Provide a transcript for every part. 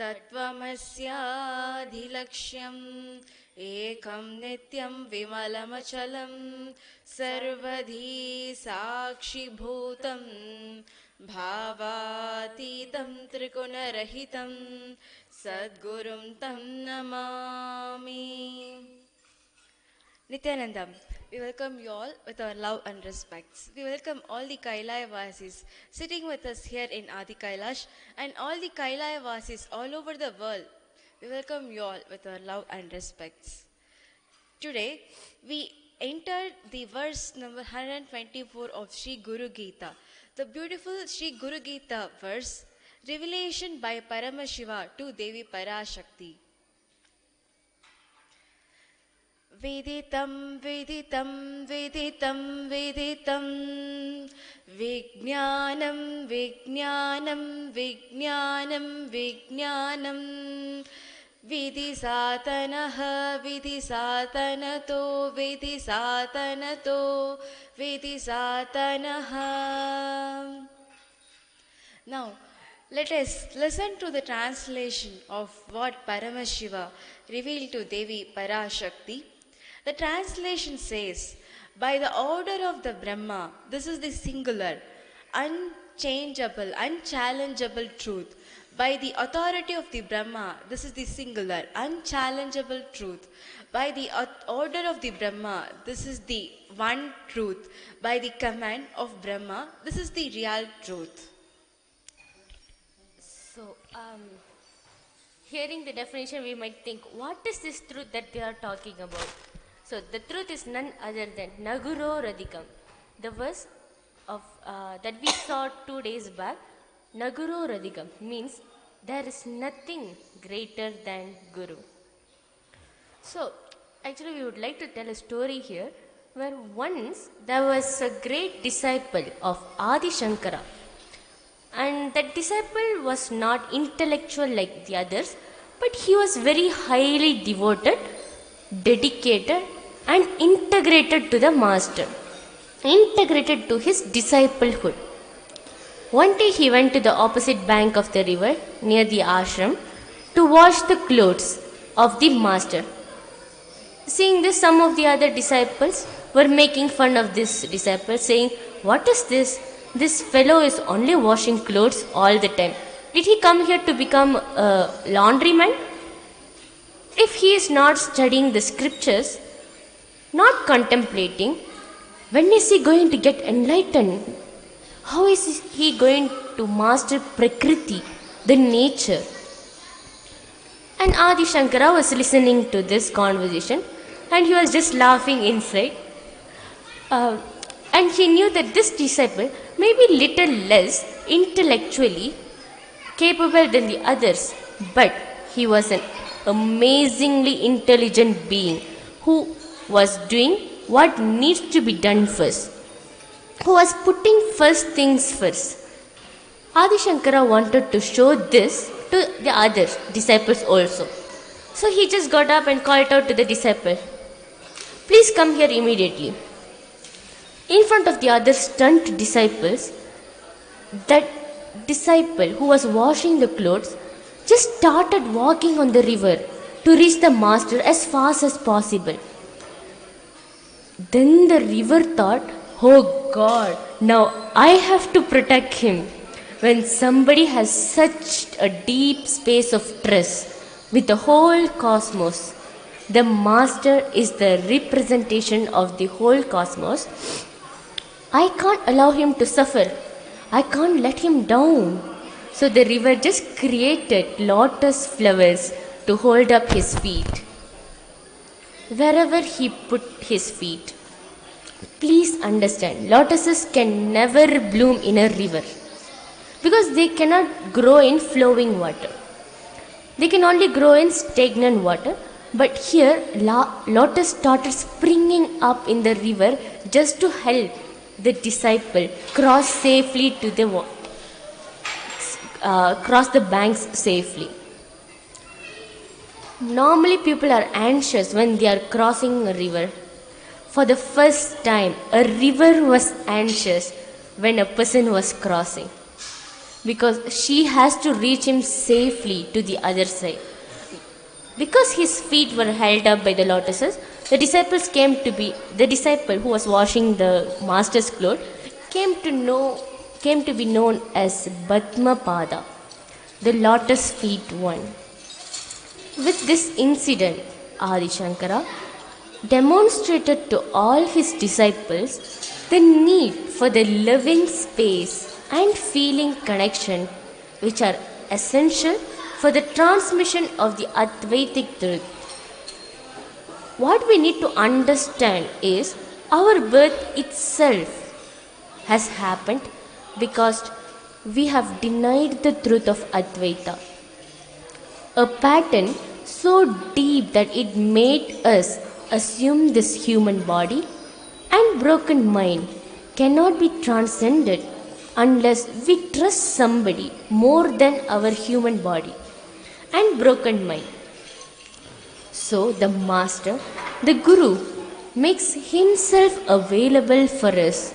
तत्त्वमस्याधिलक्ष्यम् एकं नित्यं विमलमचलं सर्वधी साक्षिभूतं भावातीतं त्रिगुणरहितं सद्गुरुं तं Namami. Nithyananda, we welcome you all with our love and respects. We welcome all the Kailaya Vasis sitting with us here in Adi Kailash and all the Kailaya Vasis all over the world. We welcome you all with our love and respects. Today, we entered the verse number 124 of Sri Guru Gita. The beautiful Sri Guru Gita verse, revelation by Paramashiva to Devi Parashakti. Viditam, viditam, viditam, viditam, Vijnanam, Vijnanam, Vijnanam, Vijnanam, Vidisatanaha, Vidisatanato, Vidisatanato, Vidisatanaha. Now, let us listen to the translation of what Paramashiva revealed to Devi Parashakti. The translation says, by the order of the Brahma, this is the singular, unchangeable, unchallengeable truth. By the authority of the Brahma, this is the singular, unchallengeable truth. By the order of the Brahma, this is the one truth. By the command of Brahma, this is the real truth. So, hearing the definition, we might think, what is this truth that they are talking about? So, the truth is none other than Naguro Radhikam. The verse of that we saw 2 days back, Naguro Radhikam, means there is nothing greater than Guru. So, actually we would like to tell a story here, where once there was a great disciple of Adi Shankara. And that disciple was not intellectual like the others, but he was very highly devoted, dedicated, and integrated to the master, integrated to his disciplehood. One day he went to the opposite bank of the river near the ashram to wash the clothes of the master. Seeing this, some of the other disciples were making fun of this disciple, saying, "What is this? This fellow is only washing clothes all the time. Did he come here to become a laundryman? If he is not studying the scriptures, not contemplating, when is he going to get enlightened? How is he going to master Prakriti, the nature?" And Adi Shankara was listening to this conversation and he was just laughing inside. And he knew that this disciple may be little less intellectually capable than the others, but he was an amazingly intelligent being who was doing what needs to be done first, who was putting first things first. Adi Shankara wanted to show this to the other disciples also. So he just got up and called out to the disciple, "Please come here immediately." In front of the other stunned disciples, that disciple who was washing the clothes just started walking on the river to reach the master as fast as possible. Then the river thought, "Oh God, now I have to protect him." When somebody has such a deep space of trust with the whole cosmos, the master is the representation of the whole cosmos, I can't allow him to suffer. I can't let him down. So the river just created lotus flowers to hold up his feet. Wherever he put his feet. Please understand, lotuses can never bloom in a river because they cannot grow in flowing water. They can only grow in stagnant water. But here, lotus started springing up in the river just to help the disciple cross safely to the cross the banks safely. Normally, people are anxious when they are crossing a river. For the first time, a river was anxious when a person was crossing. because she has to reach him safely to the other side. Because his feet were held up by the lotuses, the disciple who was washing the master's clothes came to be known as Padmapada, the lotus feet one. With this incident, Adi Shankara demonstrated to all his disciples the need for the living space and feeling connection which are essential for the transmission of the Advaitic truth. What we need to understand is our birth itself has happened because we have denied the truth of Advaita. A pattern so deep that it made us assume this human body and broken mind cannot be transcended unless we trust somebody more than our human body and broken mind. So the Master, the Guru, makes himself available for us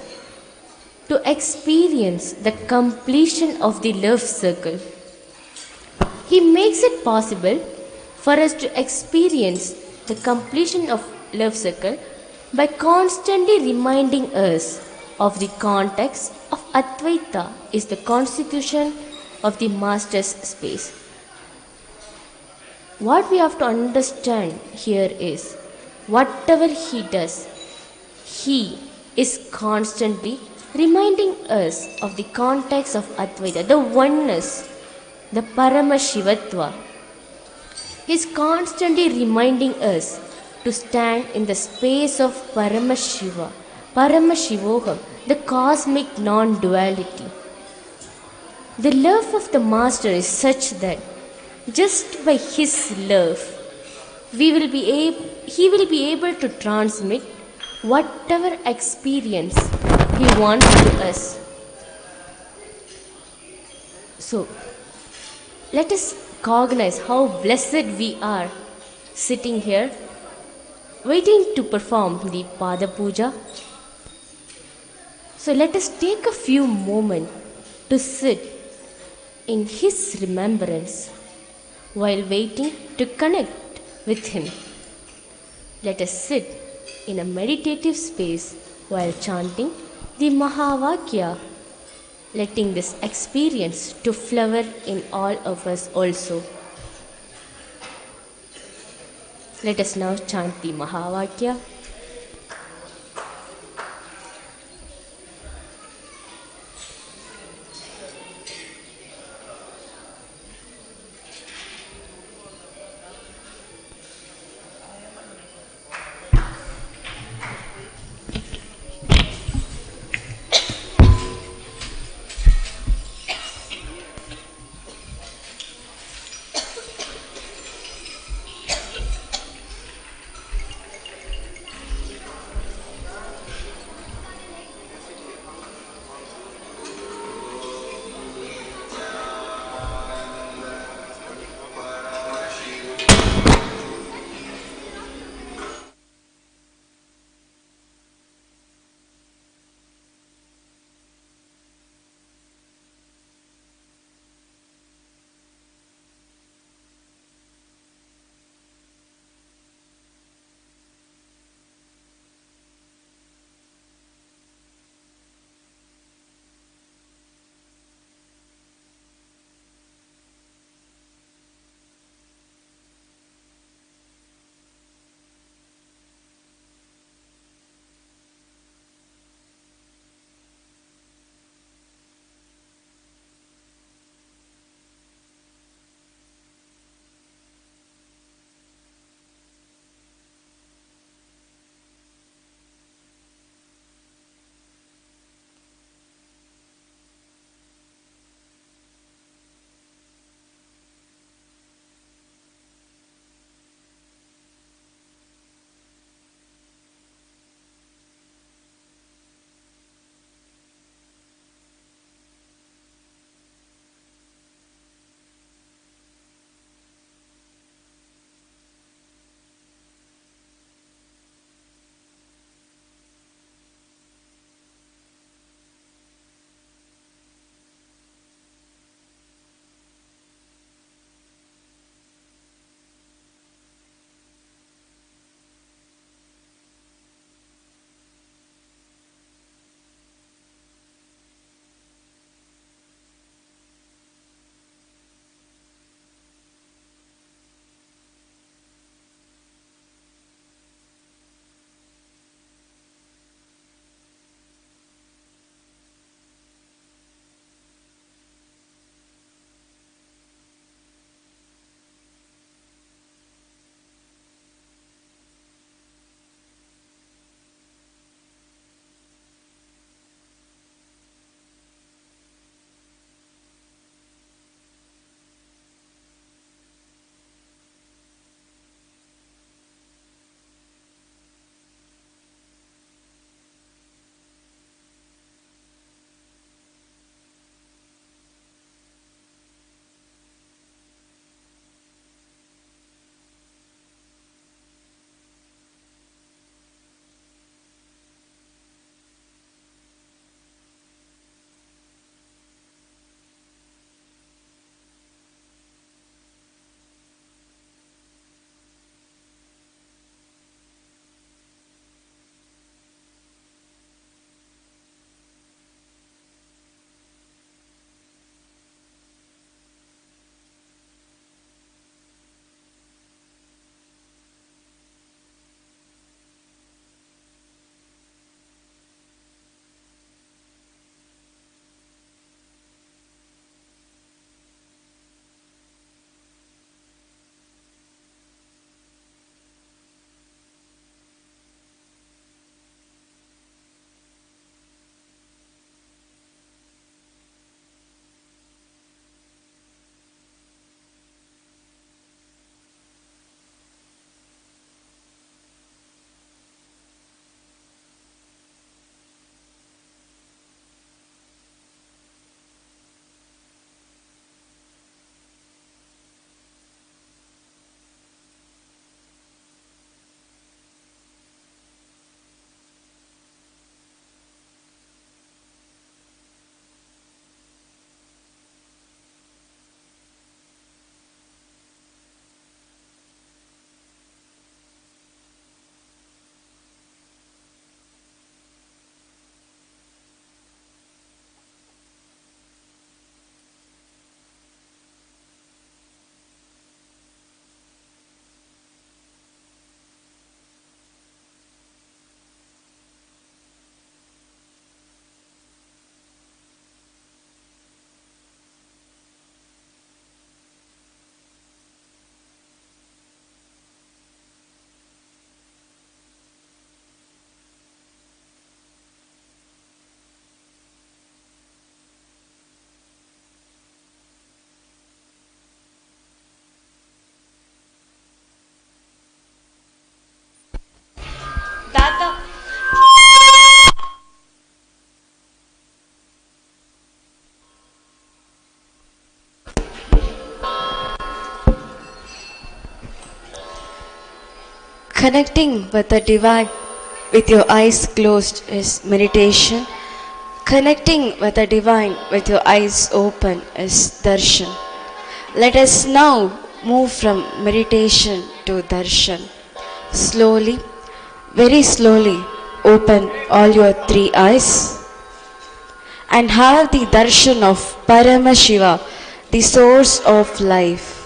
to experience the completion of the love circle. He makes it possible for us to experience the completion of love circle by constantly reminding us of the context of Advaita is the constitution of the Master's space. What we have to understand here is whatever he does, he is constantly reminding us of the context of Advaita, the oneness, the Paramashivatva. He is constantly reminding us to stand in the space of Paramashiva, Paramashivoham, the cosmic non-duality. The love of the Master is such that just by his love, he will be able to transmit whatever experience he wants to us. So, let us cognize how blessed we are sitting here, waiting to perform the Pada Puja. So, let us take a few moments to sit in his remembrance while waiting to connect with him. Let us sit in a meditative space while chanting the Mahavakya, letting this experience to flower in all of us also. Let us now chant the Mahavakya. Connecting with the divine with your eyes closed is meditation. Connecting with the divine with your eyes open is darshan. Let us now move from meditation to darshan. Slowly, very slowly, open all your three eyes and have the darshan of Paramashiva, the source of life.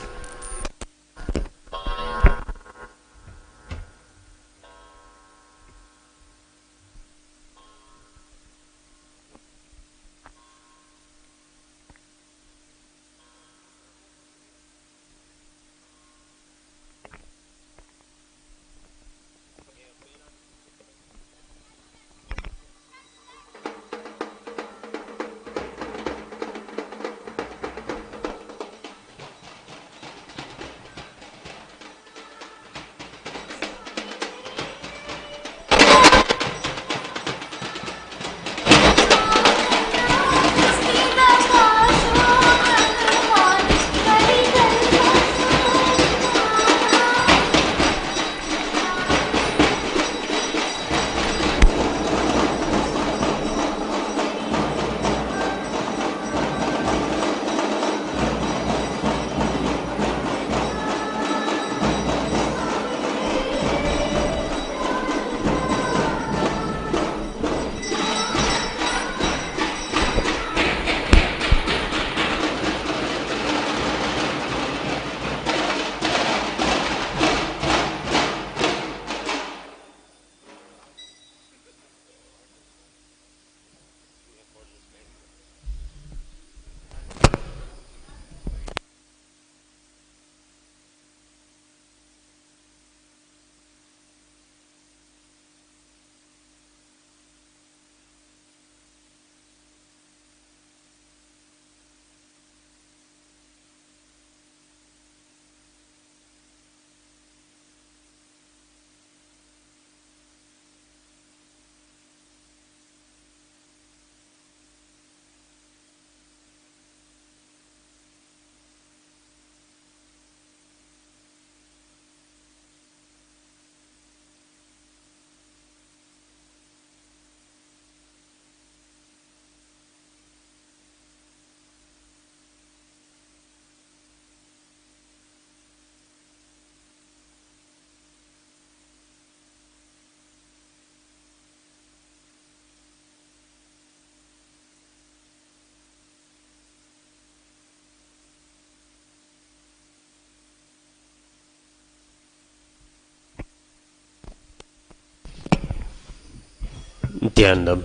Nithyananda.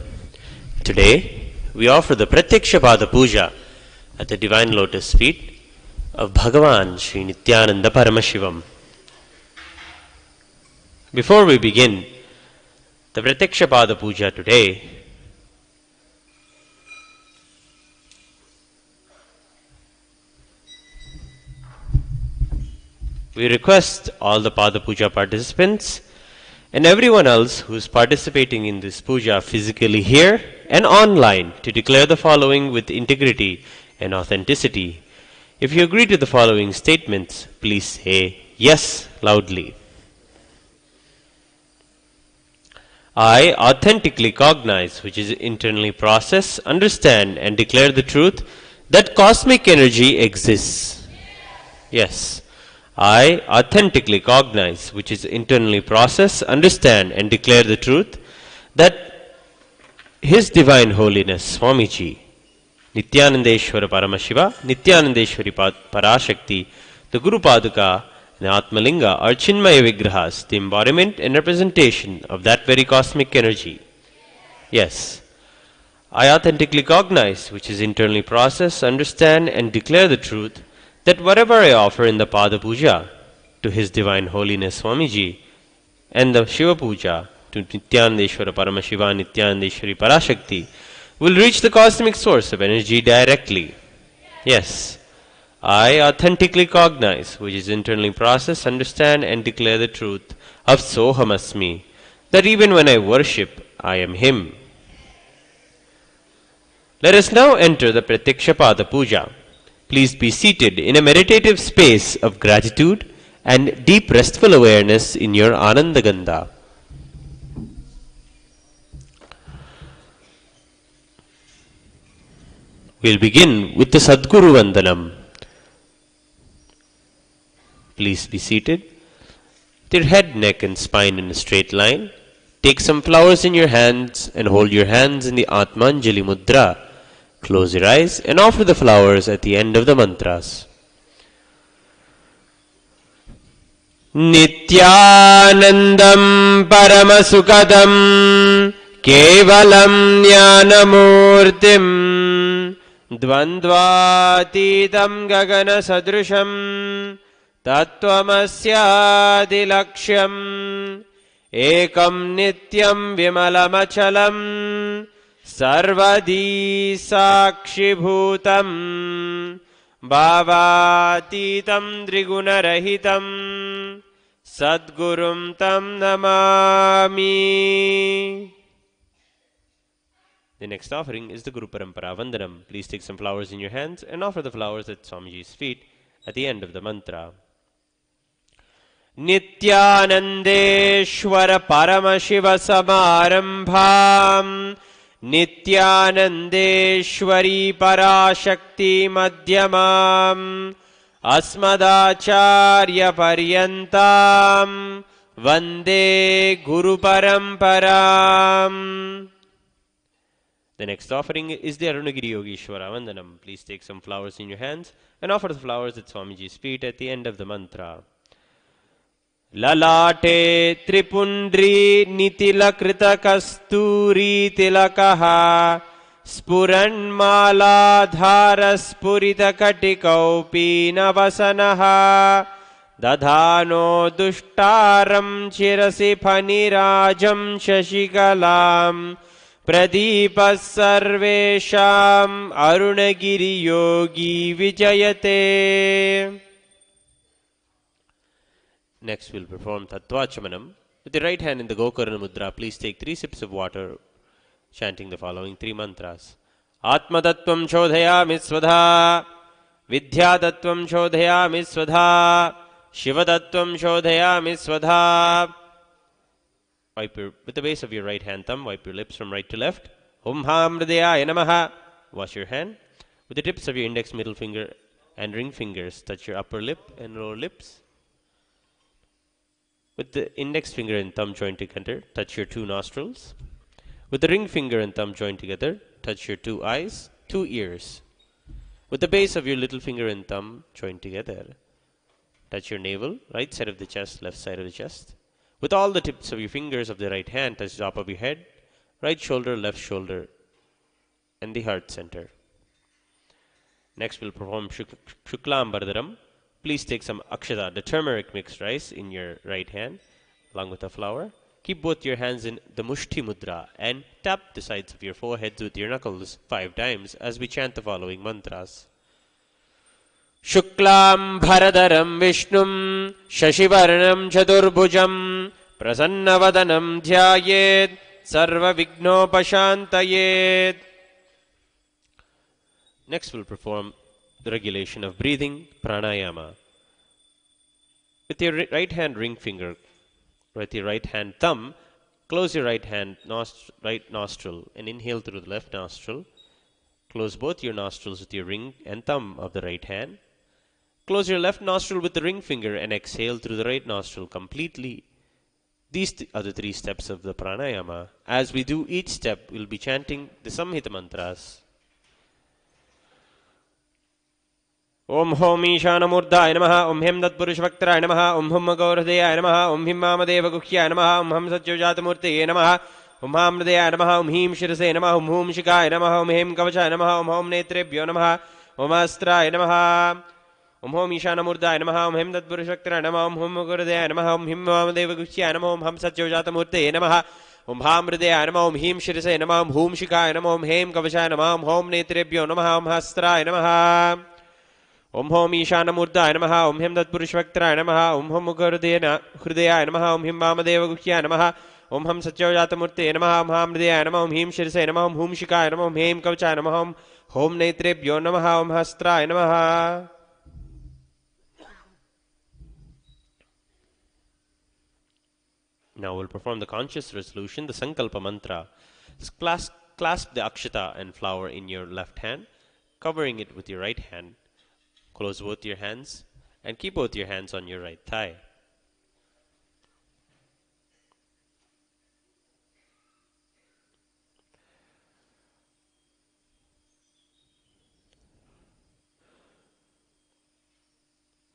Today, we offer the Pratyakshapada Puja at the Divine Lotus feet of Bhagavan Sri Nithyananda Paramashivam. Before we begin the Pratyakshapada Puja today, we request all the Pada Puja participants and everyone else who is participating in this puja physically here and online to declare the following with integrity and authenticity. If you agree to the following statements, please say yes loudly. I authentically cognize, which is internally process, understand and declare the truth that cosmic energy exists. Yes. I authentically cognize, which is internally process, understand and declare the truth that His Divine Holiness Swamiji, Nithyanandeshwara Paramashiva, Nithyanandeshwari Parashakti, the Guru Paduka and Atmalinga are Chinmaya Vigrahas, the embodiment and representation of that very cosmic energy. Yes, I authentically cognize, which is internally process, understand and declare the truth that whatever I offer in the Pada Puja to His Divine Holiness Swamiji and the Shiva Puja to Nithyanandeshwara Paramashiva Nithyanandeshwari Parashakti will reach the cosmic source of energy directly. Yes, I authentically cognize, which is internally process, understand and declare the truth of Soham Asmi, that even when I worship, I am Him. Let us now enter the Pratyakshapada Puja. Please be seated in a meditative space of gratitude and deep restful awareness in your Anandagandha. We'll begin with the Sadguru Vandanam. Please be seated. With your head, neck and spine in a straight line. Take some flowers in your hands and hold your hands in the Atmanjali Mudra. Close your eyes and offer the flowers at the end of the mantras. Nithyanandam Paramasukadam Kevalam Jnanamurtim Dvandvatitam Gagana Sadrusham Tattvamasyadilaksham Ekam Nityam Vimalamachalam Sarvadi Sakshibhutam Bhavatitam Drigunarahitam Sadgurum Tam Namami. The next offering is the Guru Parampara Vandanam. Please take some flowers in your hands and offer the flowers at Swamiji's feet at the end of the mantra. Nithyanandeshwara Paramashiva Samarambham Nithyanandeshwari Parashakti Madhyamam Asmadacharya Paryantam Vande Guru Paramparam. The next offering is the Arunagiri Yogeshwara Vandanam. Please take some flowers in your hands and offer the flowers at Swamiji's feet at the end of the mantra. Lalate Tripundri Nitilakrita Kasturi Tilakaha Spuranmala Dhara Spurita Katikaupi Navasanaha Dadhano Dushtaram Chirasi Phanirajam Shashikalam Pradipas Sarvesham Arunagiri Yogi Vijayate. Next we'll perform Tattvachamanam. With the right hand in the Gokarna Mudra, please take 3 sips of water, chanting the following 3 mantras. Atma Tattvam Shodhayami Svadha, Vidya Tattvam Shodhayami Svadha, Shiva Tattvam Shodhayami Svadha. With the base of your right hand thumb, wipe your lips from right to left. Om Ham Hridayaya Namaha. Wash your hand. With the tips of your index, middle finger and ring fingers, touch your upper lip and lower lips. With the index finger and thumb joined together, touch your 2 nostrils. With the ring finger and thumb joined together, touch your 2 eyes, 2 ears. With the base of your little finger and thumb joined together, touch your navel, right side of the chest, left side of the chest. With all the tips of your fingers of the right hand, touch the top of your head, right shoulder, left shoulder, and the heart center. Next we'll perform Shuklam Bharadaram. Please take some akshata, the turmeric mixed rice, in your right hand, along with a flower. Keep both your hands in the Mushti Mudra and tap the sides of your foreheads with your knuckles 5 times as we chant the following mantras. Shuklam Bharadaram Vishnum Shashivarnam Chaturbhujam Prasannavadanam Dhyayet Sarva Vignopashantayet. Next we'll perform the regulation of breathing, pranayama. With your right hand ring finger, with your right hand thumb, close your right nostril and inhale through the left nostril. Close both your nostrils with your ring and thumb of the right hand. Close your left nostril with the ring finger and exhale through the right nostril completely. These are the 3 steps of the pranayama. As we do each step, we'll be chanting the Samhita mantras. Om Hom Ishanamurdaya Namaha, Om Hem Tatpurushvaktaraయ Namaha, Om Hum Gaurhridaya Namaha, Om Him Mamadeva Guhyaya Namaha, Om Ham Satyavjatamurteye Namaha, Om Ham Hridaya Namaha, Om Him Shirase Namaha, Om Hum Shikaya Namaha, Om Hem Kavachaya Namaha, Om Hom Netrebhyo Namaha, Om Astraya Namaha, Om Hom Ishanamurdaya Namaha, Om Hem Tatpurushvaktaraయ Namaha, Om Hum Gaurhridaya Namaha, Om Him Mamadeva Guhyaya Namaha, Om Ham Satyavjatamurteye Namaha, Om Ham Hridaya Namaha, Om Him Shirase Namaha, Om Hum Shikaya Namaha, Om Hem Kavachaya Namaha, Om Hom Netrebhyo Namaha, Om Astraya Namaha. Om Hom Ishanamurdaya Namaha, Om Hem Tatpurushvaktaraయ Namaha, Om Hom Hridaya Namaha, Om Him Vamadeva Guhyaya Namaha, Om Ham Satyavjatamurteye Namaha, Om Ham Hridaya Namaha, Om Him Shirase Namaha, Om Hum Shikaya Namaha, Om Hem Kavachaya Namaha, Om Hom Netrebhyo Namaha, Om Hastraya Namaha. Now we'll perform the conscious resolution, the Sankalpa mantra. Clasp the akshata and flower in your left hand, covering it with your right hand. Close both your hands and keep both your hands on your right thigh.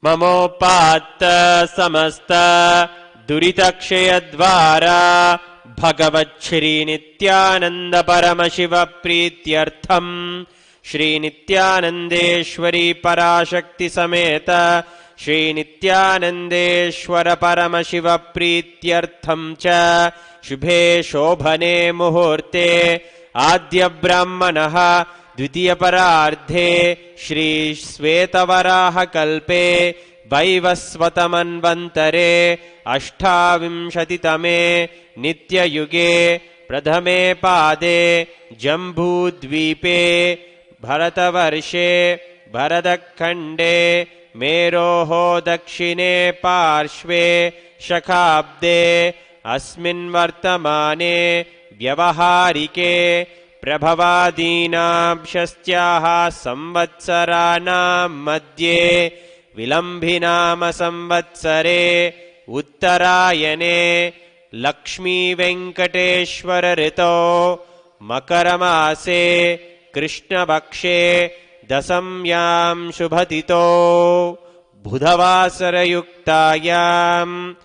Mamopatta samasta duritакshayadvara Bhagavat Shri Nithyananda Paramashiva Prityartham Shri Nithyanandeshwari Parashakti Sameta Shri Nithyanandeshwara Paramashiva Prityartham Cha Shubhe Shobhane Muhurte Adya Brahmanaha Dvitiya Parardhe Shri Svetavaraha Kalpe Vaivasvatamanvantare Ashtavimshatitame Nityayuge Pradhame Pade Jambudvipe Bharatavarše Bharadakhande Meroho Dakshine Parshve Shakhabde Asmin Vartamane Vyavaharike Prabhavadinam Shastyaha Samvatsaranam Madhye Vilambhinama Samvatsare Uttarayane Lakshmi Venkateshwara Rito Makaramase Krishna Bhakshe Dasamyam Shubhatito Budhavasara Yuktayam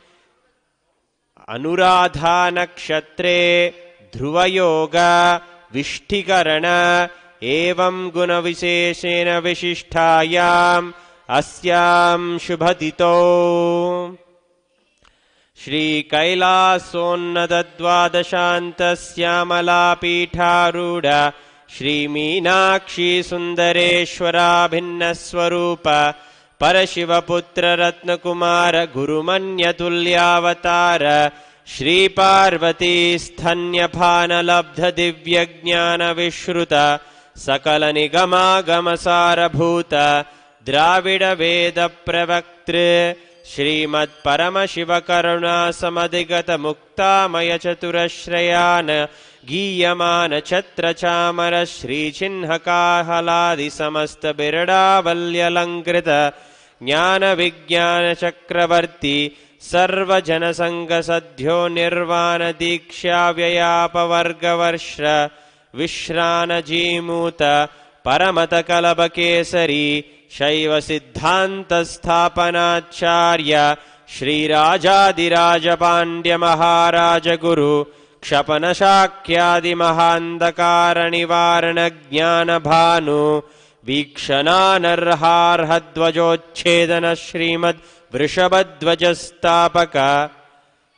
Anuradha Nakshatre Dhruva Yoga Vishtikarana Evam Guna Visheshena Vishishtayam Asyam Shubhatito Shri Kailasonnadadvadashanta Pīఠārūಢa Shri Meenakshi Sundareshwara Bhinnaswarupa Parashiva Putra Ratnakumara Gurumanyatulyāvatara Shri Parvati Sthanyapana Labdha Divyajnana Vishruta Sakala Nigama Gamasara Bhuta Dravida Veda Pravaktre Shrimad Paramashiva Karuna Samadigata Mukta Maya Chaturashrayana Giyamana Chatra Chamara Shri Chinhaka Haladi Samasta Birada Valyalankrita Jnana Vijnana Chakravarti Sarva Janasanga Sadhyo Nirvana Diksha Vyayapavarga Varshra Vishrana Jimuta Paramata Kalabakesari Shaiva Siddhanta Sthapanacharya Shri Rajadiraja Pandya Maharaja Guru Kshapana Shakyadi Mahandakara Nivarana Jnana Bhanu Vikshana Narharhadvajochedana Shrimad Vrishabhadvajastapaka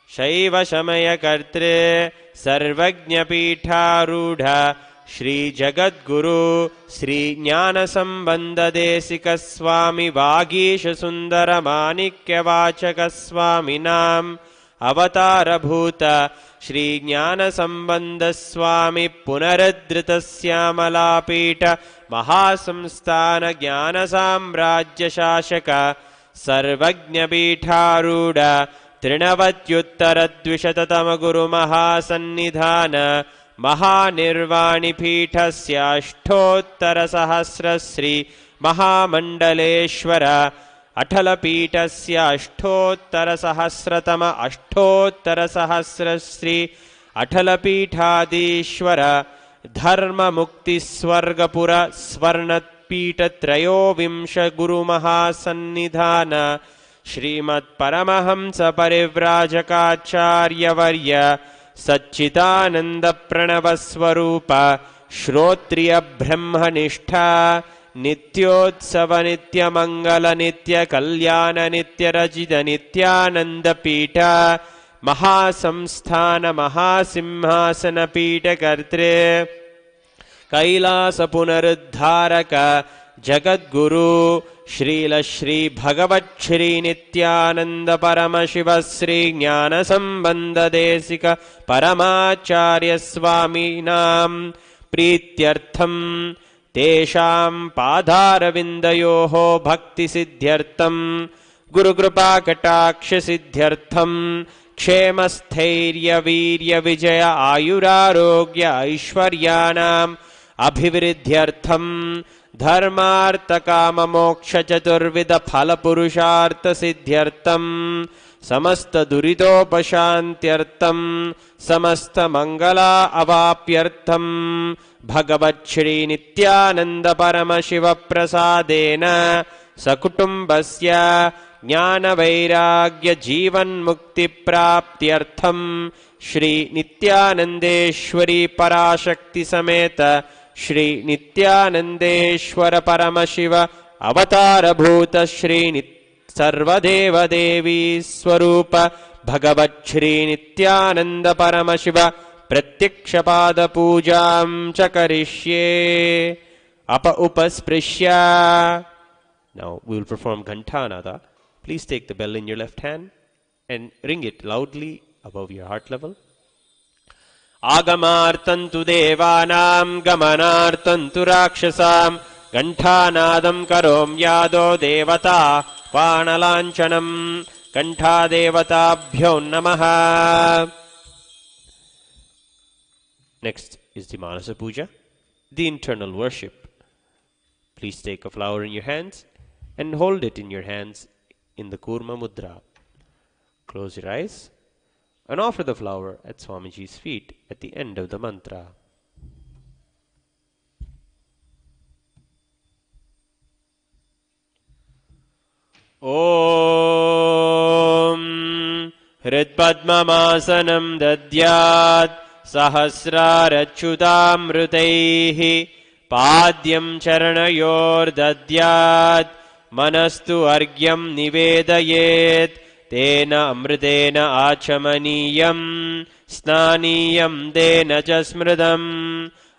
Shaiva Shamaya Kartre Sarvajna Pīఠārūಢa Shri Jagadguru Sri Jnana Sambandha Desika Swami Vagisha Sundara Manikya Vachaka Swami Nam Avatara Bhuta Shri Jnana Sambandha Swami Punaradrita Syamala Pīఠa Mahasamsthana Jnana Samrajya Shashaka Sarvajna Pīఠārūಢa Trinavatyuttaradvishatatama Guru Mahasannidhana Mahanirvani Pīఠasya Ashtottara Sahasra Sri Mahamandaleshwara Athala Pīఠasya Ashtottara Sahasratama Ashtottara Sahasra Sri Athala Pīఠādīshwara Dharma Mukti Swargapura Swarnat Pīఠa Trayo Vimsha Guru Mahasannidhana Shrimad Paramahamsa Parivrajakaacharya Varya Satchitananda Pranavaswarupa Shrotriya Brahmanishta Nityotsava Nitya Mangala Nitya Kalyana Nitya Rajida Nityananda Pīఠa Mahasamsthana Mahasimhasana Pīఠa Kartre Kailasa Punaruddharaka Jagadguru Srila Shri Bhagavat Shri Nithyananda Paramashiva Sri Jnana Sambandha Desika Paramacharya Swami Nam Prityartham Tesham Padharavindayoho Bhakti Siddhyartham Guru Kripa Kataksha Siddhyartham क्षेमस्थैर्यवीर्यविजय आयुरारोग्य ऐश्वर्याणाम् अभिवृद्ध्यर्थं धर्मार्थकाममोक्षचतुर्विधफलपुरुषार्थसिद्ध्यर्थं समस्तदुरितोपशान्त्यर्थं समस्तमङ्गला अवाप्यर्थं भगवच्छ्रीनित्यानन्दपरमशिवप्रसादेन सकुटुम्बस्य ज्ञानवैराग्यजीवन्मुक्तिप्राप्त्यर्थं Shri नित्यानन्देश्वरी पराशक्ति समेत श्री नित्यानन्देश्वर परमशिव अवतारभूत श्री सर्वदेवदेवी स्वरूप भगवच्छ्री नित्यानन्द परमशिव प्रत्यक्षपादपूजां च करिष्ये उपस्पृश्य. Now we will perform Ghantanada. Please take the bell in your left hand and ring it loudly above your heart level. Agamartantu devanam gamanartantu rakshasam Ghantanadam karom yado devata Panalanchanam Kantha devatabhyo namaha. Next is the Manasa Puja, the internal worship. Please take a flower in your hands and hold it in your hands in the Kurma Mudra. Close your eyes and offer the flower at Swamiji's feet at the end of the mantra. Om Hritpadmamasanam dadyat Sahasrarachyutamrutaihi Padyam Charanayor dadyat Manastu Argyam Nivedayet Tena Amritena Achamaniyam Snaniyam Dena Jasmridam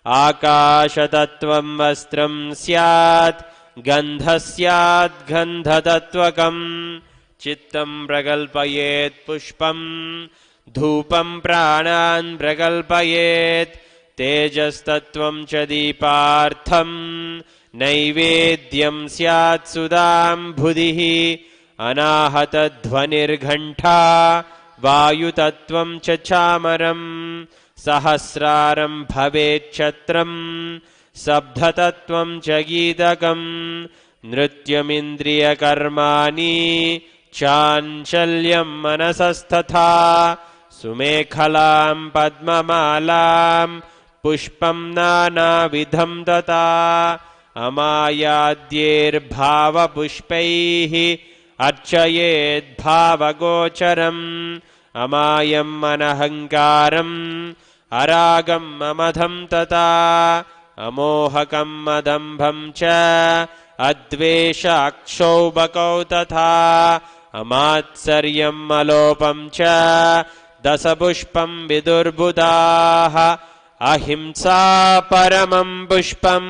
Akashatattvam Vastram Syat Gandhasyat Gandhatatvakam Chittam Pragalpayet Pushpam Dhupam Pranan Pragalpayet Tejastattvam Chadipartham Naivedyam Syat Sudam Bhudihi Anahatadhvanirghanta Vayutattvam Chachamaram Sahasraram Bhavet Chatram Sabdhatattvam Chagidakam Nrityamindriya Karmani Chanchalyam Manasastatha Sumekhalam Padmamalam Pushpam Nana Vidham Tata Amayadyir Bhava Pushpaihi Archayed Bhava Gocharam Amayam Manahankaram Aragam Amadham Tata Amohakam Madambham Cha Advesha Akshobhakau Tatha Amatsaryam Malopam Cha Dasapushpam Vidurbudaha Ahimsa Paramam Pushpam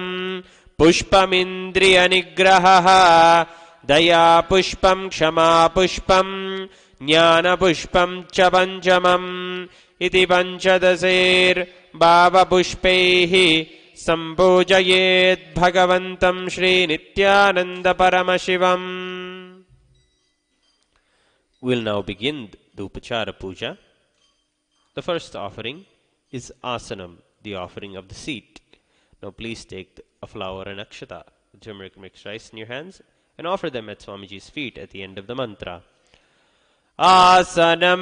Pushpamindriya Nigraha Daya Pushpam Kshama Pushpam Jnana Pushpam Cha Panchamam Iti Panchadasir Bhava Pushpaihi Sambhojayet Bhagavantam Shri Nithyananda Paramashivam. We'll now begin the Upachara Puja. The first offering is Asanam, the offering of the seat. Now please take a flower and akshata, turmeric mixed rice in your hands, and offer them at Swamiji's feet at the end of the mantra. Asanam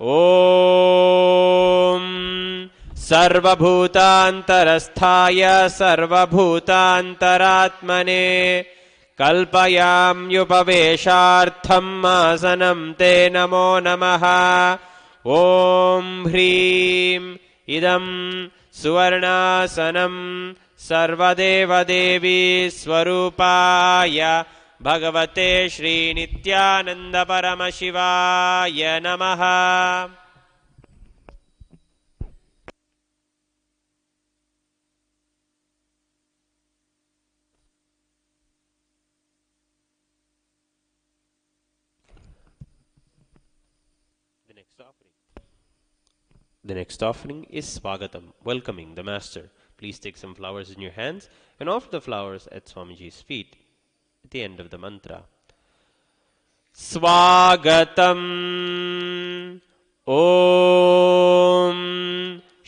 Om Sarvabhutantarasthaya Sarvabhutantaratmane Kalpayamyupaveshartham Asanam Te Namo Namaha. Om Hrim Idam Suvarnasanam Sarvadeva Devi Swarupaya Bhagavate Shri Nithyananda Paramashivaya Namaha. The next offering is Swagatam, welcoming the Master. Please take some flowers in your hands and offer the flowers at Swamiji's feet at the end of the mantra. स्वागतम् ॐ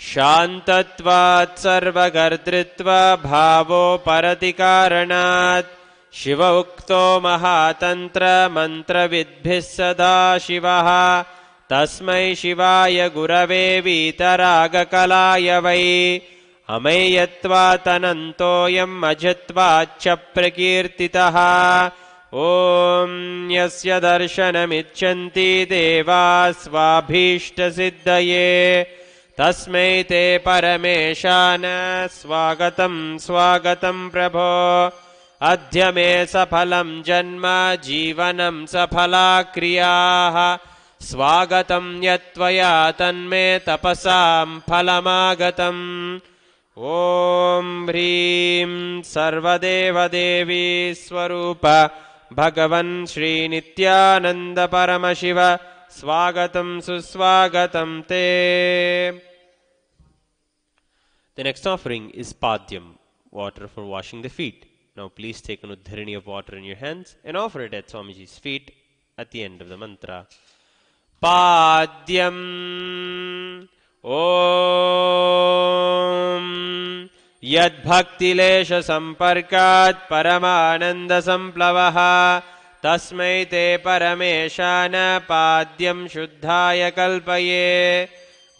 शान्तत्वात् सर्वकर्तृत्वा भावो परतिकारणात् शिव उक्तो महातन्त्र मन्त्रविद्भिः सदा शिवः तस्मै शिवाय गुरवे वीतरागकलाय वै अमेयत्वातनन्तोऽयम् अजत्वाच्च प्रकीर्तितः ॐ यस्य दर्शनमिच्छन्ति देवाः स्वाभीष्टसिद्धये तस्मै ते परमेशान स्वागतं स्वागतं प्रभो अद्य मे सफलं जन्म जीवनं सफला क्रियाः स्वागतं यत्त्वया तन्मे तपसां फलमागतम् ॐ ह्रीं सर्वदेवदेवी स्वरूप भगवन् श्रीनित्यानन्द परमशिव स्वागतं सुस्वागतं ते. The next offering is Padyam, water for washing the feet. Now please take an uddharini of water in your hands and offer it at Swamiji's feet at the end of the mantra. Padyam Om Yad Bhakti Lesha Samparkat Paramananda Samplavaha Tasmai Te Parameshana Padyam Shuddhaya Kalpaye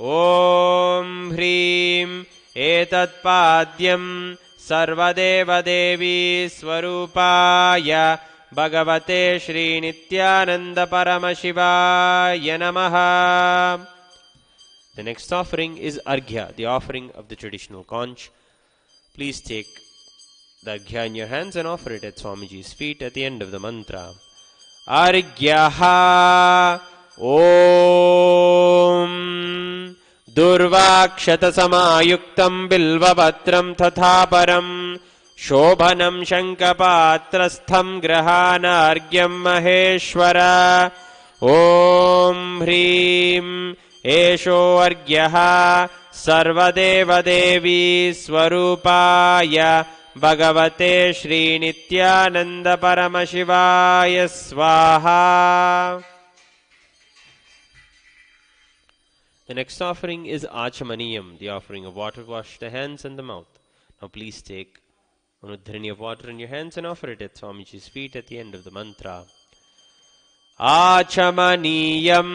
Om Hrim Etat Padyam Sarvadeva Devi Swarupaya Bhagavate Shri Nithyananda Paramashivaya Namaha. The next offering is Arghya, the offering of the traditional conch. Please take the Arghya in your hands and offer it at Swamiji's feet at the end of the mantra. Arghyaha Om Durvakshata Samayuktam Bilvavatram Tathaparam Shobhanam Shankapatrastham Grahana Argyam Maheshwara Om Hrim Esho Argyaha Sarvadeva Devi Swarupaya Bhagavate Shri Nithyananda Paramashivaya Swaha. The next offering is Achamaniyam, the offering of water to wash the hands and the mouth. Now please take an uddharini of water in your hands and offer it at Swamiji's feet at the end of the mantra. Achamaniyam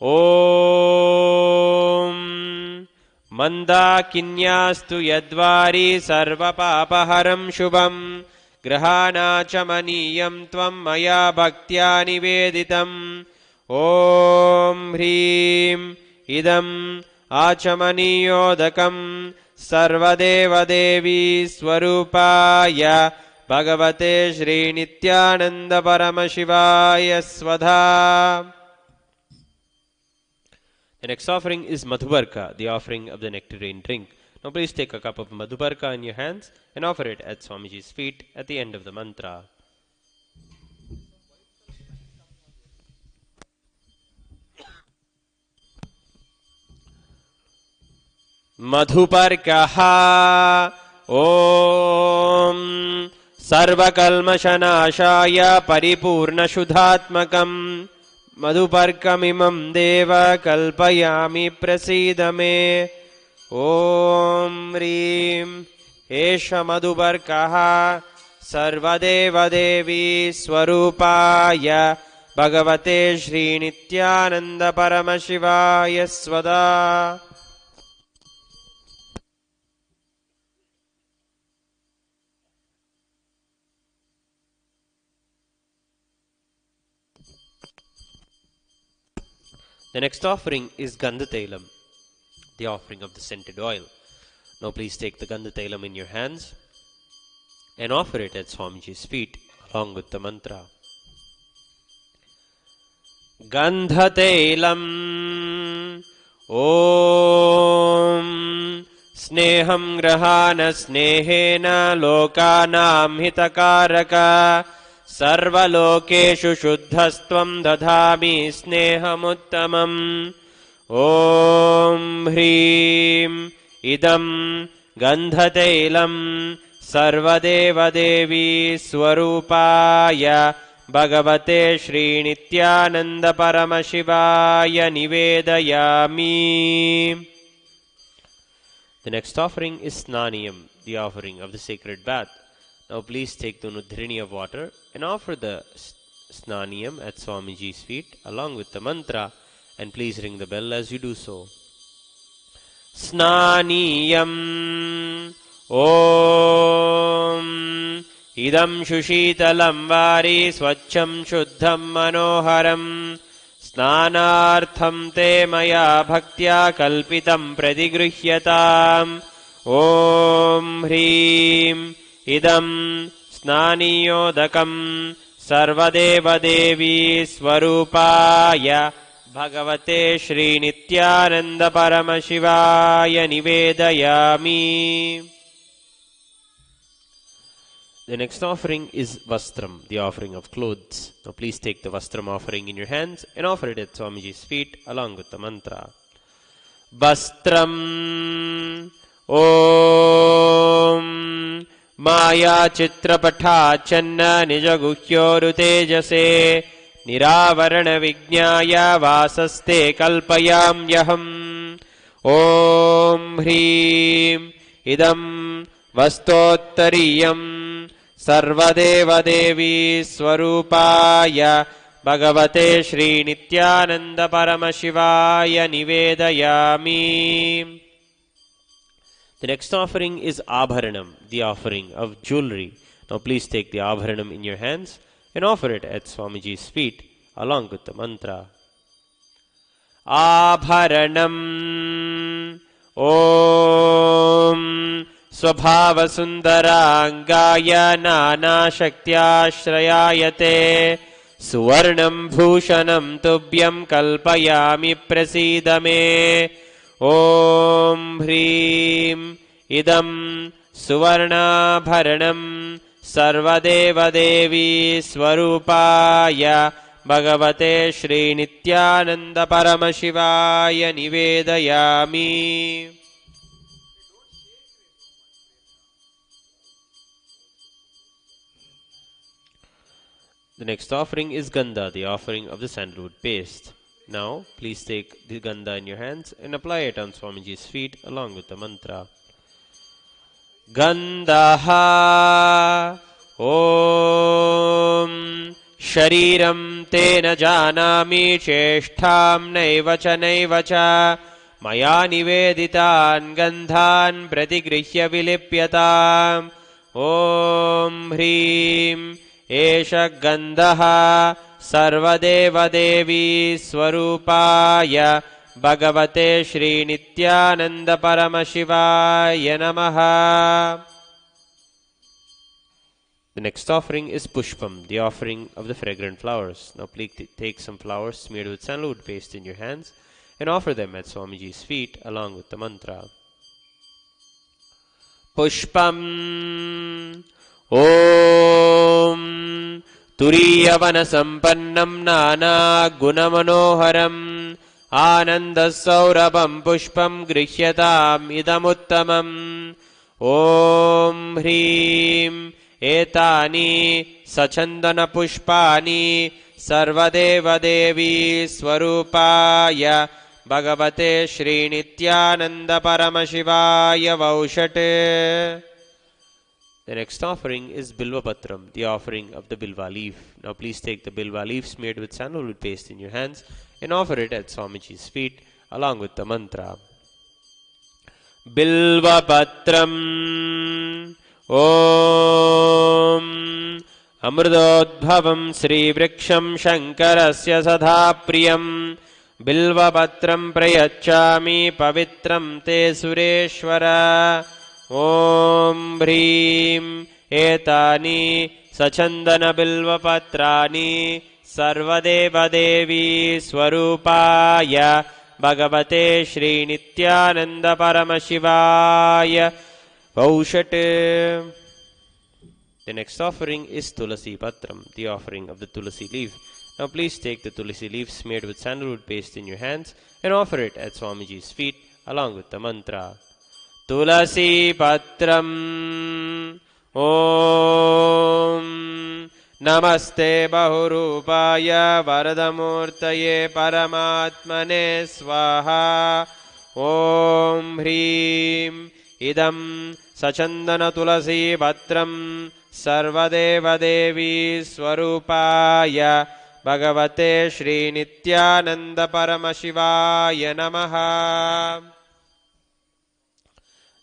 Om Mandakinyastu Yadvari Sarvapapaharam Shubham Grahanachamaniyam Tvam Maya Bhaktya Niveditam Om Hrim Idam Achamaniyodakam Sarvadeva Devi Swarupaya Bhagavate Shri Nithyananda Paramashivaya Swadha. The next offering is Madhubarka, the offering of the nectarine drink. Now please take a cup of Madhubarka in your hands and offer it at Swamiji's feet at the end of the mantra. Madhubarkaha Om Sarvakalmashanashaya Paripurna Shudhatmakam Madhuparkamimam Deva Kalpayami Prasidame Om Hrim Esha Madhuparkaha Sarvadeva Devi Swarupaya Bhagavate Shri Nithyananda Paramashivaya Swadha. The next offering is Gandhatailam, the offering of the scented oil. Now please take the Gandhatailam in your hands and offer it at Swamiji's feet along with the mantra. Gandhatailam Om Sneham Grahana Snehena Lokanam Hitakaraka Sarvalokeshu Shuddhastvam Dadhami Snehamuttamam Om Hrim Idam Gandhatailam Sarvadeva Devi Swarupaya Bhagavate Shri Nithyananda Paramashivaya Nivedayami. The next offering is Snaniyam, the offering of the sacred bath. Now please take the nudhrini of water and offer the Snaniyam at Swamiji's feet along with the mantra, and please ring the bell as you do so. Snaniyam Om Idam Shushitalam Vari Swacham Shuddham Manoharam Snanartham Te Maya Bhaktya Kalpitam Pradigruhyatam Om Hrim Idam Snaniyodakam Sarvadeva Devi Swarupaya Bhagavate Shri Nithyananda Paramashivaya Nivedayami. The next offering is Vastram, the offering of clothes. Now please take the Vastram offering in your hands and offer it at Swamiji's feet along with the mantra. Vastram Om Maya Chitrapatha Channa Nijaguhyoru Tejase Niravarana Vijnaya Vasaste Kalpayam Yaham Om Hrim Idam Vastottariyam Sarvadeva Devi Swarupaya Bhagavate Shri Nithyananda Paramashivaya Nivedayami. The next offering is Abharanam, the offering of jewelry. Now please take the Abharanam in your hands and offer it at Swamiji's feet along with the mantra. Abharanam Om Swabhava Sundarangaya Nana Shaktyashrayayate Suvarnam Bhushanam Tubhyam Kalpayami Prasidame Om Hrim Idam Suvarnabharanam Sarvadeva Devi Swarupaya Bhagavate Shri Nithyananda Paramashivaya Nivedayami. The next offering is Gandha, the offering of the sandalwood paste. Now, please take the Gandha in your hands and apply it on Swamiji's feet along with the mantra. Gandha Om Shariram Tena Janami Cheshtham Naiva Cha Maya Niveditan Gandhan Pratigrihya Vilipyatam Om Hrim Esha Gandha Sarvadeva Devi Swarupaya Bhagavate Shri Nithyananda Paramashivaya Namaha. The next offering is Pushpam, the offering of the fragrant flowers. Now please take some flowers smeared with sandalwood paste in your hands and offer them at Swamiji's feet along with the mantra. Pushpam Om Turiyavana Sampannam Nana Gunamanoharam Ananda Saurabam Pushpam Grihyatam Idamuttamam Om Hrim Etani Sachandana Pushpani Sarvadeva Devi Swarupaya Bhagavate Shri Nithyananda Paramashivaya Vaushate. The next offering is Bilvapatram, the offering of the Bilva leaf. Now please take the Bilva leaf smeared with sandalwood paste in your hands and offer it at Swamiji's feet along with the mantra. Bilvapatram Om Amridodbhavam Sri Vriksham Shankarasya Sadhapriyam Bilvapatram Prayachami Pavitram Te Sureshwara Om Hrim Etani Sachandana Bilvapatrani Sarvadeva Devi Swarupaya Bhagavate Shri Nithyananda Paramashivaya Vaushate. The next offering is Tulasi Patram, the offering of the Tulasi leaf. Now please take the Tulasi leaf smeared with sandalwood paste in your hands and offer it at Swamiji's feet along with the mantra. Tulasi Patram Om नमस्ते बहुरूपाय वरदमूर्तये परमात्मने स्वाहा। ॐ ह्रीं इदं सचन्दनतुलसीपत्रं सर्वदेवदेवी स्वरूपाय भगवते श्रीनित्यानन्दपरमशिवाय नमः.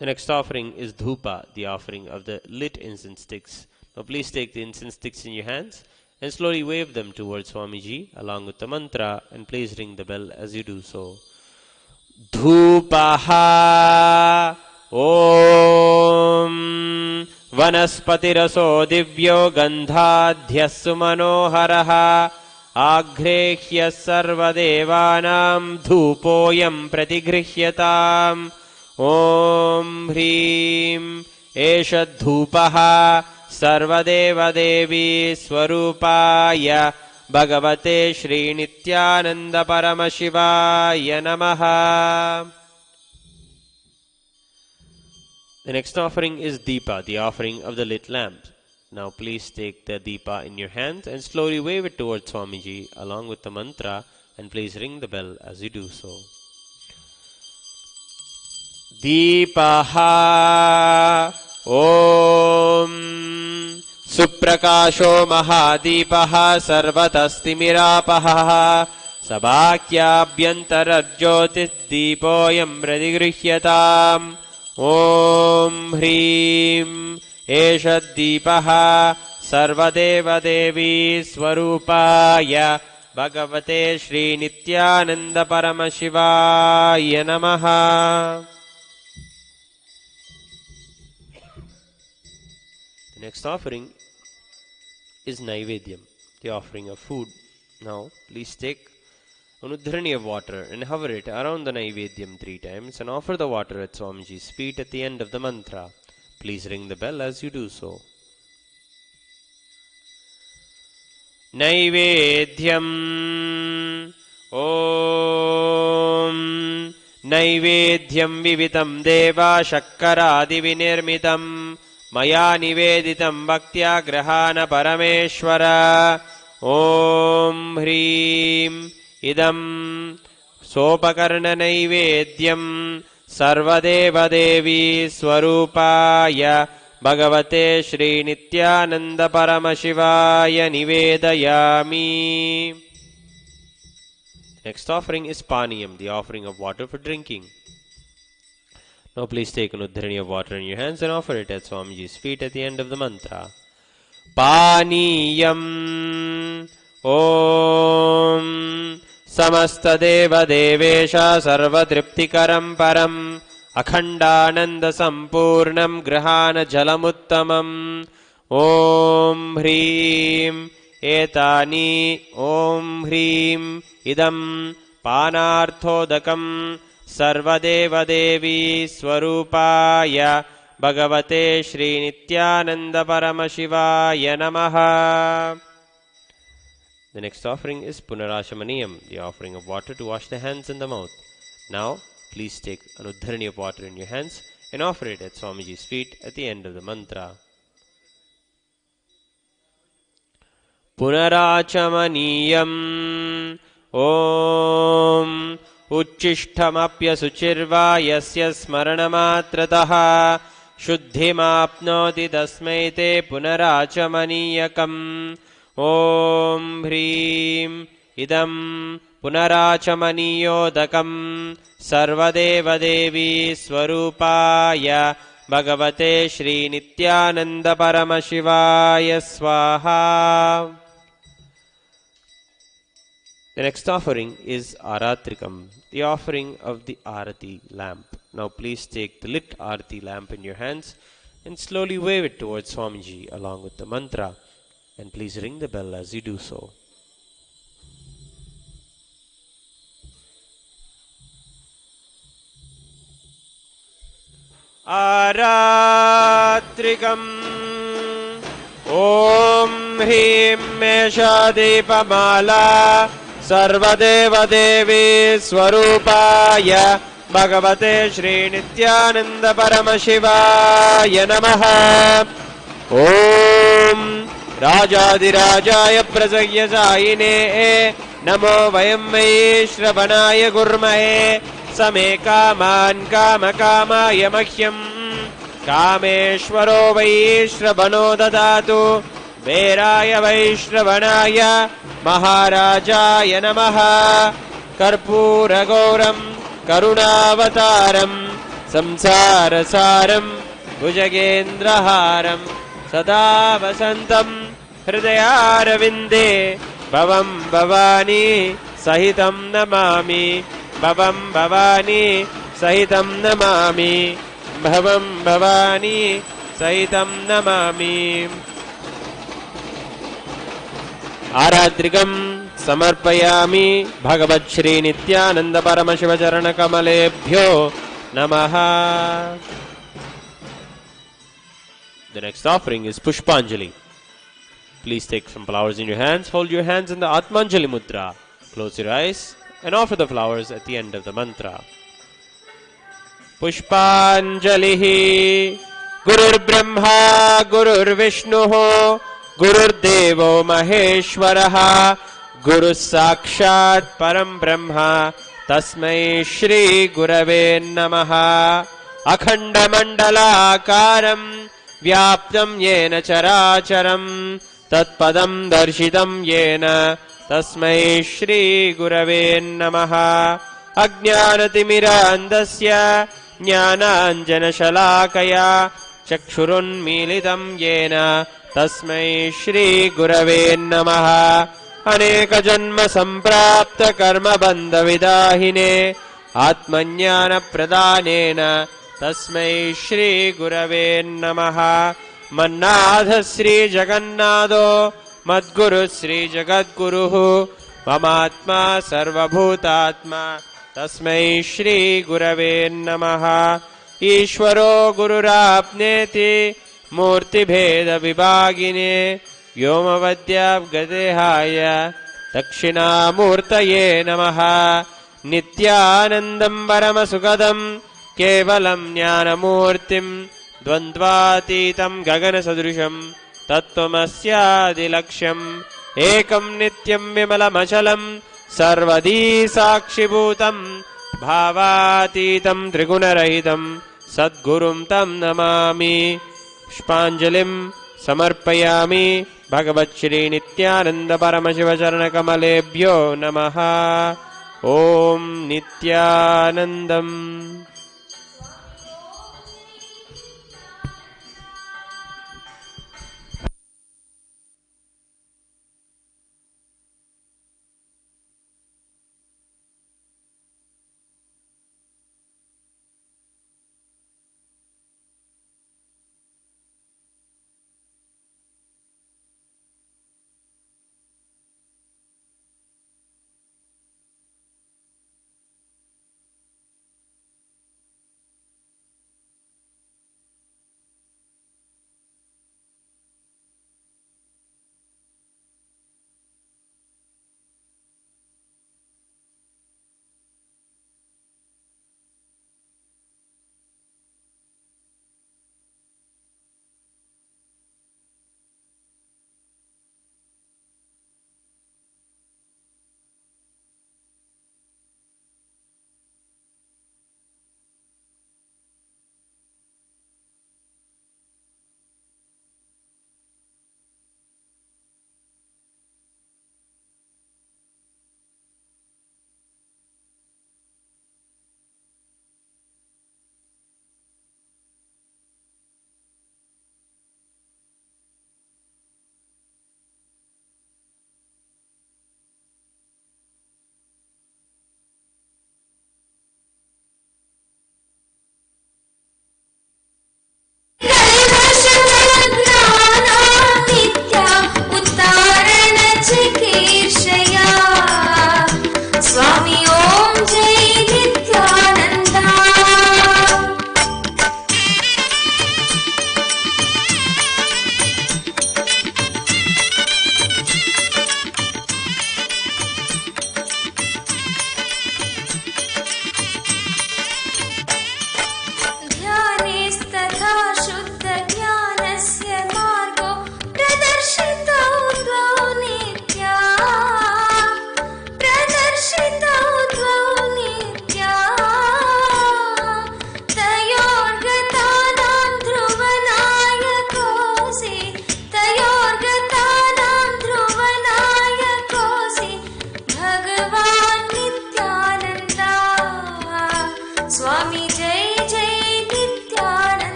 The next offering is dhupa, the offering of the lit incense sticks. Now please take the incense sticks in your hands and slowly wave them towards Swamiji along with the mantra, and please ring the bell as you do so. Dhupaha Om Vanaspatiraso Divyo Gandhadhyassu Manoharaha Agrehya Sarvadevanam Dhupoyam Pratigrihyatam. Om Hrim Esha Dhupaha Sarvadevadevi Swarupaya Bhagavate Shri Nithyananda Paramashivaya Namaha. The next offering is Deepa, the offering of the lit lamp. Now please take the Deepa in your hands and slowly wave it towards Swamiji along with the mantra, and please ring the bell as you do so. Deepaha Om Suprakasho Mahadipaha Sarvatastimiراpaha Sabhakyabhyantarajyotis Deepoyam Pradigrihyatam. Om Hrim Esha Deepaha Sarvadevadevi Swarupaya Bhagavate Shri Nithyananda Paramashivaya Namaha. The next offering is Naivedyam, the offering of food. Now please take an udhrani of water and hover it around the Naivedyam 3 times and offer the water at Swamiji's feet at the end of the mantra. Please ring the bell as you do so. Naivedyam Om Naivedyam Vivitam Deva Shakkaradi Vinirmitam Maya Niveditam Bhaktya Grahana Parameshwara. Om Hrim Idam Sopakarna Naivedyam Sarvadeva Devi Swarupaya Bhagavate Shri Nithyananda Paramashivaya Nivedayami. Next offering is Paniyam, the offering of water for drinking. Now please take an udhrani of water in your hands and offer it at Swamiji's feet at the end of the mantra. Paniyam Om Samastadeva Devesha Sarvatriptikaram Param Akhandananda Sampurnam Grahana Jalamuttamam. Om Hrim Etani Om Hrim Idam Panarthodakam Sarvadeva Devi Swarupaya Bhagavate Shri Nithyananda Paramashivaya Namaha. The next offering is Punarashamaniyam, the offering of water to wash the hands and the mouth. Now please take an udhrani of water in your hands and offer it at Swamiji's feet at the end of the mantra. Punarachamaniyam Om Uchishtamapya Suchirva Yasya Smaranamatrataha Shuddhimapnoti Tasmai Te Punarachamaniyakam. Om Hrim Idam Punarachamaniyotakam Sarvadeva Devi Swarupaya Bhagavate Shri Nithyananda Paramashivaya Swaha. The next offering is Aratrikam, the offering of the Arati lamp. Now please take the lit Arati lamp in your hands and slowly wave it towards Swamiji along with the mantra, and please ring the bell as you do so. Aratrikam Om Hrim Mesha Deepamala Sarvadeva Devi Swarupaya Bhagavate Shri Nithyananda Paramashivaya Namaha. Om राजाधिराजाय प्रसह्यसायिने नमो वयं वै श्रवणाय कुर्महे समे कामान् कामकामाय मह्यम् कामेश्वरो वै श्रवणो ददातु वीराय वैश्रवणाय महाराजाय नमः कर्पूरगौरं करुणावतारं संसारसारं भुजगेन्द्रहारं सदा वसन्तं हृदयारविन्दे भवं भवानी सहितं नमामि भवं भवानी सहितं नमामि भवं भवानी सहितं नमामि आरात्रिकं समर्पयामि भगवच्छ्री नित्यानंद परमशिव चरण कमलेभ्यो नमः. The next offering is Pushpanjali. Please take some flowers in your hands. Hold your hands in the Atmanjali Mudra. Close your eyes and offer the flowers at the end of the mantra. Pushpanjalihi Gurur Brahma Gurur Vishnuho Gururdevo Maheshwaraha Guru Sakshat Param Brahma Tasmai Shri Gurave Namaha. Akhanda Mandalakaram Vyaptam Yena Characharam Tatpadam Darshitam Yena Tasmai Shri Gurave Namaha. Ajnanatimirandasya Jnananjana Shalakaya Chakshurunmilitam Yena Tasmai Shri Gurave Namaha. Aneka Janma Samprapta Karma Bandha Vidahine Atmanyana Pradhanena Tasmai Shri Gurave Namaha. Mannadha Sri Jagannatho Madguru Sri Jagadguruhu Mamatma Sarvabhutatma Tasmai Shri Gurave Namaha. Ishvaro Gururapneti Murti Bheda Vibhagine Vyomavadyab Gadehaya Dakshinamurtaye Namaha. Nithyanandam Paramasukadam Kevalam Jnanamurtim Dvandvatitam Gaganasadrusham Tattvamasyaadilaksham Ekam Nityam Vimalamachalam Sarvadi Sakshibhutam Bhavatitam Trigunarahitam Sadgurum Tam Namami. Pushpanjalim Samarpayami Bhagavachri Nithyananda Paramashiva Charana Kamalebhyo Namaha. Om Nithyanandam.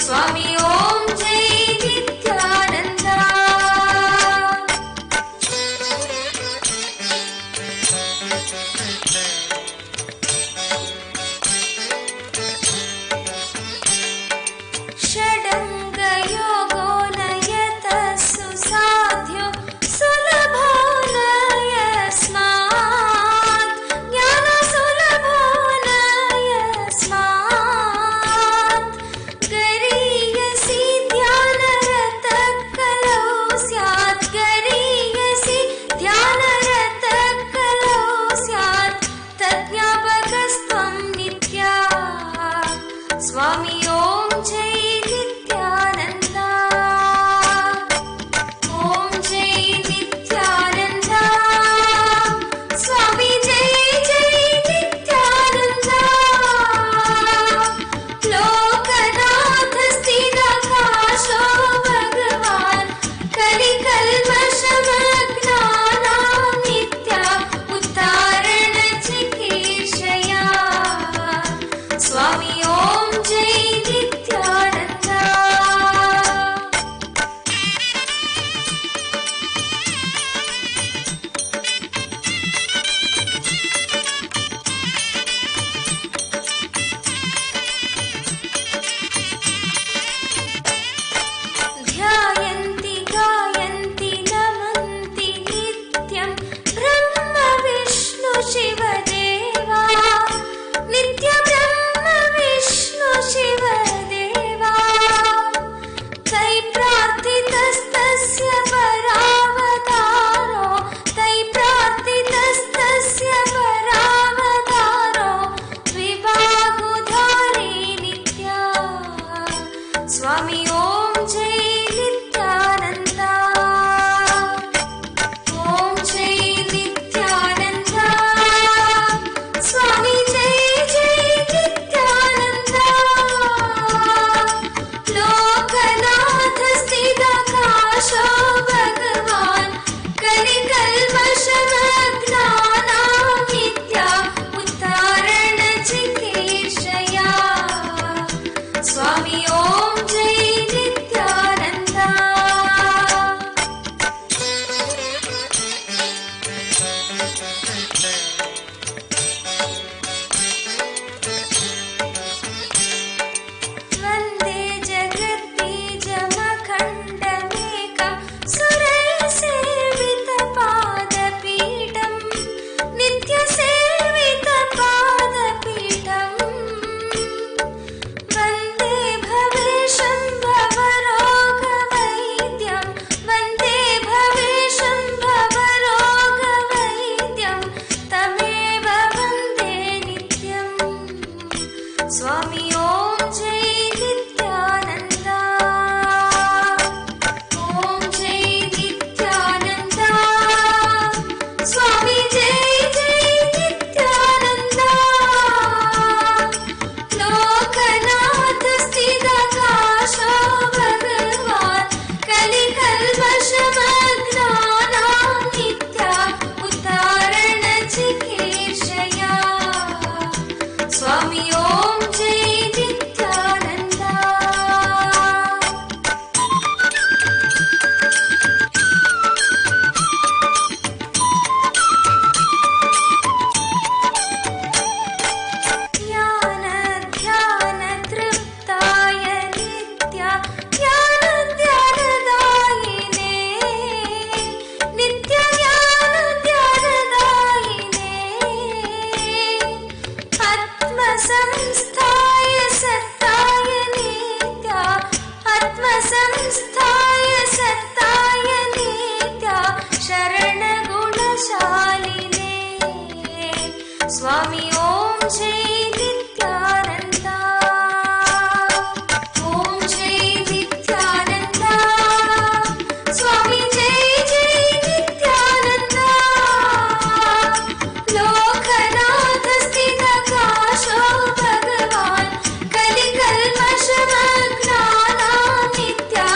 Swami Om Jai Nithyananda. Shadanga Yogo Nayata Susadhyo Sulabho Nayasmat Jnana Sulabho Nayasmat Gariyasi Dhyana Rata Kalau Syat Gariyasi Dhyana Rata Kalau Syat Tatnyapakastvam Nitya Swami Om Jai Nithyananda. Om Jai Nithyananda. Swami Jai Jai Nithyananda. Lokanath Sthira Kasho Bhagavan Kali Kalmashamagna Nitya Uttarana Chikeshaya Swami Om Jai Nithyananda. ध्यायन्ति गायन्ति नमन्ति नित्यं ब्रह्म विष्णु शिवदेवा नित्य ब्रह्म विष्णु शिवदेवा तै प्रार्थितस्तस्य परावतारो तै प्रार्थितस्तस्य परावतारो विबाहुधारी नित्या स्वामी ओम जय नित्यानंदा. ओम जय नित्यानंदा. स्वामी जय जय नित्यानंदा. लोकनाथ स्थितकाशो भगवान कलिकल्मषमग्नानां नित्या उत्तारण चिकेशया स्वामी ओम जय नित्यानंदा. वन्दे जगद्बीजमखण्डमेकं सुरैर्सेवितपादपीठं नित्यसेवितपादपीठम् वन्दे भवेशं भवरोगवैद्यं वन्दे भवेशं भवरोगवैद्यं तमेव वन्दे नित्यं स्वामी ओम जय नित्यानंदा. ओम जय नित्यानंदा. स्वामी जय जय नित्यानंदा. लोकनाथ स्थितकाशो भगवान कलिकल्मषमग्नानां नित्या उत्तारण चिकेशया स्वामी ओम जय नित्यानंदा. ज्ञान ध्यान तृप्ताय नित्या ज्ञान ध्यानदायिने नित्य ज्ञान ध्यानदायिने आत्मसंस्थाय सत्ताय नित्या आत्मसंस्थाय सत्ताय नित्या शरणगुणशालिने स्वामी ओम जय नित्यानंदा. ओम जय नित्यानंदा. स्वामी जय जय नित्यानंदा. लोकनाथ स्थितकाशो भगवान कलिकल्मषमग्नानां नित्या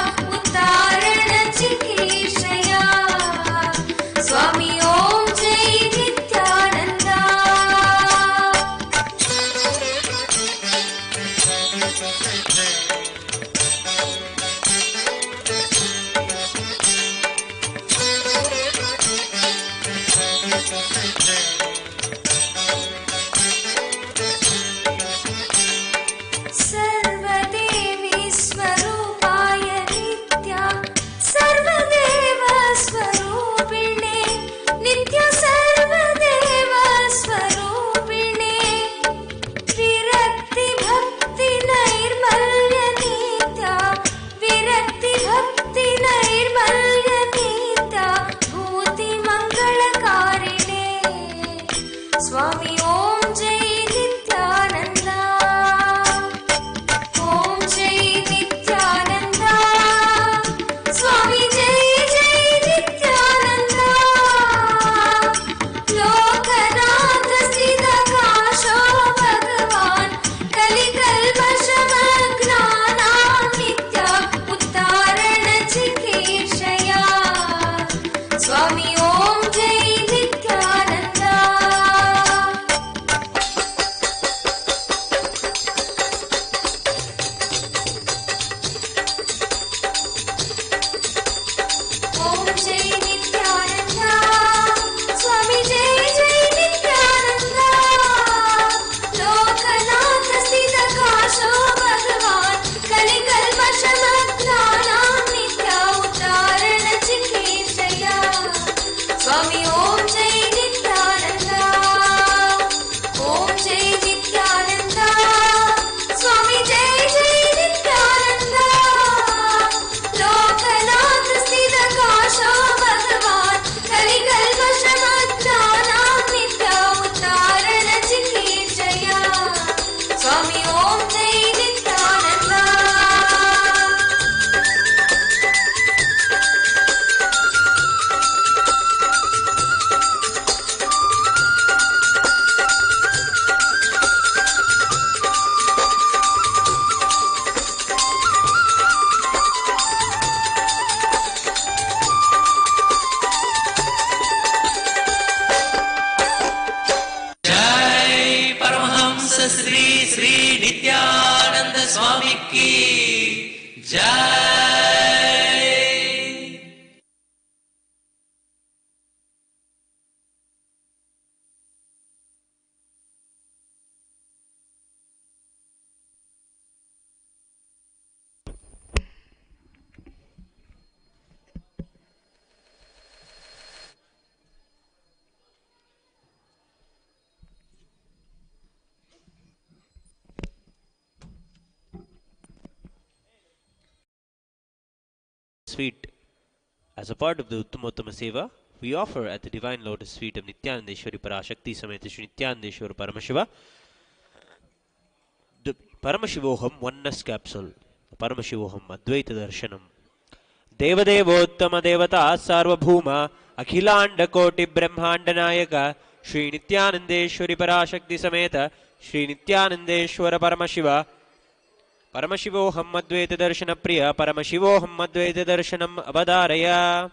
Jai. Sweet. As a part of the Uttamotama Seva, we offer at the Divine Lotus Feet of Nithyanandeshwari Parashakti Sameta Shri Nithyanandeshwara Paramashiva the Paramashivoham Oneness Capsule, the Paramashivoham Advaita Darshanam. Devadevottama Devata Sarvabhuma Akhilanda Koti Brahmanda Nayaka Shri Nithyanandeshwari Parashakti Sameta Shri Nithyanandeshwara Paramashiva Paramashivoham Advaita Darshana Priya Paramashivoham Advaita Darshanam Avadaraya.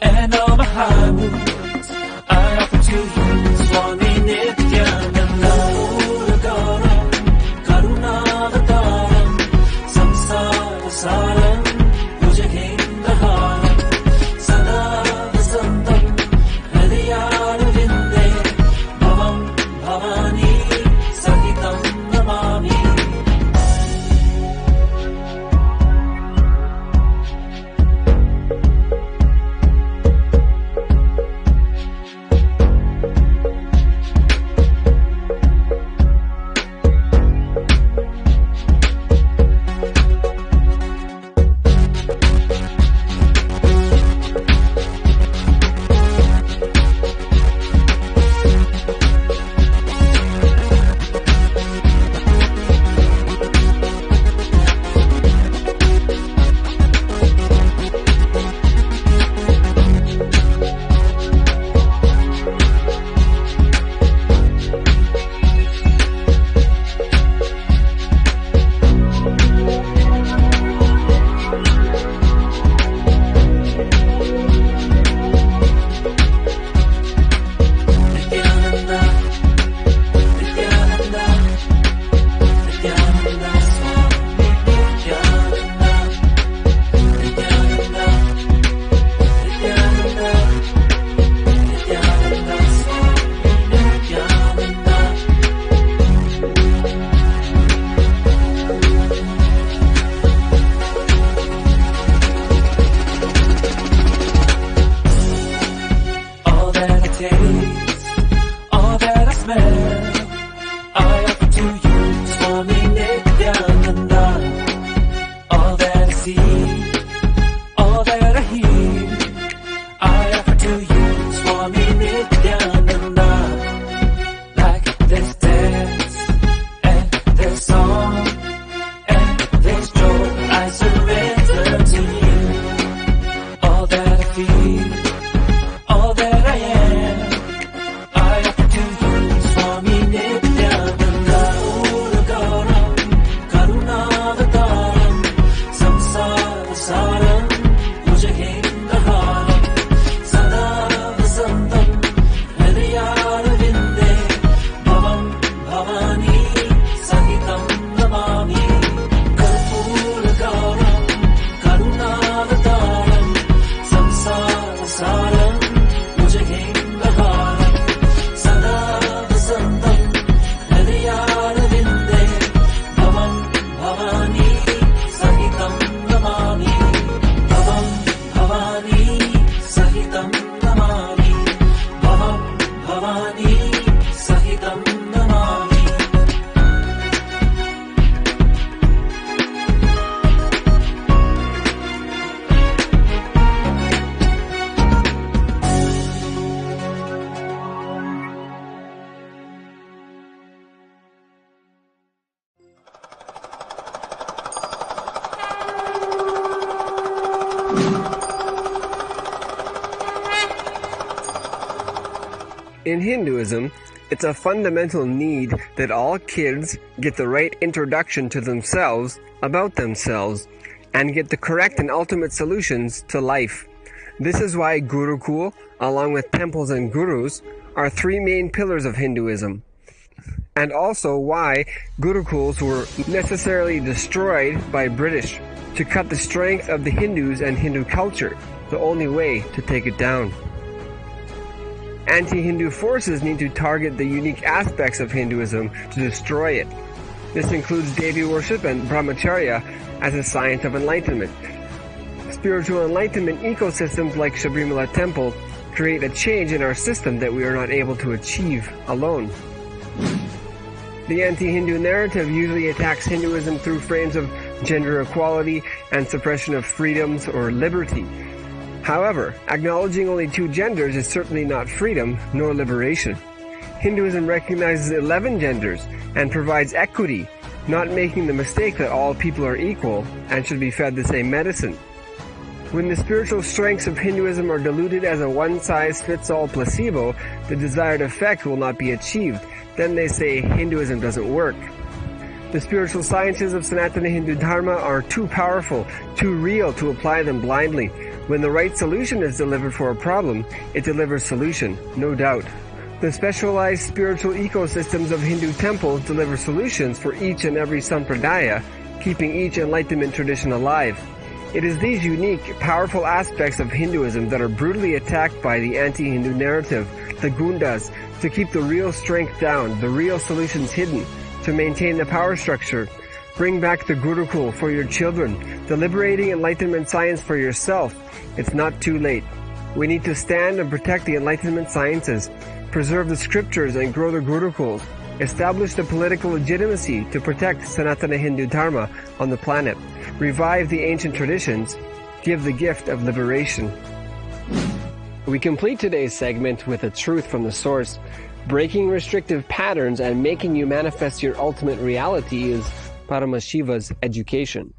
And all my high moods I offer to you, Swami Nithyananda. In Hinduism, it's a fundamental need that all kids get the right introduction to themselves, about themselves, and get the correct and ultimate solutions to life. This is why Gurukul, along with temples and gurus, are three main pillars of Hinduism. And also why Gurukuls were necessarily destroyed by British to cut the strength of the Hindus and Hindu culture, the only way to take it down. Anti-Hindu forces need to target the unique aspects of Hinduism to destroy it. This includes Devi worship and brahmacharya as a science of enlightenment. Spiritual enlightenment ecosystems like Sabrimala Temple create a change in our system that we are not able to achieve alone. The anti-Hindu narrative usually attacks Hinduism through frames of gender equality and suppression of freedoms or liberty. However, acknowledging only two genders is certainly not freedom nor liberation. Hinduism recognizes 11 genders and provides equity, not making the mistake that all people are equal and should be fed the same medicine. When the spiritual strengths of Hinduism are diluted as a one-size-fits-all placebo, the desired effect will not be achieved. Then they say Hinduism doesn't work. The spiritual sciences of Sanatana Hindu Dharma are too powerful, too real to apply them blindly. When the right solution is delivered for a problem, it delivers solution, no doubt. The specialized spiritual ecosystems of Hindu temples deliver solutions for each and every sampradaya, keeping each enlightenment tradition alive. It is these unique, powerful aspects of Hinduism that are brutally attacked by the anti-Hindu narrative, the Gundas, to keep the real strength down, the real solutions hidden, to maintain the power structure. Bring back the Gurukul for your children, the liberating enlightenment science for yourself. It's not too late. We need to stand and protect the enlightenment sciences, preserve the scriptures and grow the Gurukuls, establish the political legitimacy to protect Sanatana Hindu Dharma on the planet, revive the ancient traditions, give the gift of liberation. We complete today's segment with a truth from the source. Breaking restrictive patterns and making you manifest your ultimate reality is Paramashiva's education.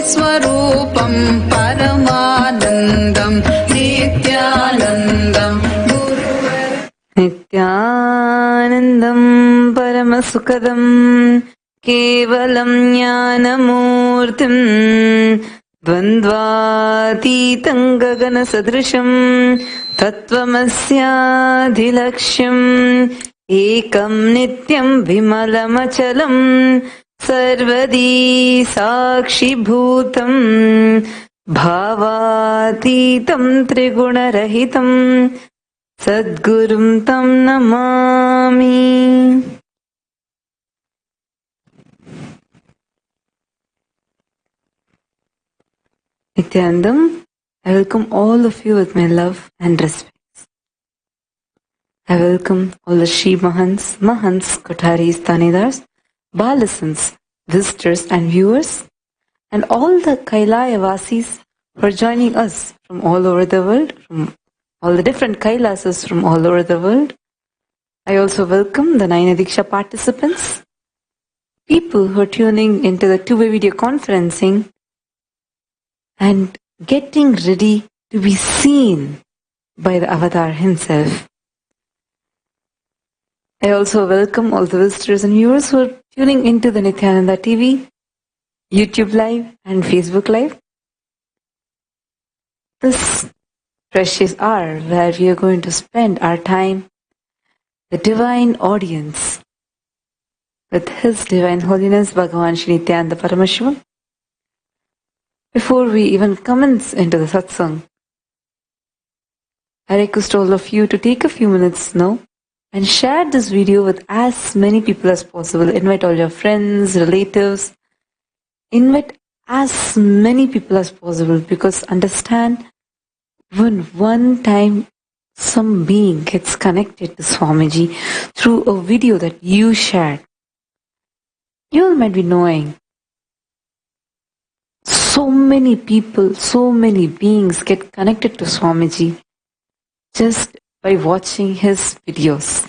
स्वरूपं परमानन्दं नित्यानन्दं नित्यानन्दं परमसुखदं केवलं ज्ञानमूर्तिं द्वन्द्वातीतं गगनसदृशं तत्त्वमस्याधिलक्ष्यम् एकं नित्यं विमलमचलम् सर्वदी साक्षिभूतं भावातीतं त्रिगुणरहितं सद्गुरुं तं Namami. Nithyanandam, I welcome all of you with my love and respect. I welcome all the Shri Mahants, Kotharis, Tanidars, Balasans, visitors and viewers, and all the Kailaya Vasis who are joining us from all over the world, from all the different Kailasas from all over the world. I also welcome the Naina Diksha participants, people who are tuning into the two-way video conferencing and getting ready to be seen by the Avatar himself. I also welcome all the visitors and viewers who are tuning into the Nithyananda TV, YouTube Live and Facebook Live. This precious hour where we are going to spend our time, the divine audience, with His Divine Holiness Bhagavan Shri Nithyananda Paramashivam. Before we even commence into the satsang, I request all of you to take a few minutes now and share this video with as many people as possible. Invite all your friends, relatives, invite as many people as possible, because understand, when one time some being gets connected to Swamiji through a video that you shared, you all might be knowing so many people, so many beings get connected to Swamiji just by watching his videos.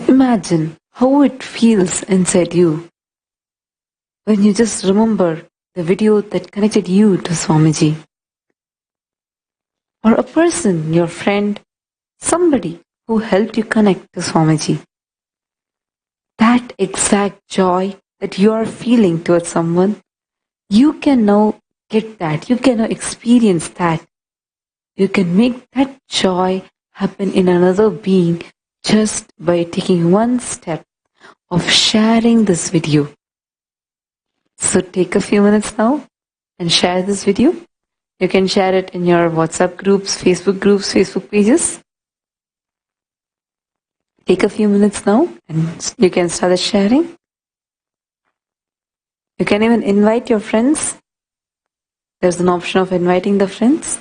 Imagine how it feels inside you when you just remember the video that connected you to Swamiji. Or a person, your friend, somebody who helped you connect to Swamiji. That exact joy that you are feeling towards someone, you can now get that. You can now experience that. You can make that joy happen in another being just by taking one step of sharing this video. So take a few minutes now and share this video. You can share it in your WhatsApp groups, Facebook pages. Take a few minutes now and you can start sharing. You can even invite your friends. There's an option of inviting the friends.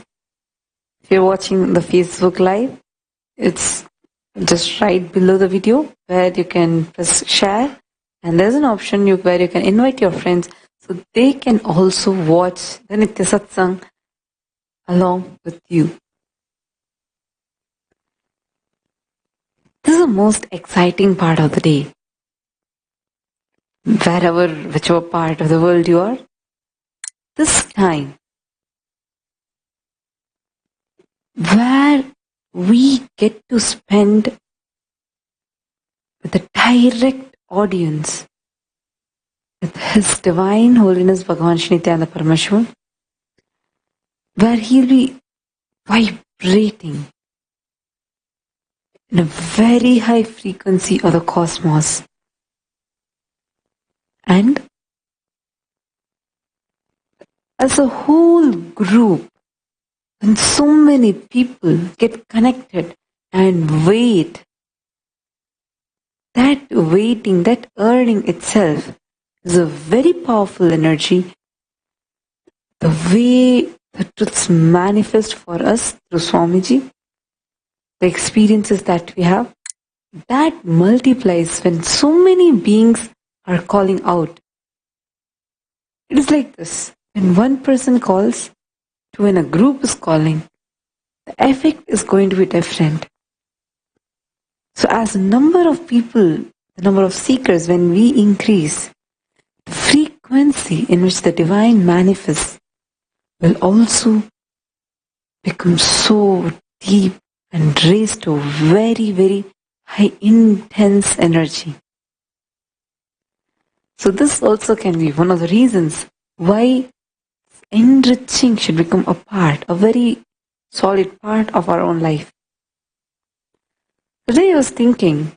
If you're watching the Facebook Live, it's just right below the video where you can press share, and there's an option where you can invite your friends so they can also watch the Nitya Satsang along with you. This is the most exciting part of the day. Whichever part of the world you are, this time where we get to spend with a direct audience with His Divine Holiness Bhagavan Shri Nithyananda Paramashivam, where He'll be vibrating in a very high frequency of the cosmos. And as a whole group, when so many people get connected and wait, that waiting, that earning itself is a very powerful energy. The way the truths manifest for us through Swamiji, the experiences that we have, that multiplies when so many beings are calling out. It is like this. When one person calls to when a group is calling, the effect is going to be different. So as the number of people, the number of seekers, when we increase, the frequency in which the divine manifests will also become so deep and raise to very, very high intense energy. So this also can be one of the reasons why enriching should become a very solid part of our own life. Today I was thinking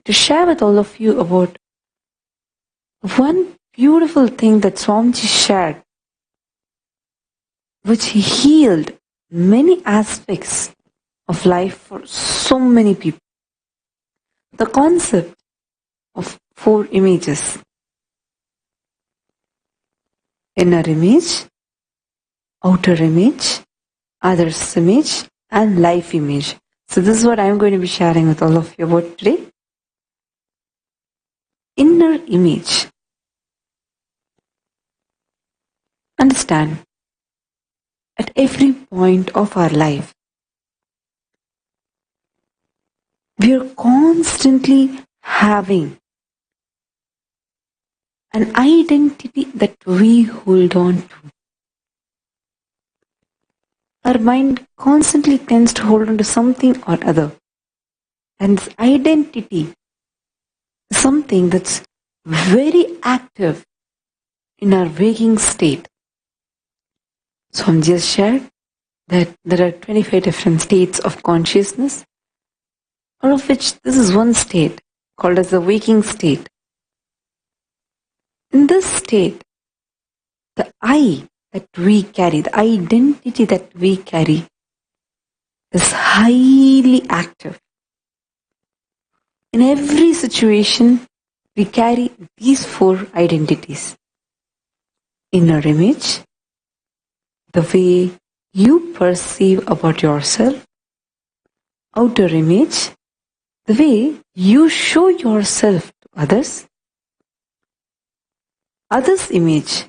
to share with all of you about one beautiful thing that Swamiji shared, which he healed many aspects of life for so many people. The concept of 4 images. Inner image, outer image, others image, and life image. So this is what I'm going to be sharing with all of you about today. Inner image. Understand, at every point of our life, we are constantly having an identity that we hold on to. Our mind constantly tends to hold on to something or other. And this identity is something that's very active in our waking state. Swamiji has shared that there are 25 different states of consciousness, out of which this is one state called as the waking state. In this state, the I that we carry, the identity that we carry, is highly active. In every situation, we carry these four identities. Inner image, the way you perceive about yourself. Outer image, the way you show yourself to others. Others' image,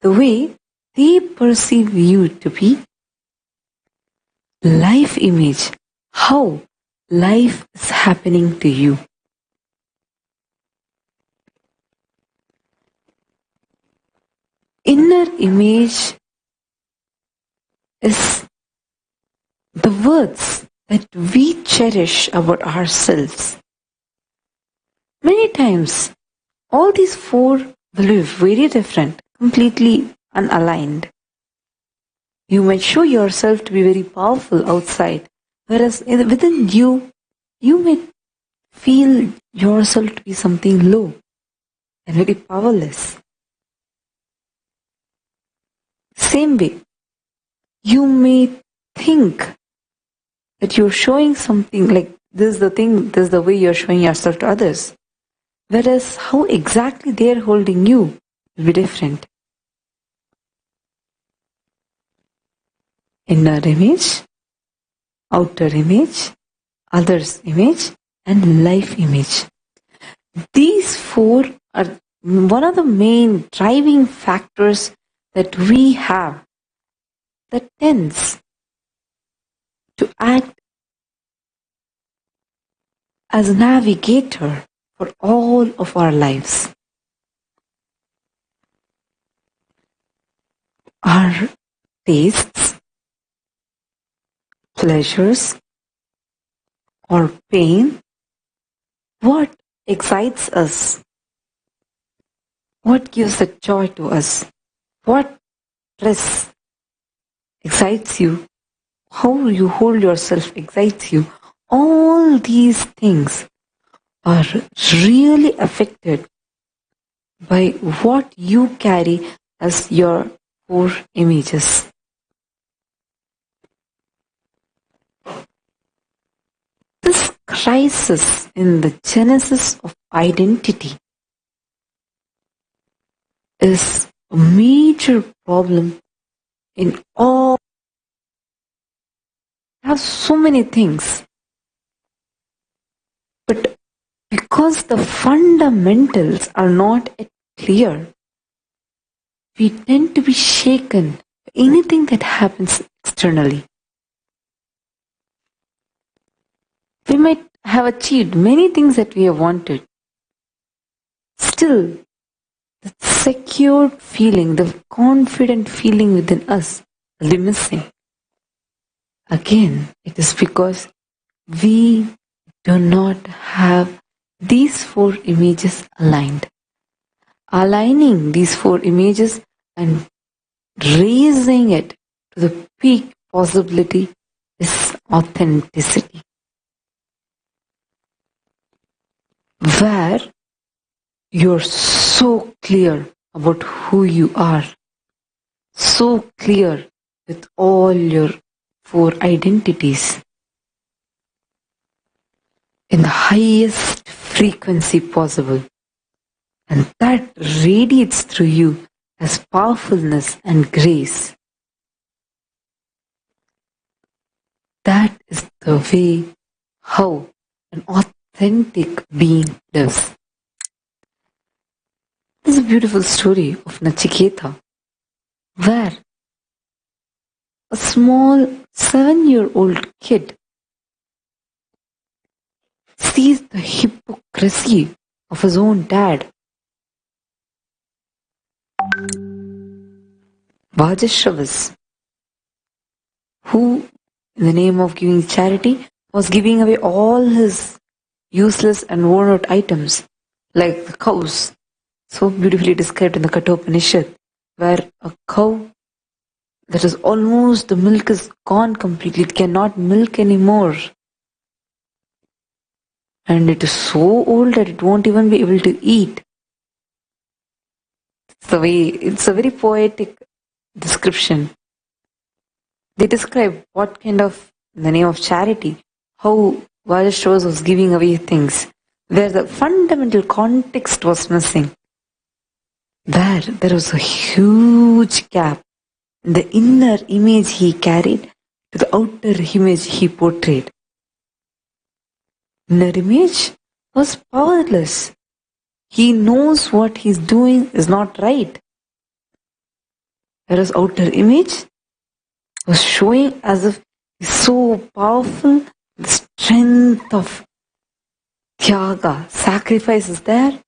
the way they perceive you to be. Life image, how life is happening to you. Inner image is the words that we cherish about ourselves. Many times, all these four will be very different, completely unaligned. You might show yourself to be very powerful outside, whereas within you, you may feel yourself to be something low and very powerless. Same way, you may think that you're showing something like this is the thing, this is the way you're showing yourself to others. Whereas how exactly they're holding you will be different. Inner image, outer image, others' image, and life image. These four are one of the main driving factors that we have that tends to act as a navigator for all of our lives. Our tastes, pleasures, or pain, what excites us? What gives a joy to us? What stress excites you? How you hold yourself excites you. All these things are really affected by what you carry as your four images. This crisis in the genesis of identity is a major problem in all. We have so many things, but because the fundamentals are not yet clear, we tend to be shaken by anything that happens externally. We might have achieved many things that we have wanted. Still, the secure feeling, the confident feeling within us will be missing. Again, it is because we do not have these four images aligned. Aligning these four images and raising it to the peak possibility is authenticity. Where you're so clear about who you are, so clear with all your four identities in the highest frequency possible, and that radiates through you as powerfulness and grace. That is the way how an authentic being lives. This is a beautiful story of Nachiketa, where a small 7-year-old kid sees the hypocrisy of his own dad. Vajashravas, who, in the name of giving charity, was giving away all his useless and worn out items, like the cows, so beautifully described in the Kathopanishad, where a cow that is almost, the milk is gone completely. It cannot milk anymore. And it is so old that it won't even be able to eat. It's a very poetic description. They describe what kind of, in the name of charity, how Vajashwas was giving away things, where the fundamental context was missing. There was a huge gap in the inner image he carried to the outer image he portrayed. Inner image was powerless. He knows what he's doing is not right. Whereas outer image was showing as if he's so powerful, the strength of Tyaga, sacrifice is there.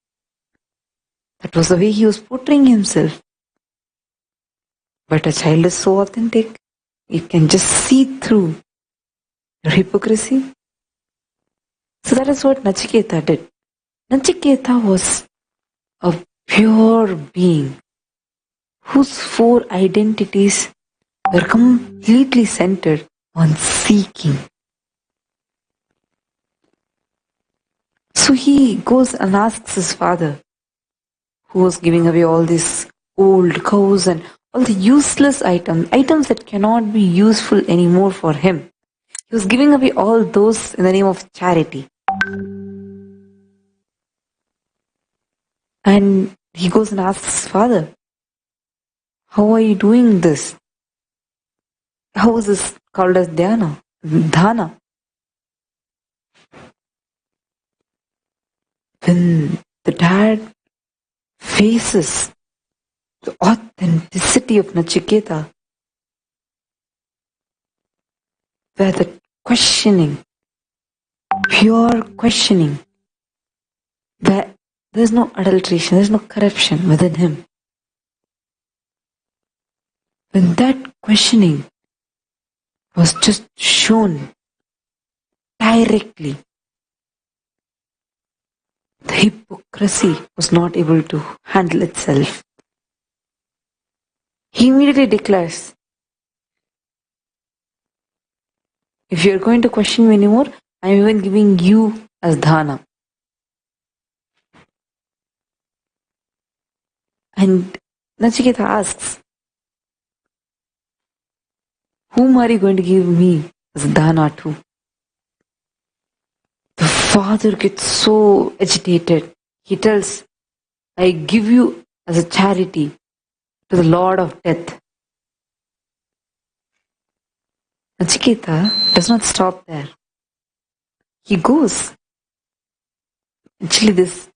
That was the way he was portraying himself. But a child is so authentic, you can just see through your hypocrisy. So that is what Nachiketa did. Nachiketa was a pure being whose four identities were completely centered on seeking. So he goes and asks his father, who was giving away all these old cows and all the useless items that cannot be useful anymore for him. He was giving away all those in the name of charity. And he goes and asks his father, how are you doing this? How is this called as dhyana? Dhana. When the dad faces the authenticity of Nachiketa, where the questioning, pure questioning, where there is no adulteration, there is no corruption within him. When that questioning was just shown directly, the hypocrisy was not able to handle itself. He immediately declares, if you are going to question me anymore, I am even giving you as dhana. And Nachiketa asks, whom are you going to give me as dhana to? The father gets so agitated. He tells, I give you as a charity to the Lord of Death. Nachiketa does not stop there. He goes. Actually, this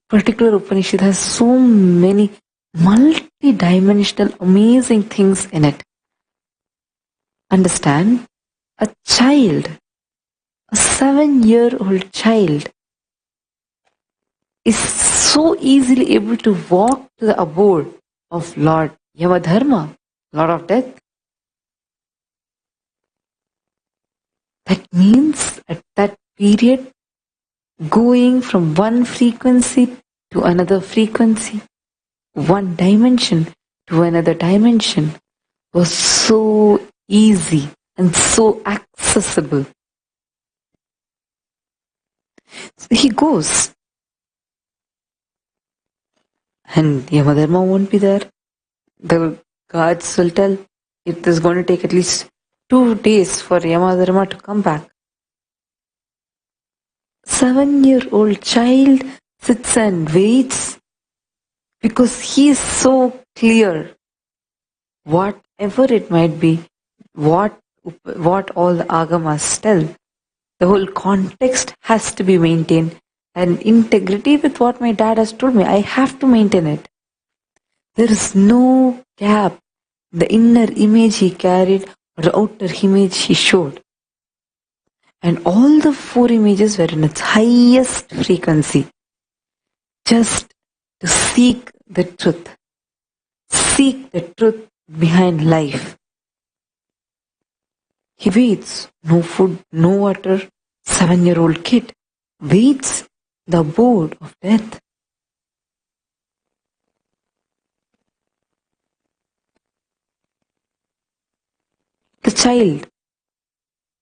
particular Upanishad has so many multi-dimensional, amazing things in it. Understand, a child, a 7-year-old child, is so easily able to walk to the abode of Lord Yamadharma, Lord of Death. That means at that period, going from one frequency to another frequency, one dimension to another dimension, was so easy and so accessible. So he goes, and Yamadharma won't be there. The guards will tell it is going to take at least 2 days for Yamadharma to come back. 7-year-old child sits and waits because he is so clear, whatever it might be, what all the agamas tell, the whole context has to be maintained, and integrity with what my dad has told me, I have to maintain it. There is no gap. The inner image he carried or the outer image he showed. And all the 4 images were in its highest frequency. Just to seek the truth. Seek the truth behind life. He waits. No food, no water. 7-year-old kid waits the abode of death. child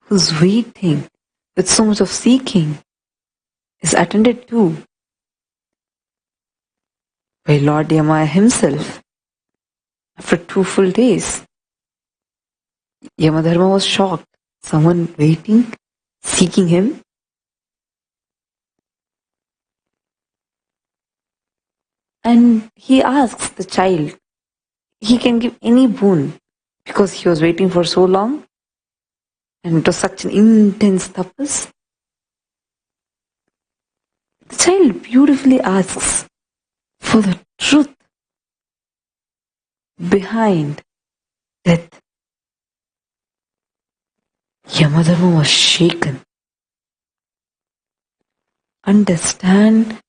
who's waiting with so much of seeking is attended to by Lord Yama himself after 2 full days. Yamadharma was shocked. Someone waiting, seeking him. And he asks the child, he can give any boon because he was waiting for so long and it was such an intense tapas. The child beautifully asks for the truth behind death. Yamadharma was shaken. Understand,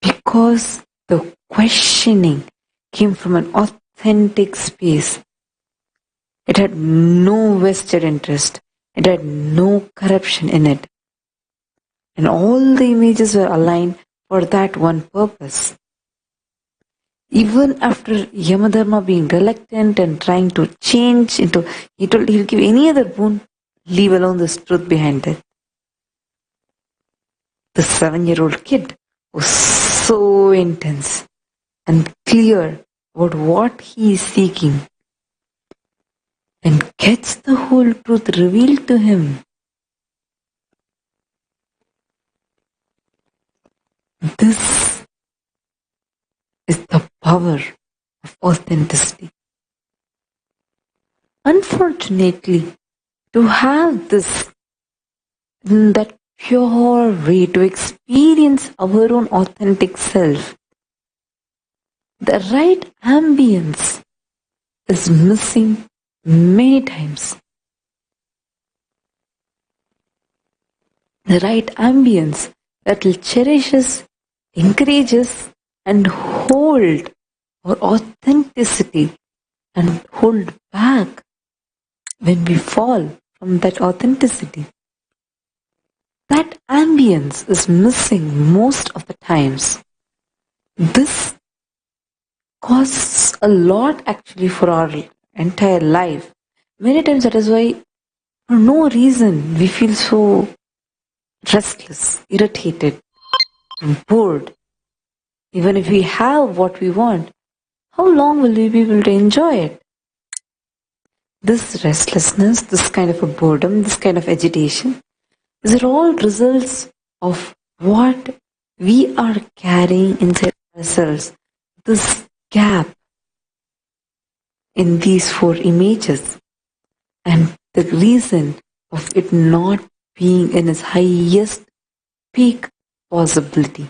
because the questioning came from an authentic space. It had no vested interest. It had no corruption in it. And all the images were aligned for that one purpose. Even after Yamadharma being reluctant and trying to change into, he told he'll give any other boon, leave alone this truth behind it. The 7-year-old kid was so intense and clear about what he is seeking and gets the whole truth revealed to him. This is the power of authenticity. Unfortunately, to have this, that pure way to experience our own authentic self, the right ambience is missing many times. The right ambience that will cherish us, encourage us, and hold our authenticity and hold back when we fall from that authenticity. That ambience is missing most of the times. This costs a lot actually for our entire life. Many times that is why for no reason we feel so restless, irritated, bored. Even if we have what we want, how long will we be able to enjoy it? This restlessness, this kind of a boredom, this kind of agitation, these are all results of what we are carrying inside ourselves. This gap in these 4 images and the reason of it not being in its highest peak possibility.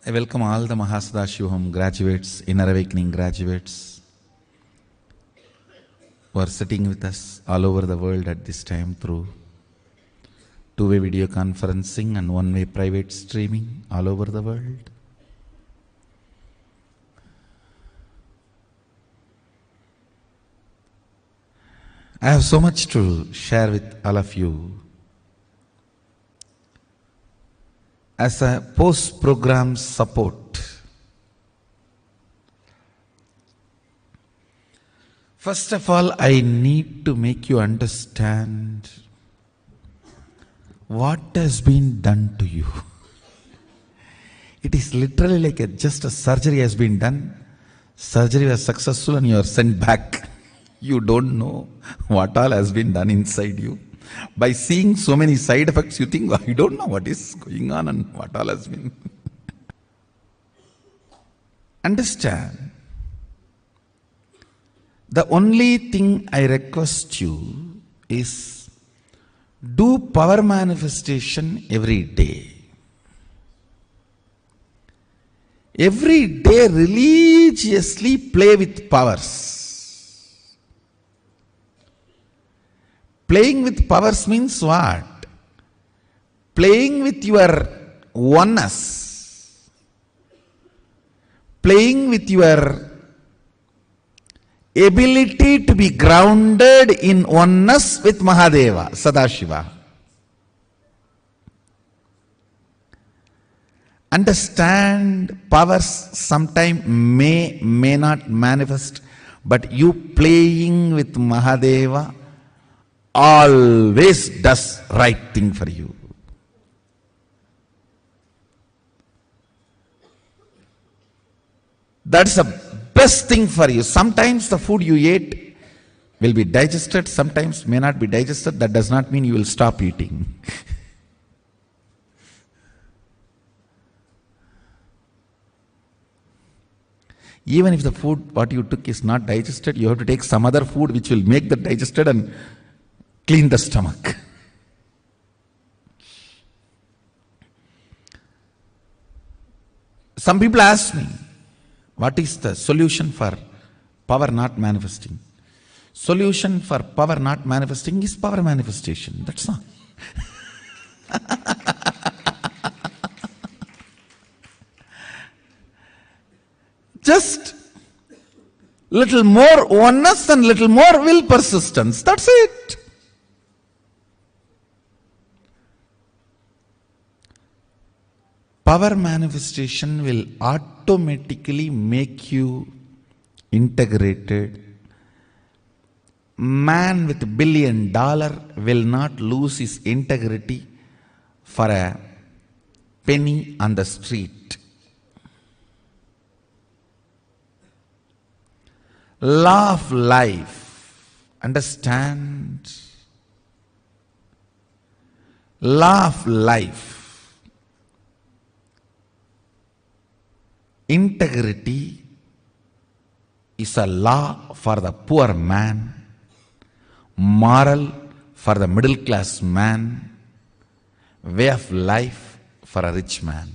I welcome all the Paramashivoham graduates, Inner Awakening graduates who are sitting with us all over the world at this time through two-way video conferencing and one-way private streaming all over the world. I have so much to share with all of you. As a post-program support, first of all, I need to make you understand what has been done to you. It is literally like just a surgery has been done. Surgery was successful and you are sent back. You don't know what all has been done inside you. By seeing so many side effects, you think, I don't know what is going on and what all has been. Understand, the only thing I request you is do power manifestation every day. Every day religiously play with powers. Playing with powers means what? Playing with your oneness. Playing with your ability to be grounded in oneness with Mahadeva, Sadashiva. Understand, powers sometime may not manifest, but you playing with Mahadeva always does right thing for you. That's the best thing for you. Sometimes the food you ate will be digested, sometimes may not be digested. That does not mean you will stop eating. Even if the food what you took is not digested, you have to take some other food which will make that digested and clean the stomach. Some people ask me, what is the solution for power not manifesting? Solution for power not manifesting is power manifestation. That's all. Just little more oneness and little more will persistence. That's it. Power manifestation will automatically make you integrated. Man with $1 billion will not lose his integrity for a penny on the street. Law of life. Understand? Law of life. Integrity is a law for the poor man, moral for the middle class man, way of life for a rich man.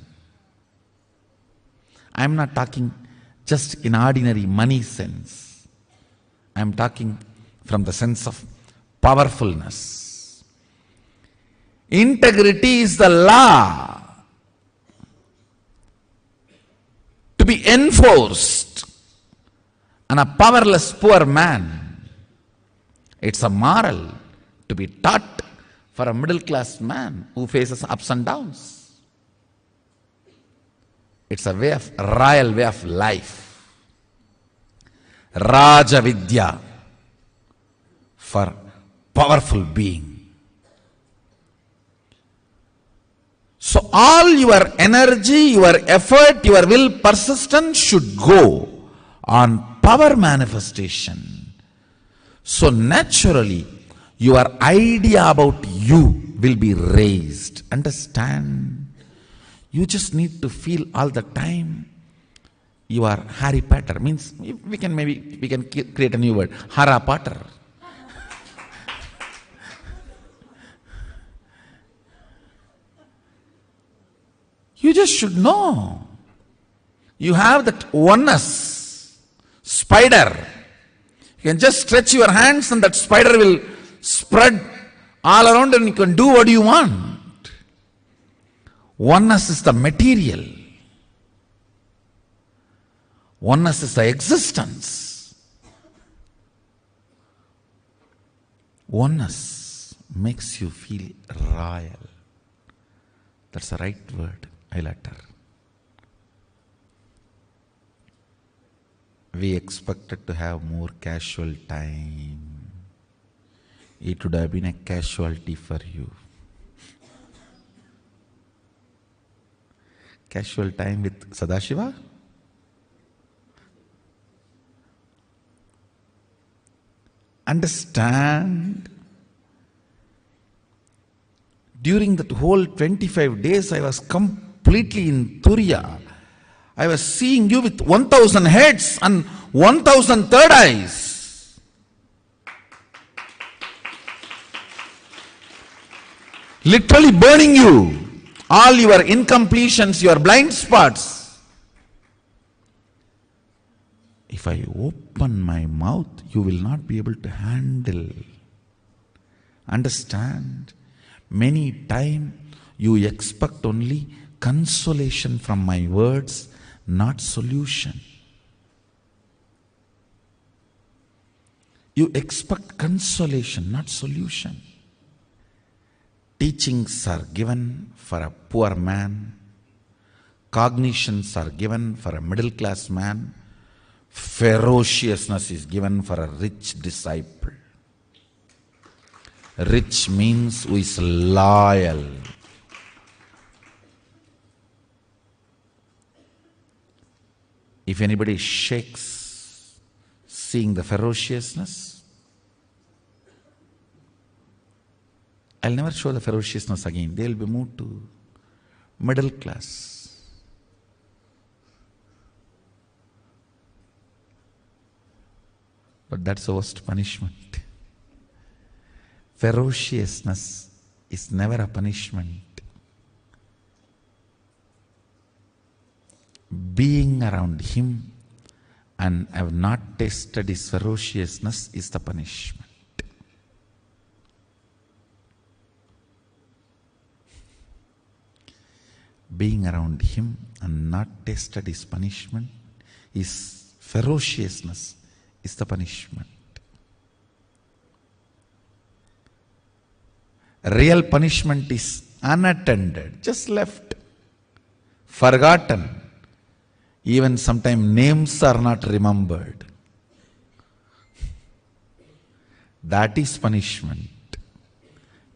I am not talking just in ordinary money sense. I am talking from the sense of powerfulness. Integrity is the law to be enforced on a powerless poor man. It's a moral to be taught for a middle class man who faces ups and downs. It's a royal way of life. Raja Vidya for powerful being. So all your energy, your effort, your will, persistence should go on power manifestation. So naturally, your idea about you will be raised. Understand? You just need to feel all the time you are Harry Potter. Means we can create a new word, Hara Potter. You just should know You have that oneness. Spider. You can just stretch your hands and that spider will spread all around and you can do what you want. Oneness is the material. Oneness is the existence. Oneness makes you feel royal. That's the right word, I utter. We expected to have more casual time. It would have been a casualty for you. Casual time with Sadashiva? Understand. During that whole 25 days, I was completely in Turiya. I was seeing you with 1,000 heads and 1,000 third eyes. Literally burning you. All your incompletions, your blind spots. If I open my mouth, you will not be able to handle. Understand? Many times you expect only consolation from my words, not solution. You expect consolation, not solution. Teachings are given for a poor man. Cognitions are given for a middle class man. Ferociousness is given for a rich disciple. Rich means who is loyal. If anybody shakes seeing the ferociousness, I'll never show the ferociousness again. They'll be moved to middle class. But that's the worst punishment. Ferociousness is never a punishment. Being around him and have not tasted his ferociousness is the punishment. Being around him and not tasted his punishment, his ferociousness is the punishment. Real punishment is unattended, just left, forgotten. Even sometimes names are not remembered. That is punishment,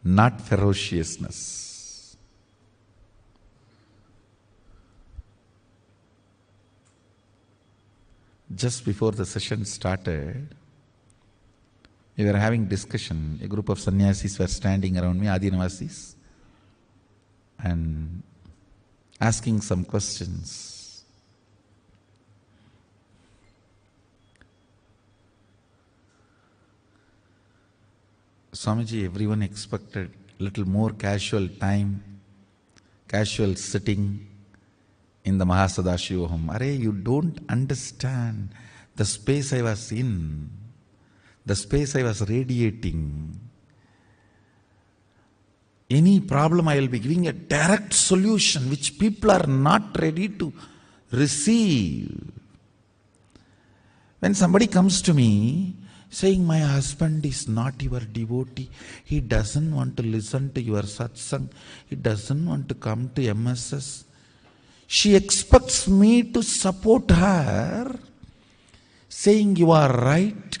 not ferociousness. Just before the session started, we were having discussion. A group of sannyasis were standing around me, Adinavasis, and asking some questions. Swamiji, everyone expected little more casual time, casual sitting in the Mahasadashivoham. Arey, you don't understand the space I was in, the space I was radiating. Any problem I will be giving a direct solution which people are not ready to receive. When somebody comes to me saying, my husband is not your devotee, he doesn't want to listen to your satsang, he doesn't want to come to MSS, she expects me to support her, saying, you are right,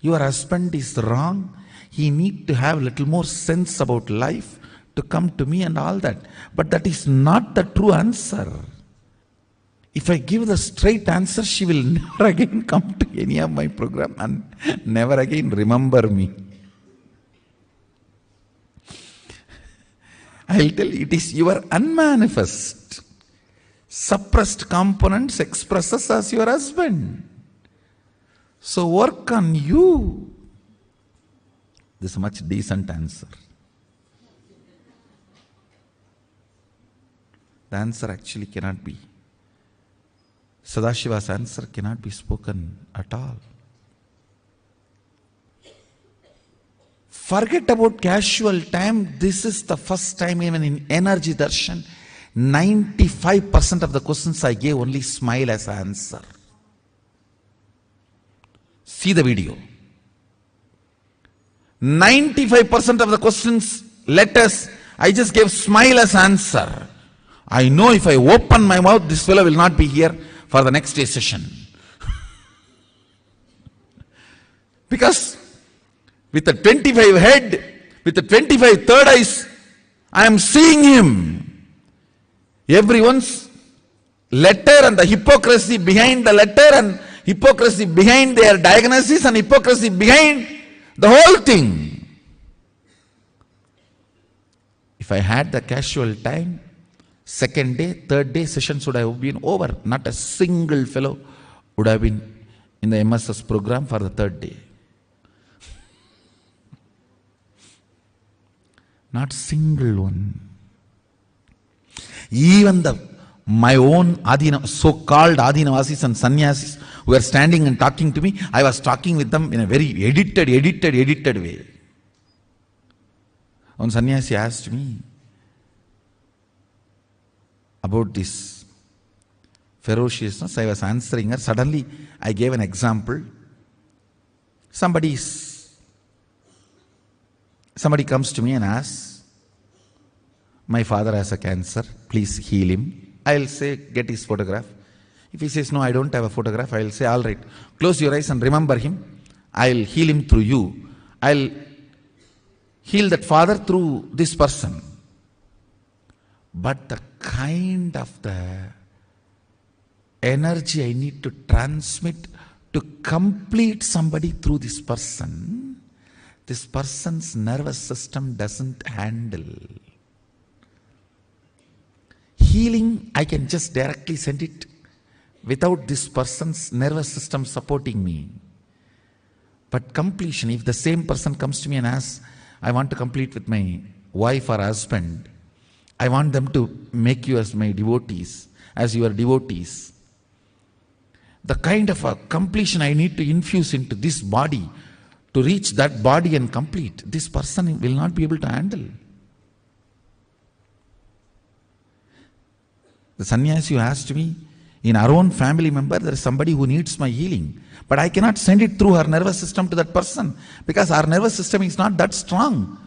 your husband is wrong, he need to have little more sense about life to come to me and all that. But that is not the true answer. If I give the straight answer, she will never again come to any of my program and never again remember me. I will tell you, it is your unmanifest, suppressed components expresses as your husband. So work on you. This is a much decent answer. The answer actually cannot be. Sadashiva's answer cannot be spoken at all. Forget about casual time. This is the first time even in energy darshan, 95% of the questions I gave only smile as answer. See the video. 95% of the questions, letters, I just gave smile as answer. I know if I open my mouth, this fellow will not be here for the next day session. Because with the 25 head, with the 25 third eyes, I am seeing him. Everyone's letter and the hypocrisy behind the letter and hypocrisy behind their diagnosis and hypocrisy behind the whole thing. If I had the casual time, second day, third day sessions would have been over. Not a single fellow would have been in the MSS program for the third day. Not single one. Even my own so-called Adinavasis and Sannyasis who were standing and talking to me, I was talking with them in a very edited way. One sannyasi asked me about this ferociousness. I was answering her. Suddenly, I gave an example. Somebody comes to me and asks, my father has a cancer, please heal him. I'll say, get his photograph. If he says, no, I don't have a photograph, I'll say, all right, close your eyes and remember him. I'll heal him through you. I'll heal that father through this person. But the kind of the energy I need to transmit to complete somebody through this person's nervous system doesn't handle. Healing, I can just directly send it without this person's nervous system supporting me. But completion, if the same person comes to me and asks, I want to complete with my wife or husband, I want them to make you as my devotees, as your devotees. The kind of a completion I need to infuse into this body to reach that body and complete, this person will not be able to handle. The sannyasi who asked me, in our own family member, there is somebody who needs my healing. But I cannot send it through her nervous system to that person because our nervous system is not that strong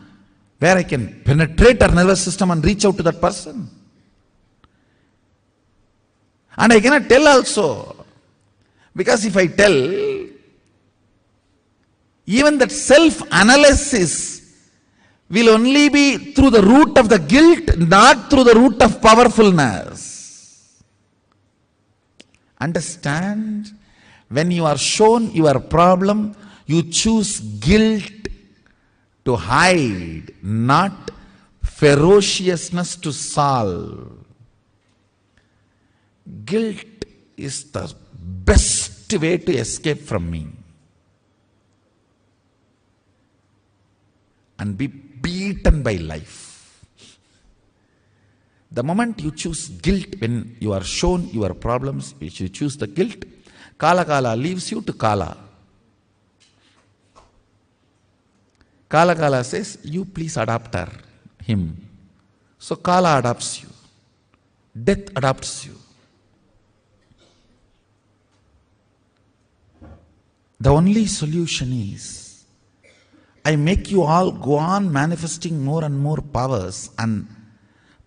where I can penetrate her nervous system and reach out to that person. And I cannot tell also, because if I tell, even that self-analysis will only be through the root of the guilt, not through the root of powerfulness. Understand? When you are shown your problem, you choose guilt to hide, not ferociousness to solve. Guilt is the best way to escape from me and be beaten by life. The moment you choose guilt, when you are shown your problems, if you choose the guilt, Kala leaves you to Kala. Kala says, you please adopt him. So Kala adopts you. Death adopts you. The only solution is, I make you all go on manifesting more and more powers, and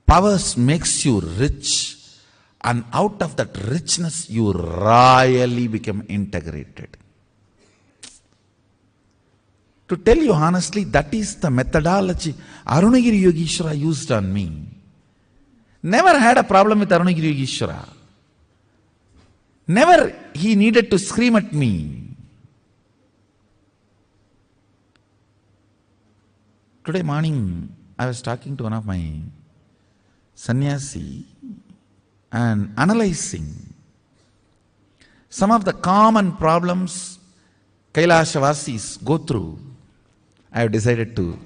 powers makes you rich, and out of that richness you royally become integrated. To tell you honestly, that is the methodology Arunagiri Yogeshwara used on me. Never had a problem with Arunagiri Yogeshwara. Never he needed to scream at me. Today morning, I was talking to one of my sannyasi and analyzing some of the common problems Kailashavasis go through. I have decided to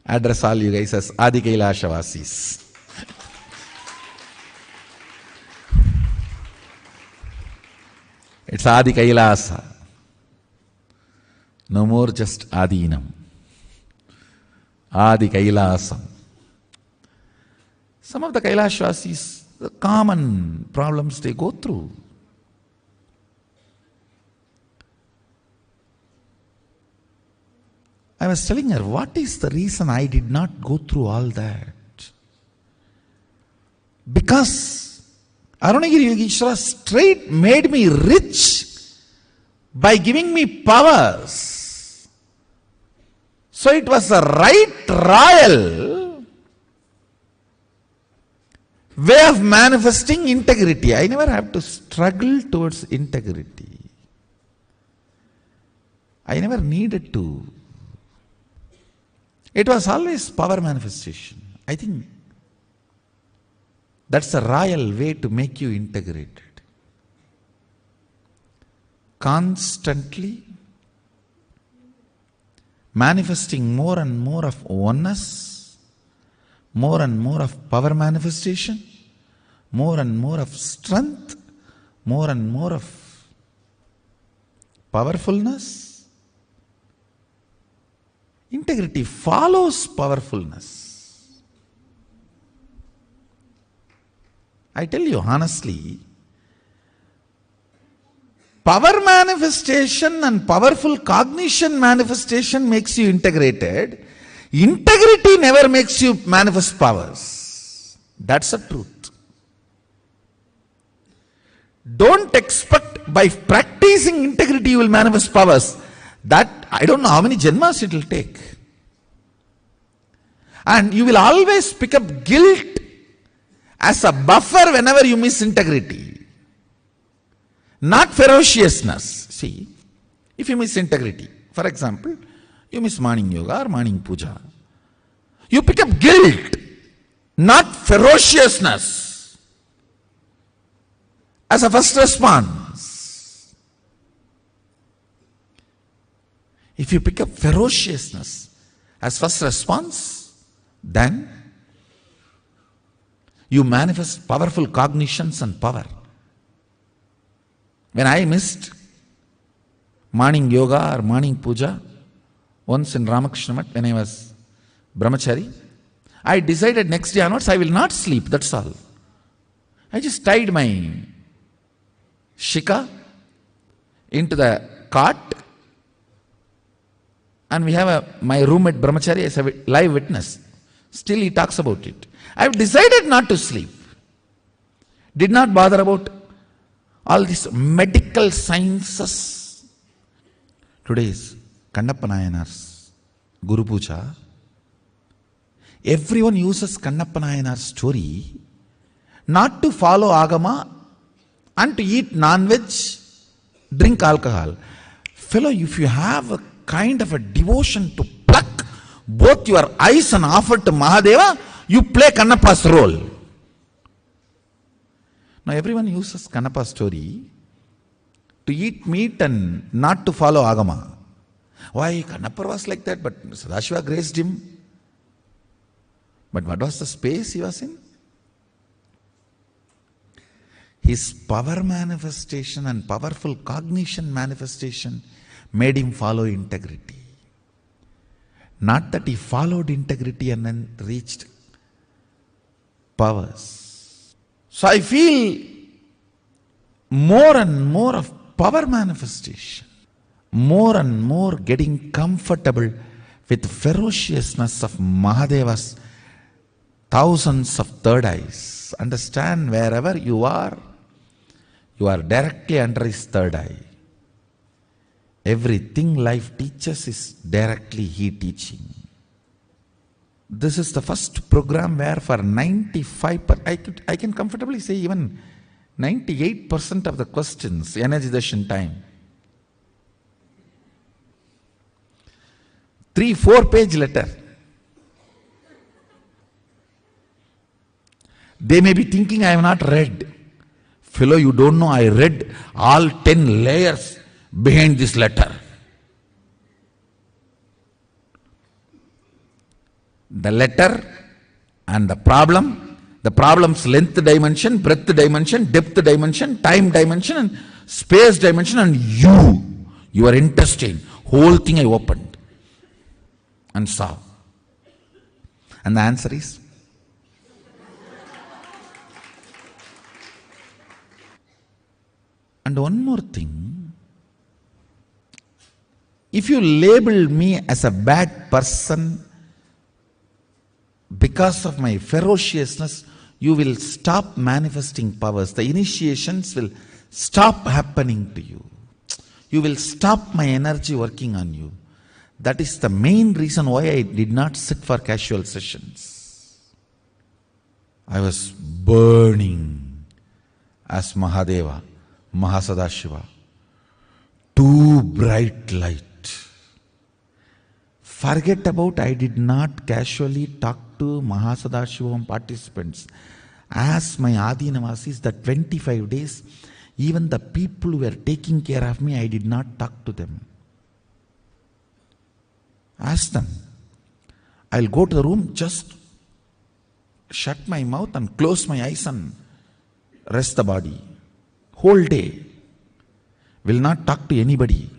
address all you guys as Adi Kailashavasis. It's Adi Kailasa. No more just Adinam. Adi Kailasam. Some of the Kailashvasis, the common problems they go through. I was telling her, what is the reason I did not go through all that? Because Arunagiri Yogeshwara straight made me rich by giving me powers. So it was a right royal way of manifesting integrity. I never have to struggle towards integrity. I never needed to. It was always power manifestation. I think that's a royal way to make you integrated. Constantly manifesting more and more of oneness, more and more of power manifestation, more and more of strength, more and more of powerfulness. Integrity follows powerfulness. I tell you honestly, power manifestation and powerful cognition manifestation makes you integrated. Integrity never makes you manifest powers. That's the truth. Don't expect by practicing integrity you will manifest powers. That, I don't know how many janmas it will take. And you will always pick up guilt as a buffer whenever you miss integrity. Not ferociousness. See, if you miss integrity, for example, you miss morning yoga or morning puja, you pick up guilt, not ferociousness, as a first response. If you pick up ferociousness as first response, then you manifest powerful cognitions and power. When I missed morning yoga or morning puja once in Ramakrishna Math when I was brahmachari, I decided next day onwards I will not sleep, that's all. I just tied my shika into the cot, and we have my roommate brahmachari as a live witness. Still he talks about it. I have decided not to sleep. Did not bother about all these medical sciences. Today's Kannappa Nayanar's Guru Puja, everyone uses Kannappa Nayanar's story not to follow agama and to eat non-veg, drink alcohol. Fellow, if you have a kind of a devotion to pluck both your eyes and offer to Mahadeva, you play Kannappa's role. Now everyone uses Kannappa's story to eat meat and not to follow agama. Why? Kannappa was like that, but Sadashiva graced him. But what was the space he was in? His power manifestation and powerful cognition manifestation made him follow integrity. Not that he followed integrity and then reached powers. So I feel more and more of power manifestation, more and more getting comfortable with ferociousness of Mahadeva's thousands of third eyes. Understand, wherever you are directly under his third eye. Everything life teaches is directly he teaching. This is the first program where for 95%, I can comfortably say even 98% of the questions, energy darshan time. 3-4 page letter. They may be thinking I have not read. Fellow, you don't know, I read all 10 layers behind this letter. The letter and the problem's length dimension, breadth dimension, depth dimension, time dimension, and space dimension, and your intestine, whole thing I opened and saw. And the answer is, and one more thing, if you label me as a bad person because of my ferociousness, you will stop manifesting powers. The initiations will stop happening to you. You will stop my energy working on you. That is the main reason why I did not sit for casual sessions. I was burning as Mahadeva, Mahasadashiva. Too bright light. Forget about I did not casually talk to Mahasadashivoham participants. As my Adinavasis, the 25 days, even the people who were taking care of me, I did not talk to them. Ask them. I'll go to the room, just shut my mouth and close my eyes and rest the body. Whole day. Will not talk to anybody.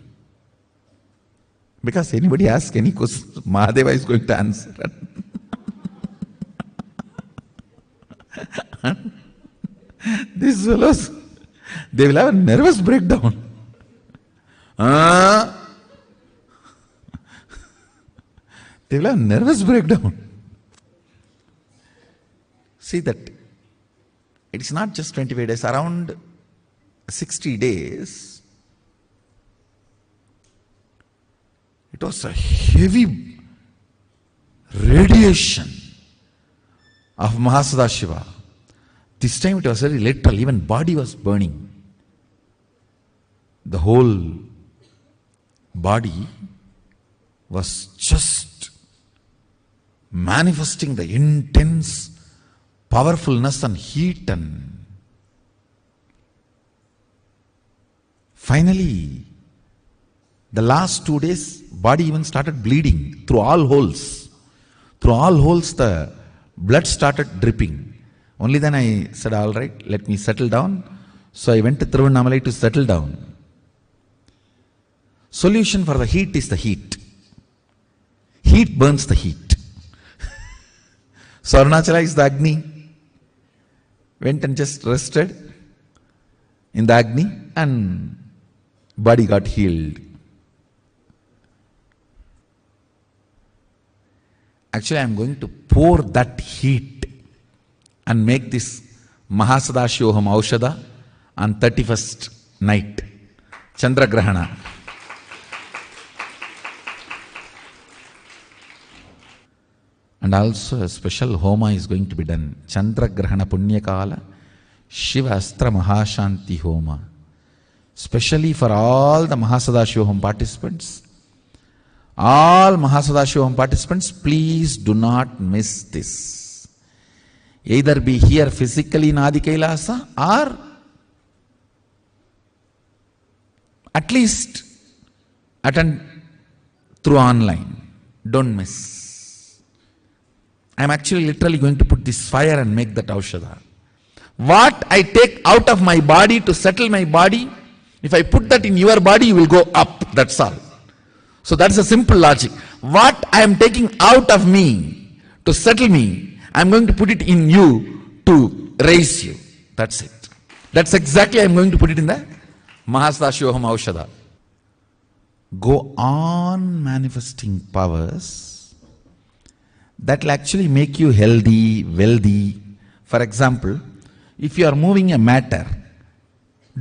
Because anybody asks any question, Mahadeva is going to answer. These fellows, they will have a nervous breakdown. They will have a nervous breakdown. See that it is not just 25 days, around 60 days. It was a heavy radiation of Mahasadashiva. This time it was very literal, even body was burning. The whole body was just manifesting the intense powerfulness and heat, and finally the last 2 days body even started bleeding through all holes. Through all holes the blood started dripping. Only then I said, all right, let me settle down. So I went to Thiruvannamalai to settle down. Solution for the heat is the heat. Heat burns the heat. So Arunachala is the Agni. Went and just rested in the Agni and body got healed. Actually, I am going to pour that heat and make this Mahasadashivoham Aushada on 31st night, Chandra Grahana. And also a special homa is going to be done. Chandra Grahana Punyakala Shiva Astra Mahashanti Homa. Specially for all the Mahasadashivoham participants. All Mahasadashivoham participants, please do not miss this. Either be here physically in Adi Kailasa or at least attend through online. Don't miss. I am actually literally going to put this fire and make that Aushada. What I take out of my body to settle my body, if I put that in your body, you will go up. That's all. So that's a simple logic. What I am taking out of me to settle me, I am going to put it in you to raise you. That's it. That's exactly I am going to put it in the Mahasadashivoham Aushada. Go on manifesting powers that will actually make you healthy, wealthy. For example, if you are moving a matter,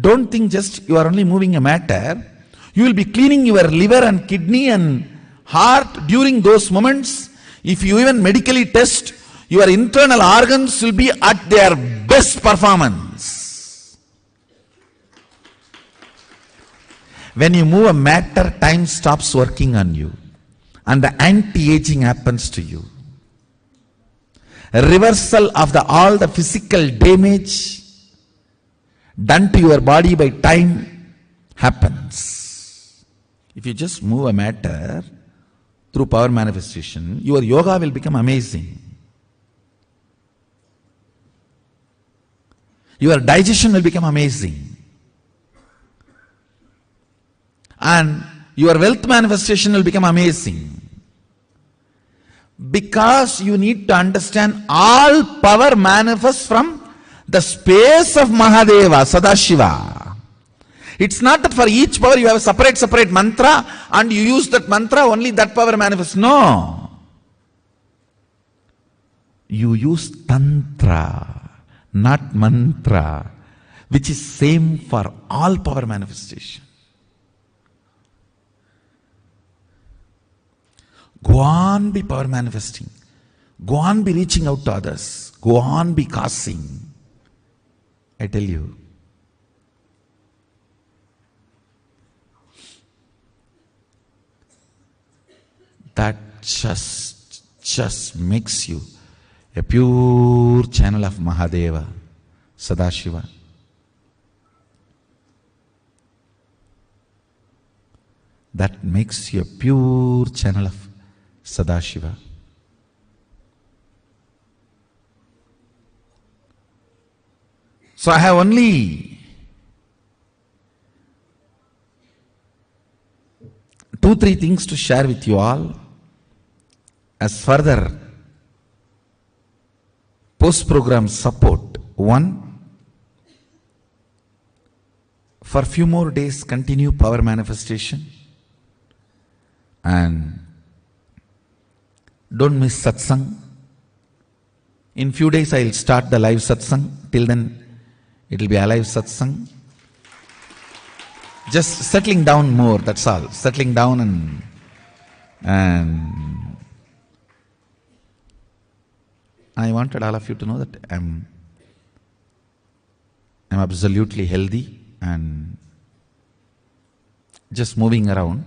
don't think just you are only moving a matter. You will be cleaning your liver and kidney and heart during those moments. If you even medically test, your internal organs will be at their best performance. When you move a matter, time stops working on you and the anti-aging happens to you. A reversal of all the physical damage done to your body by time happens. If you just move a matter through power manifestation, your yoga will become amazing. Your digestion will become amazing. and your wealth manifestation will become amazing. Because you need to understand all power manifests from the space of Mahadeva, Sadashiva. It's not that for each power you have a separate mantra and you use that mantra, only that power manifests. No. You use tantra, not mantra, which is same for all power manifestation. Go on be power manifesting. Go on be reaching out to others. Go on be causing. I tell you. That just makes you a pure channel of Mahadeva, Sadashiva. That makes you a pure channel of Sadashiva. So I have only 2-3 things to share with you all as further post-program support. One, for few more days continue power manifestation and don't miss satsang. In few days I will start the live satsang. Till then it will be a live satsang. Just settling down more, that's all. Settling down and I wanted all of you to know that I'm absolutely healthy and just moving around.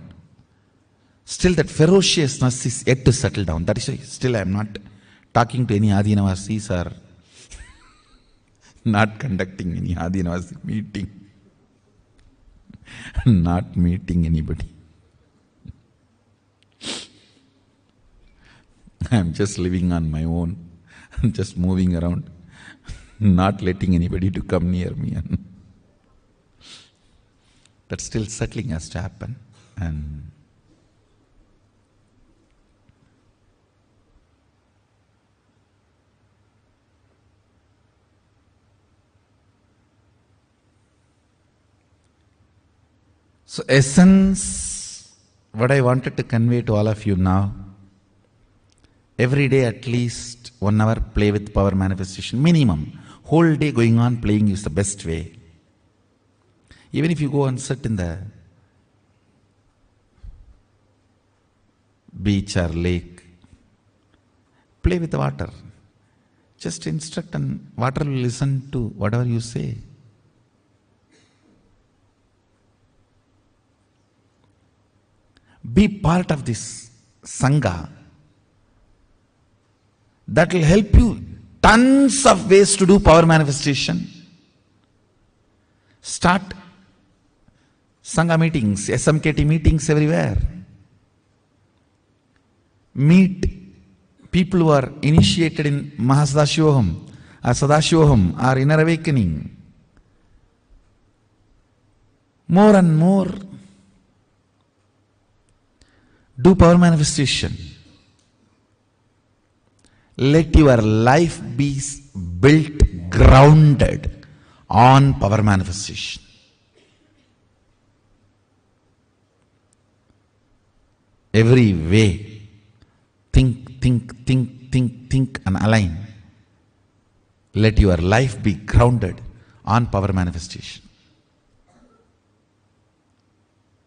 Still that ferociousness is yet to settle down. That is why still I am not talking to any Adinavasis or not conducting any Adinavasi meeting. Not meeting anybody. I am just living on my own, just moving around, not letting anybody to come near me. That still settling has to happen. And so essence, what I wanted to convey to all of you now, every day at least 1 hour play with power manifestation, minimum. Whole day going on playing is the best way. Even if you go and sit in the beach or lake, play with the water. Just instruct and water will listen to whatever you say. Be part of this Sangha. That will help you tons of ways to do power manifestation. Start Sangha meetings, SMKT meetings everywhere. Meet people who are initiated in Mahasadashivoham or Sadashivoham or inner awakening. More and more do power manifestation. Let your life be built, grounded on power manifestation. Every way, think and align. Let your life be grounded on power manifestation.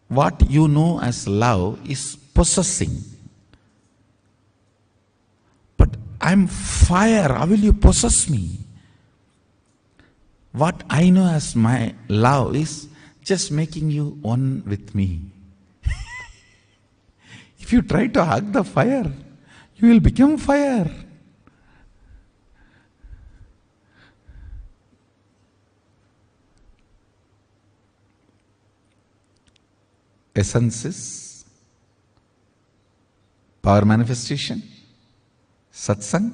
What you know as love is possessing. But I'm fire, how will you possess me? What I know as my love is just making you one with me. If you try to hug the fire, you will become fire. Essence is power manifestation, satsang,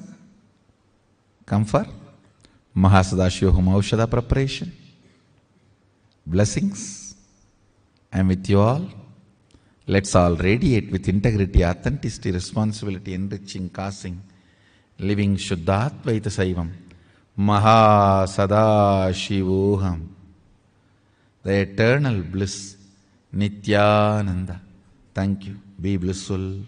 comfort, Mahasadashivoham Aushadha preparation, blessings. I am with you all. Let's all radiate with integrity, authenticity, responsibility, enriching, causing, living Shuddhatvaita Saivam. Maha Sadashivoham. The eternal bliss, Nithyananda. Thank you. Be blissful.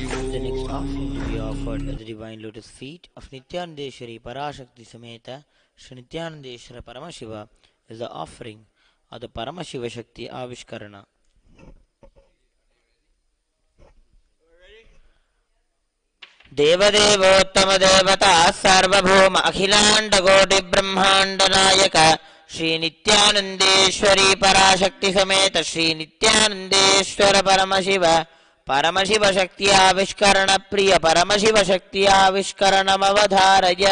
The next offering to be offered at the divine lotus feet of Nithyanandeshwari Parashakti Sameta Shri Nithyanandeshwara Paramashiva is the offering of the Paramashiva Shakti Avishkarana. देवदेवोत्तम देवता सार्वभौम अखिलांड कोटि ब्रह्मांड नायक श्री नित्यानंदेश्वरी पराशक्ति समेत श्री नित्यानंदेश्वर परमशिव परमशिव शक्ति आविष्करण प्रिय परमशिव शक्ति आविष्करणमवधारय.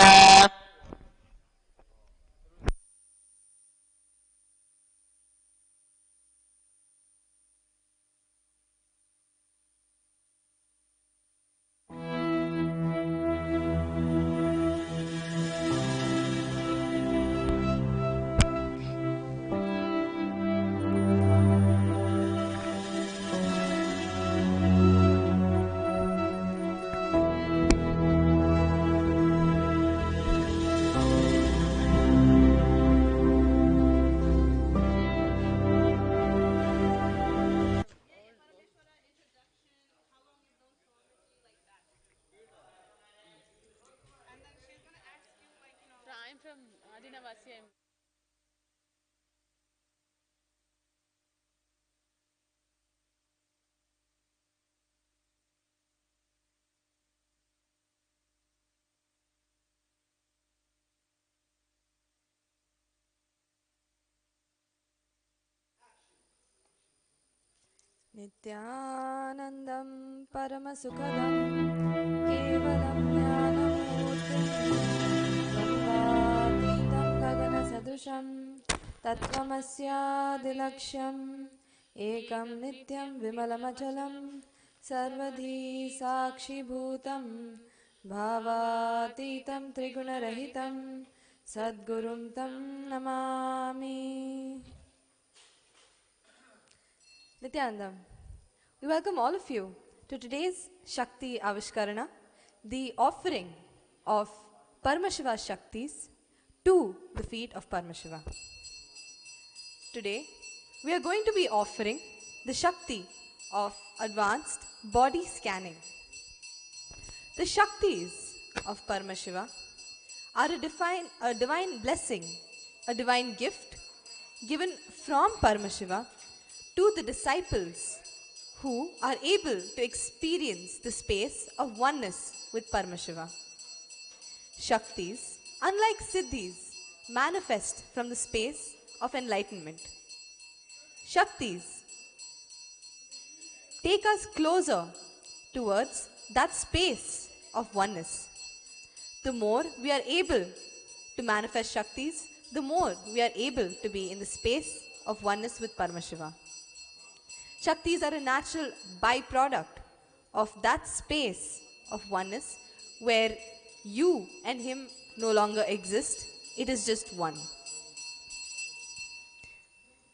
नित्यानन्दं परमसुखदं केवलं ज्ञानमूर्तिं द्वन्द्वातीतं गगनसदृशं तत्त्वमस्यादिलक्ष्यम् एकं नित्यं विमलमचलं सर्वधी साक्षिभूतं भावातीतं त्रिगुणरहितं सद्गुरुं तं Namami. Nithyanandam, we welcome all of you to today's Shakti Avishkarana, the offering of Paramashiva Shaktis to the feet of Paramashiva. Today, we are going to be offering the Shakti of advanced body scanning. The Shaktis of Paramashiva are a divine blessing, a divine gift given from Paramashiva to the disciples who are able to experience the space of oneness with Paramashiva. Shaktis, unlike Siddhis, manifest from the space of enlightenment. Shaktis take us closer towards that space of oneness. The more we are able to manifest Shaktis, the more we are able to be in the space of oneness with Paramashiva. Shaktis are a natural byproduct of that space of oneness where you and him no longer exist. It is just one.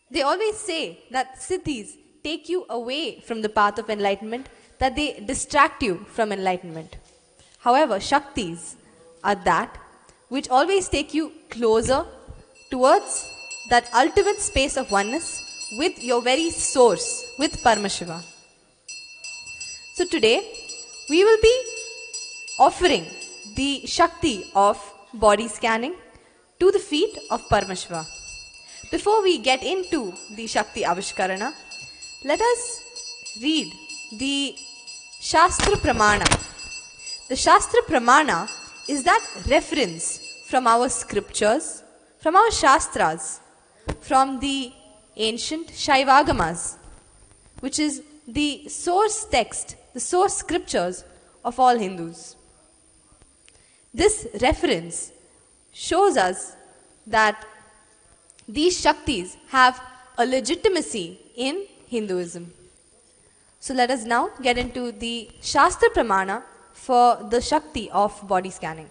They always say that Siddhis take you away from the path of enlightenment, that they distract you from enlightenment. However, Shaktis are that which always take you closer towards that ultimate space of oneness with your very source, with Paramashiva. So today, we will be offering the Shakti of body scanning to the feet of Paramashiva. Before we get into the Shakti Avishkarana, let us read the Shastra Pramana. The Shastra Pramana is that reference from our scriptures, from our Shastras, from the ancient Shaivagamas, which is the source text, the source scriptures of all Hindus. This reference shows us that these Shaktis have a legitimacy in Hinduism. So let us now get into the Shastra Pramana for the Shakti of body scanning.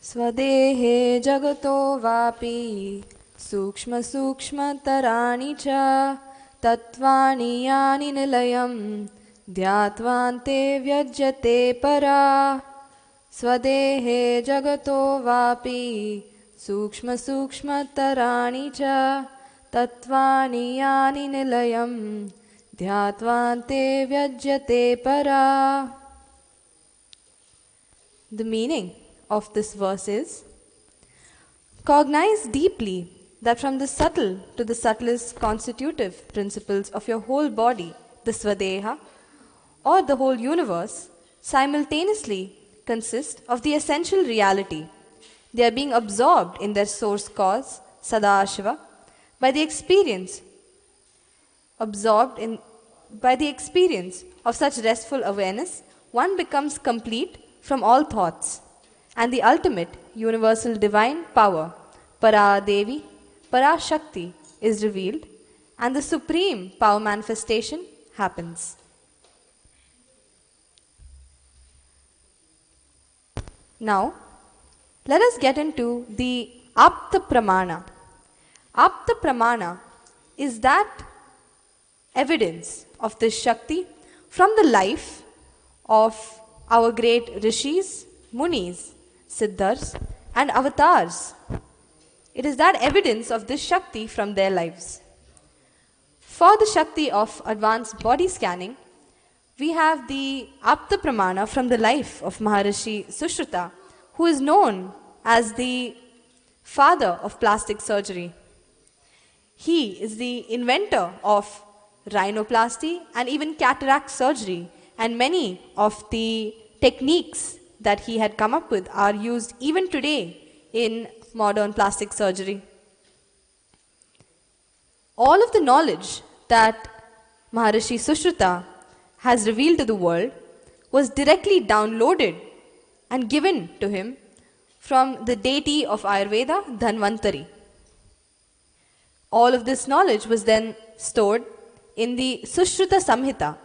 Swadehe jagato vapi sukshma sukshma tarani cha tatvani yani nilayam dhyatvante vyajyate para. Swadehe jagato vapi sukshma sukshma tarani cha tatvani yani nilayam dhyatvante vyajyate para. The meaning of this verse is: cognize deeply that from the subtle to the subtlest constitutive principles of your whole body, the Swadeha, or the whole universe, simultaneously consist of the essential reality. They are being absorbed in their source cause, Sadashiva, by the experience of such restful awareness. One becomes complete from all thoughts, and the ultimate universal divine power, Para Devi, Para Shakti, is revealed, and the supreme power manifestation happens. Now, let us get into the Apta Pramana. Apta Pramana is that evidence of this Shakti from the life of our great Rishis, Munis, Siddhas, and Avatars. It is that evidence of this Shakti from their lives. For the Shakti of advanced body scanning, we have the Apta Pramana from the life of Maharishi Sushruta, who is known as the father of plastic surgery. He is the inventor of rhinoplasty and even cataract surgery, and many of the techniques that he had come up with are used even today in modern plastic surgery. All of the knowledge that Maharishi Sushruta has revealed to the world was directly downloaded and given to him from the deity of Ayurveda, Dhanvantari. All of this knowledge was then stored in the Sushruta Samhita.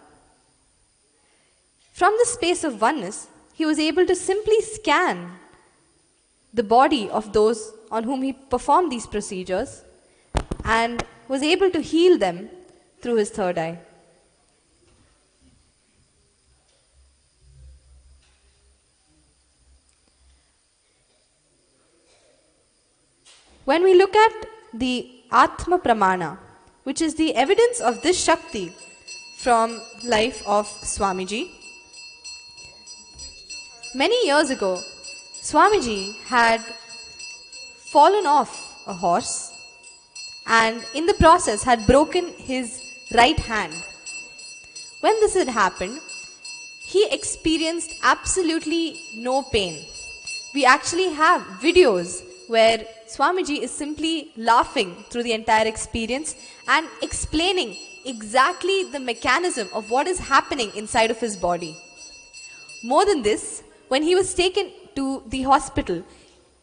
From the space of oneness, he was able to simply scan the body of those on whom he performed these procedures and was able to heal them through his third eye. When we look at the Atma Pramana, which is the evidence of this Shakti from life of Swamiji, many years ago, Swamiji had fallen off a horse and in the process had broken his right hand. When this had happened, he experienced absolutely no pain. We actually have videos where Swamiji is simply laughing through the entire experience and explaining exactly the mechanism of what is happening inside of his body. More than this, when he was taken to the hospital,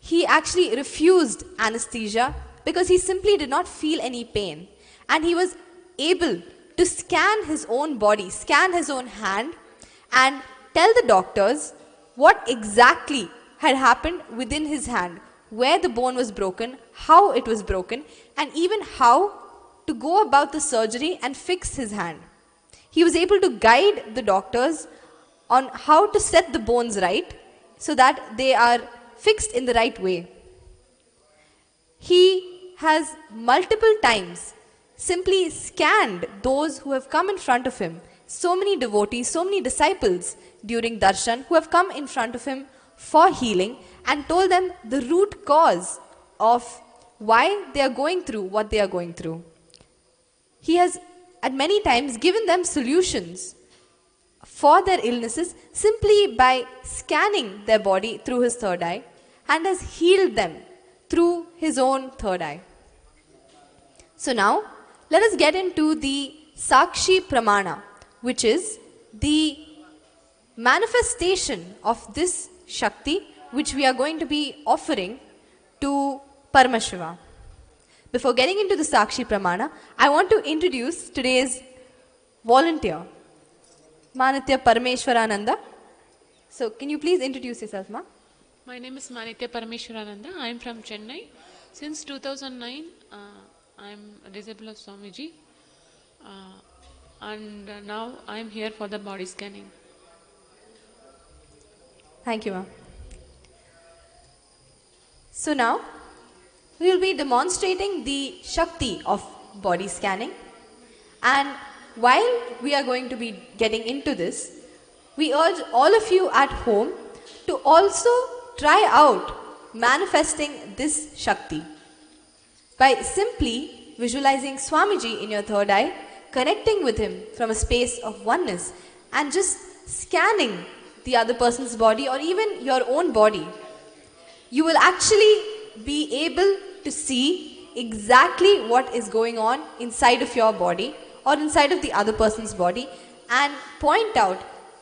he actually refused anesthesia because he simply did not feel any pain. And he was able to scan his own body, scan his own hand, and tell the doctors what exactly had happened within his hand, where the bone was broken, how it was broken, and even how to go about the surgery and fix his hand. He was able to guide the doctors on how to set the bones right so that they are fixed in the right way. He has multiple times simply scanned those who have come in front of him. So many devotees, so many disciples during darshan who have come in front of him for healing and told them the root cause of why they are going through what they are going through. He has at many times given them solutions for their illnesses simply by scanning their body through his third eye and has healed them through his own third eye. So now, let us get into the Sakshi Pramana, which is the manifestation of this Shakti which we are going to be offering to Paramashiva. Before getting into the Sakshi Pramana, I want to introduce today's volunteer, Manitya Parameshwarananda. So, can you please introduce yourself, Ma? My name is Manitya Parameshwarananda. I am from Chennai. Since 2009, I am a disciple of Swamiji. And now I am here for the body scanning. Thank you, Ma. So now, we will be demonstrating the Shakti of body scanning. And while we are going to be getting into this, we urge all of you at home to also try out manifesting this Shakti by simply visualizing Swamiji in your third eye, connecting with him from a space of oneness and just scanning the other person's body or even your own body. You will actually be able to see exactly what is going on inside of your body or inside of the other person's body and point out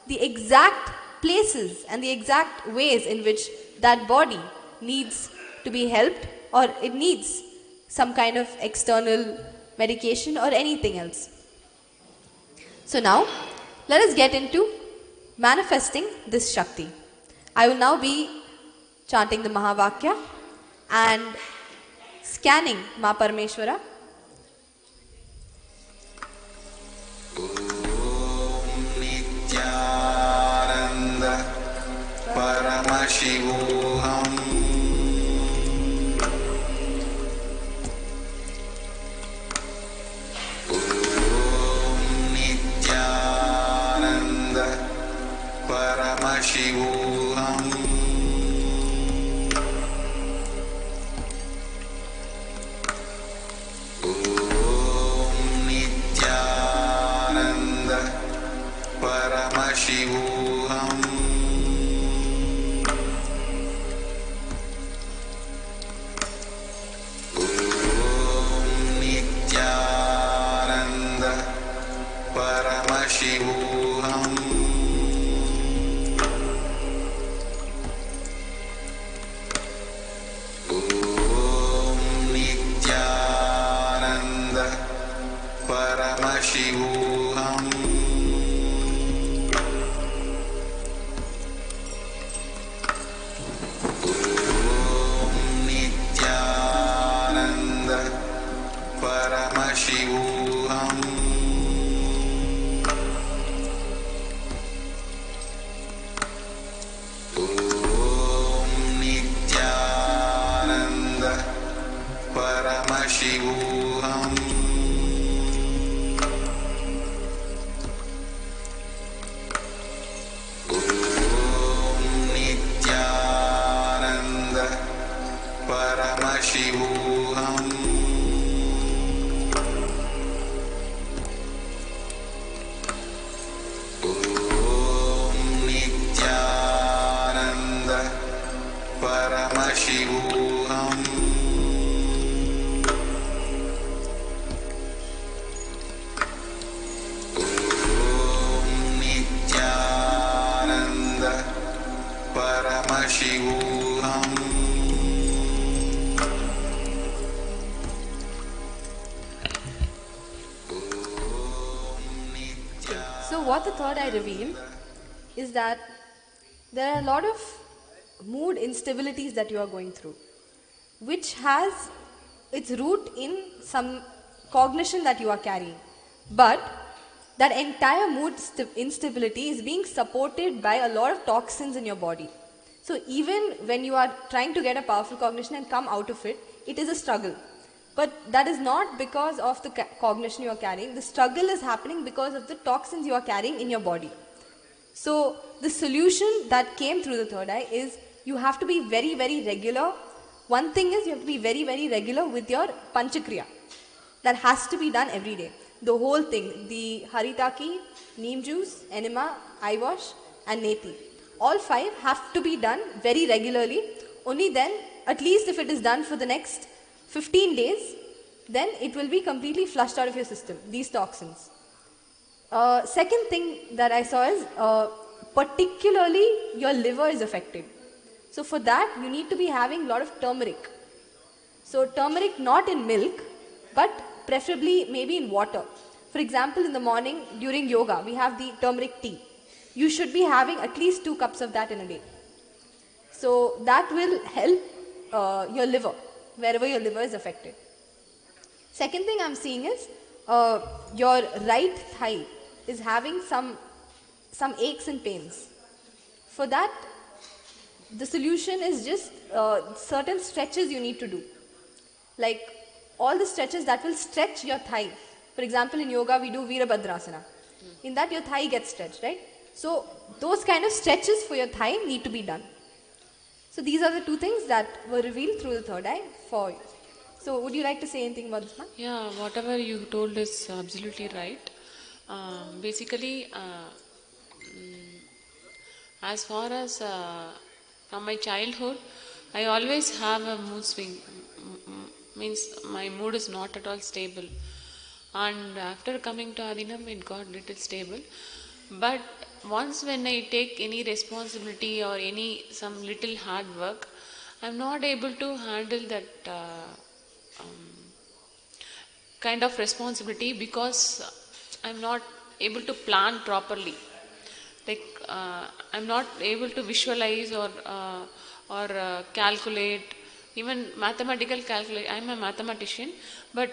the exact places and the exact ways in which that body needs to be helped or it needs some kind of external medication or anything else. So now, let us get into manifesting this Shakti. I will now be chanting the Mahavakya and scanning Ma Parameshwara. Nithyananda Paramashivoham Nithyananda Paramashivoham Nithyananda Paramashivoham Nithyananda Paramashivoham Nithyananda Paramashivoham Nithyananda Paramashivoham Nithyananda Paramashivoham Nithyananda Paramashivoham Nithyananda Paramashivoham Nithyananda Paramashivoham So what the third eye revealed is that there are a lot of mood instabilities that you are going through, which has its root in some cognition that you are carrying. But that entire mood instability is being supported by a lot of toxins in your body. So even when you are trying to get a powerful cognition and come out of it, it is a struggle. But that is not because of the cognition you are carrying. The struggle is happening because of the toxins you are carrying in your body. So the solution that came through the third eye is you have to be very, very regular. One thing is you have to be very, very regular with your panchakriya. That has to be done every day. The whole thing, the haritaki, neem juice, enema, eye wash and neti. All 5 have to be done very regularly. Only then, at least if it is done for the next 15 days, then it will be completely flushed out of your system, these toxins. Second thing that I saw is particularly your liver is affected. So for that, you need to be having a lot of turmeric. So turmeric not in milk, but preferably maybe in water. For example, in the morning during yoga, we have the turmeric tea. You should be having at least 2 cups of that in a day. So that will help your liver, wherever your liver is affected. Second thing I'm seeing is your right thigh is having some aches and pains. For that, the solution is just certain stretches you need to do. Like all the stretches that will stretch your thigh. For example, in yoga we do Virabhadrasana. In that your thigh gets stretched, right? So those kind of stretches for your thigh need to be done. So these are the 2 things that were revealed through the third eye for you. So would you like to say anything about this one? Yeah, whatever you told is absolutely right. Basically, as far as from my childhood, I always have a mood swing. Means my mood is not at all stable. And after coming to Adinam, it got little stable. But once when I take any responsibility or some little hard work, I'm not able to handle that kind of responsibility because I'm not able to plan properly. Like I'm not able to visualize or calculate, even mathematical calculate. I'm a mathematician, but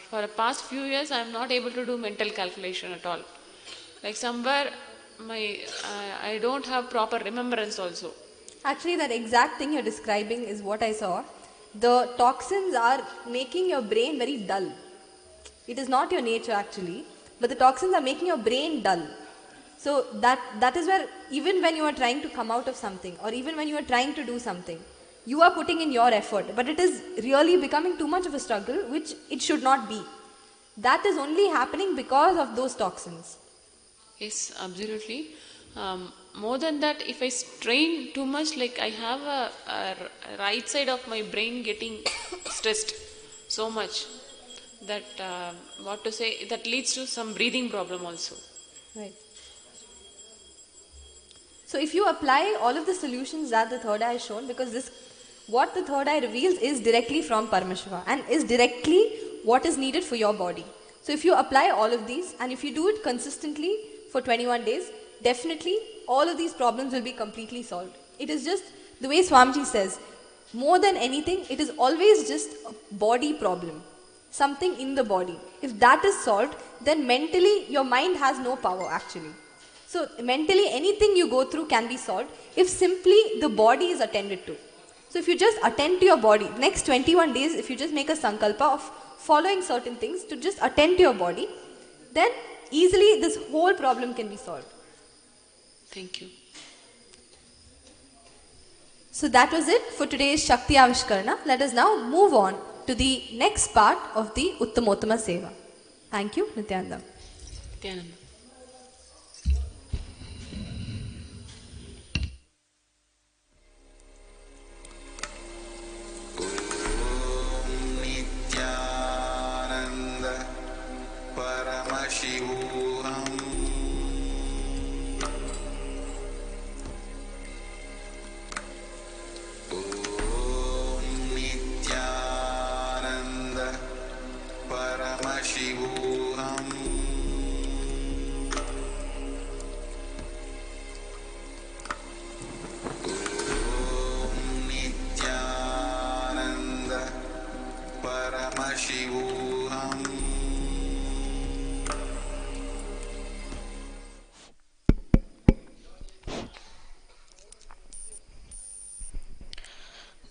for the past few years I'm not able to do mental calculation at all. Like somewhere I don't have proper remembrance also. Actually, that exact thing you're describing is what I saw. The toxins are making your brain very dull. It is not your nature actually, but the toxins are making your brain dull. So that is where even when you are trying to come out of something, or even when you are trying to do something, you are putting in your effort, but it is really becoming too much of a struggle, which it should not be. That is only happening because of those toxins. Yes, absolutely. More than that, if I strain too much, like I have a right side of my brain getting stressed so much that that leads to some breathing problem also. Right. So if you apply all of the solutions that the third eye has shown, because what the third eye reveals is directly from Paramashiva and is directly what is needed for your body. So if you apply all of these and if you do it consistently for 21 days, definitely all of these problems will be completely solved. It is just the way Swamiji says, more than anything, it is always just a body problem. Something in the body. If that is solved, then mentally your mind has no power actually. So mentally anything you go through can be solved if simply the body is attended to. So if you just attend to your body, next 21 days, if you just make a sankalpa of following certain things to just attend to your body, then easily this whole problem can be solved. Thank you. So that was it for today's Shakti Avishkarana. Let us now move on to the next part of the Uttamottama Seva. Thank you, Nithyananda. Nithyananda. Nithyananda Paramashivoham. Nithyananda Paramashivoham. Nithyananda Paramashivoham.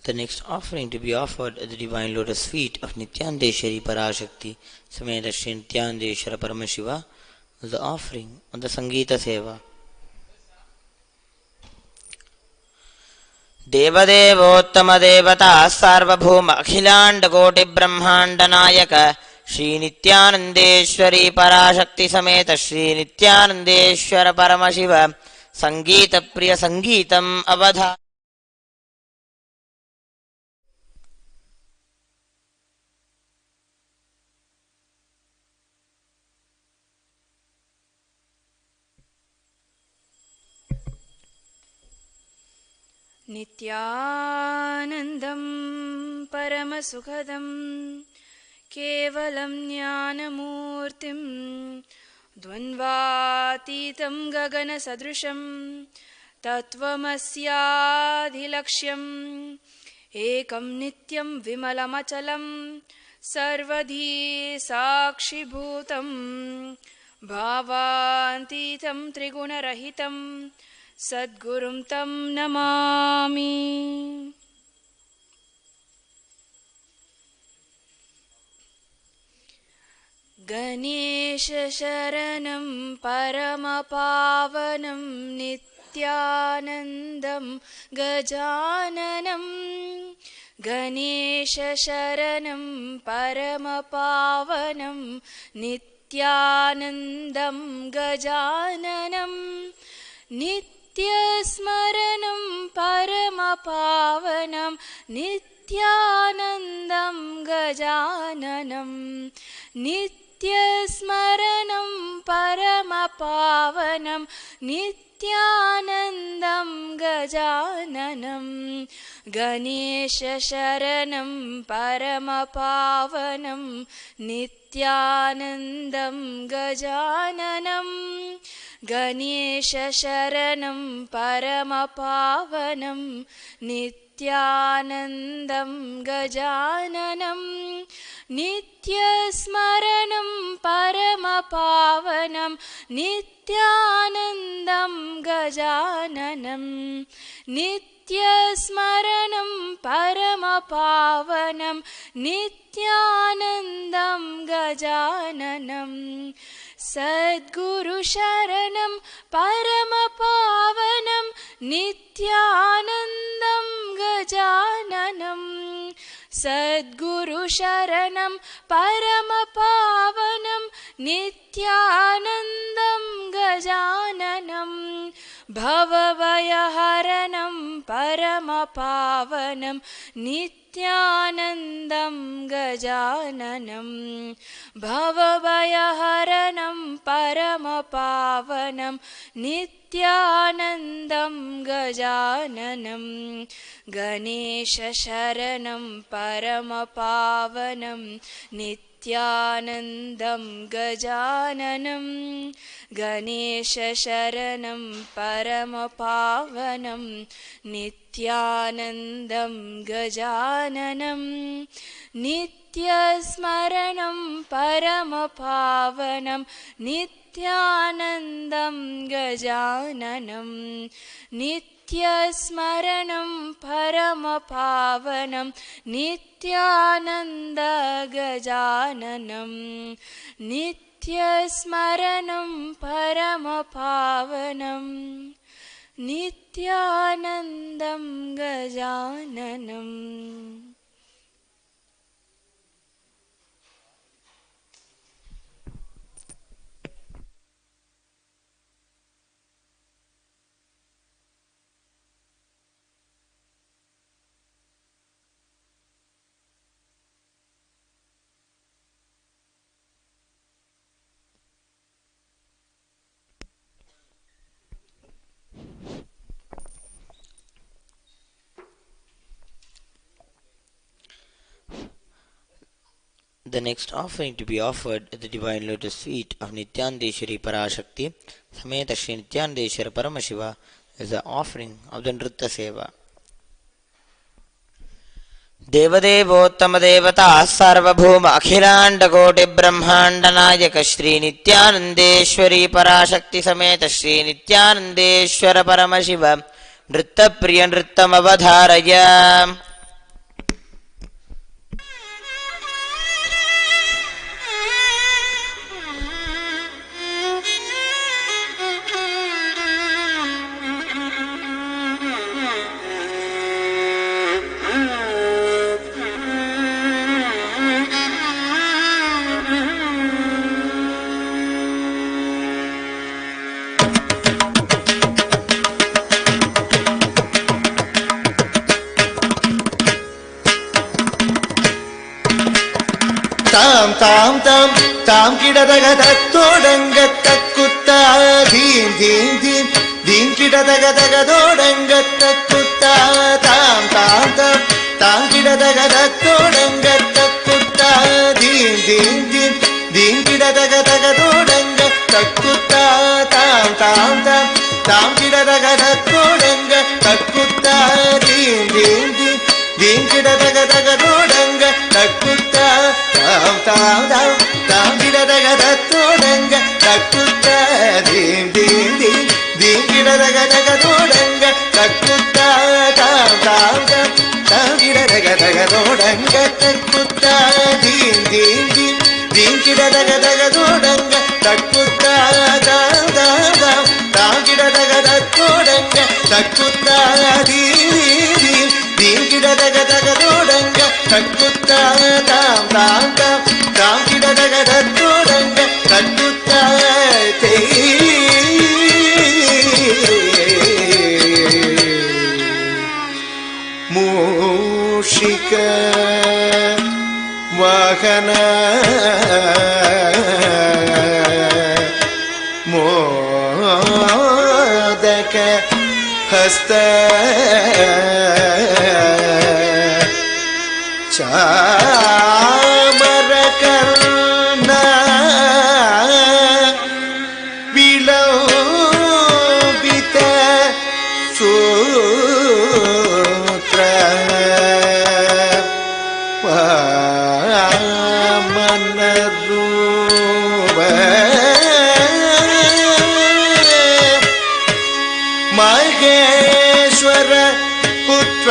The next offering to be offered at the divine lotus feet of Nithyanandeshwari Parashakti Sameta Shri Nithyanandeshwara Paramashiva was the offering of the Sangeeta Seva. देवदेवोत्तम देवता सार्वभौम अखिलांड कोटि ब्रह्मांड नायक श्री नित्यानंदेश्वरी पराशक्ति समेत श्री नित्यानंदेश्वर परमशिव संगीत प्रिय संगीतम अवधा नित्यानन्दं परमसुखदं केवलं ज्ञानमूर्तिं द्वन्द्वातीतं गगनसदृशं तत्त्वमस्याधिलक्ष्यम् एकं नित्यं विमलमचलं सर्वधी साक्षिभूतं भावातीतं त्रिगुणरहितं सद्गुरुं तं Namami. गणेशशरणं परमपावनं नित्यानन्दं गजाननं गणेशशरणं परमपावनं नित्यानन्दं गजाननं नित्यस्मरणं परमपावनं नित्यानन्दं गजाननं नित्यस्मरणं परमपावनं नित्यानन्दं गजाननं गणेशशरणं परमपावनं नित्यानन्दं गजाननं गणेशशरणं परमपावनं नित्यानन्दं गजाननं नित्यस्मरणं परमपावनं नित्यानन्दं गजाननं नित्यस्मरणं परमपावनं नित्यानन्दं गजाननं सद्गुरुशरणं परमपावनं नित्यानन्दं गजाननं सद्गुरुशरणं परमपावनं नित्यानन्दं गजाननं भवभयहरणं परमपावनं नित्यानन्दं गजाननं भवभयहरणं परमपावनं नित्यानन्दं गजाननं गणेशशरणं परमपावनं नित्यानन्दं गजाननं गणेशशरणं परमपावनं नित्यानन्दं गजाननं नित्यस्मरणं परमपावनं नित्यानन्दं गजाननं नित्यस्मरणं परमपावनं Nityanand गजाननं नित्यस्मरणं परमपावनं नित्यानन्दं गजाननम्। The next offering to be offered at the Divine Lotus Feet of Nithyanandeshwari Parashakti Sameta Shri Nithyanandeshwara Paramashiva is the offering of the Nritta Seva. Devadevottama Devata Sarvabhuma Akhilanda Koti Brahmanda Nayaka Shri Nithyanandeshwari Parashakti Sameta Shri Nithyanandeshwara Paramashiva Nritta Priya Nrittam Avadharaya. தாம் தாம் தாம் தாம் கிடதக தத்தோடங்க தக்குத்தா theme theme theme theme கிடதக தகதோடங்க தக்குத்தா தாம் தாம் தாம் தாம் கிடதக தத்தோடங்க தக்குத்தா theme theme theme theme கிடதக தகதோடங்க தக்குத்தா தாம் தாம் தாம் தாம் கிடதக தத்தோடங்க தக்குத்தா தீம் தீம் தீம் தீம் கிடதக தகதோடங்க தக்குத்தா தாம் தாம் தாம் தாம் கிடதக தத்தோடங்க தக்குத்தா தீம் தீம் தீம் தீம் கிடதக தகதோடங்க தக்குத்தா தாம் தாம் தாம் தாம் கிடதக தகதோடங்க தக்குத்தா தீம் தீம் தீம் தீம் கிடதக தகதோடங்க தக்குத்தா தாம் தாம் தாம் தாம் கிடதக தத்தோடங்க தக்குத்தா தீம் தீம் தீம் கிடதக தகதோடங்க தக்குத்தா தாம் தாம் தாம் தாம் கிடதக தத்தோடங்க தக்குத்தா மூஷிக வாகன மோதக ஹஸ்த சாமரகர்ண விலோபித சூத்ர வாமனரூப மகேஸ்வர புத்திர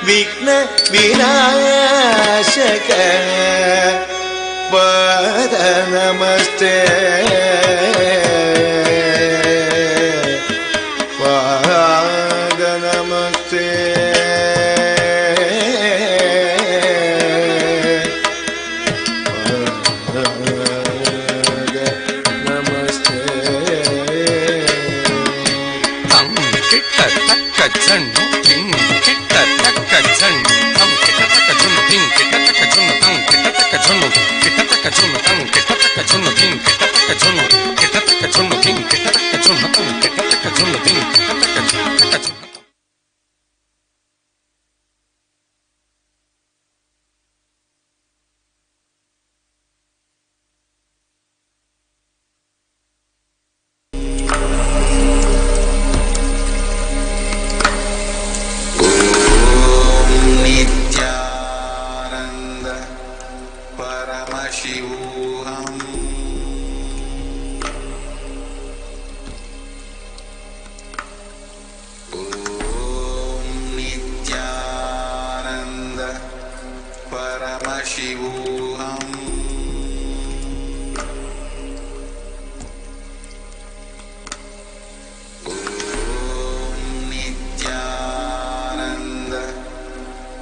விக்ன விநாசக பத நமஸ்தே பத நமஸ்தே नित्यानंद परमशिवोहम ओम Nityanand परमशिवोहम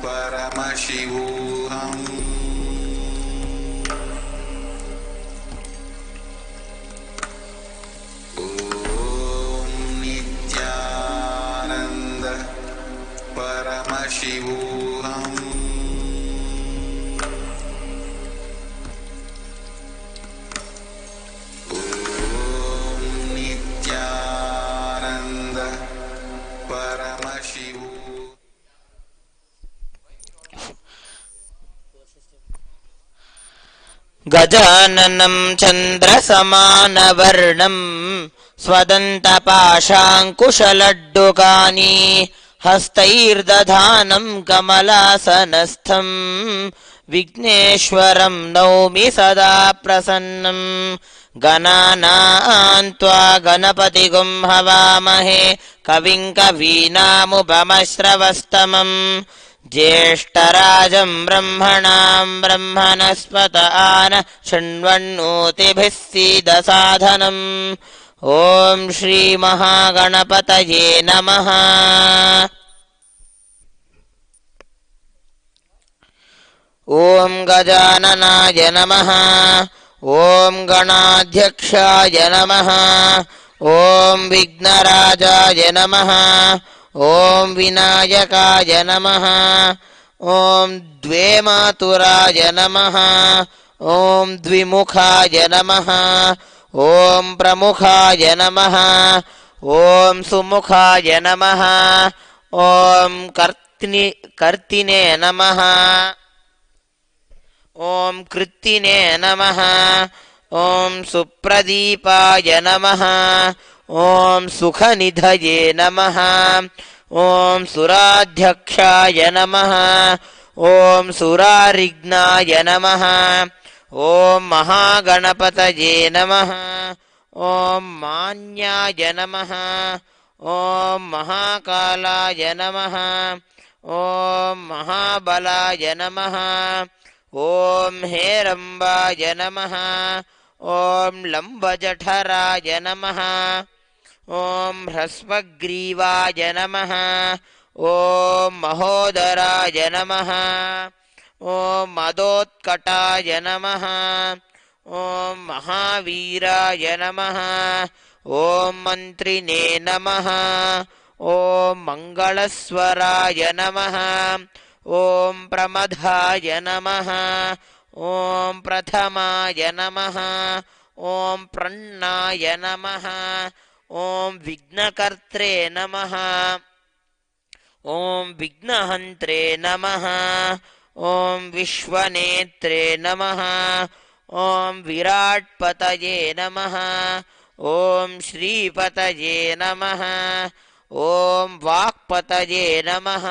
Paramashivoham Om Nithyananda Paramashivoham Om Nithyananda Paramashivoham गजाननं चन्द्रसमानवर्णं स्वदन्तपाशाङ्कुशलड्डुकानि हस्तैर्दधानं कमलासनस्थं विघ्नेश्वरं नौमि सदा प्रसन्नं गणानां त्वा गणपतिगुं हवामहे कविं कवीनामुपमश्रवस्तमम् ज्येष्ठराजं ब्रह्मणां ब्रह्मणस्पत आन शृण्वन्नोतिभिः सीदसाधनम् ॐ श्रीमहागणपतये नमः। ॐ गजाननाय नमः। ॐ गणाध्यक्षाय नमः। ॐ विघ्नराजाय नमः। ॐ विनायकाय नमः। ॐ द्वे मातुराय नमः ॐ द्विमुखाय नमः ॐ प्रमुखाय नमः ॐ सुमुखाय नमः ॐ कर्तिने नमः ॐ कृत्तिने नमः ॐ सुप्रदीपाय नमः ॐ सुखनिधये नमः ॐ सुराध्यक्षाय नमः ॐ सुरारिघ्नाय नमः ॐ महागणपतये नमः ॐ मान्याय नमः ॐ महाकालाय नमः ॐ महाबलाय नमः ॐ हेरम्बाय नमः ॐ लम्बजठराय नमः ॐ ह्रस्वग्रीवाय नमः ॐ महोदराय नमः ॐ मदोत्कटाय नमः ॐ महावीराय नमः ॐ मन्त्रिणे नमः ॐ मङ्गलस्वराय नमः ॐ प्रमदाय नमः ॐ प्रथमाय नमः ॐ प्रण्णाय नमः ॐ विघ्नकर्त्रे नमः ॐ विघ्नहन्त्रे नमः ॐ विश्वनेत्रे नमः ॐ विराट्पतये नमः ॐ श्रीपतये नमः ॐ वाक्पतये नमः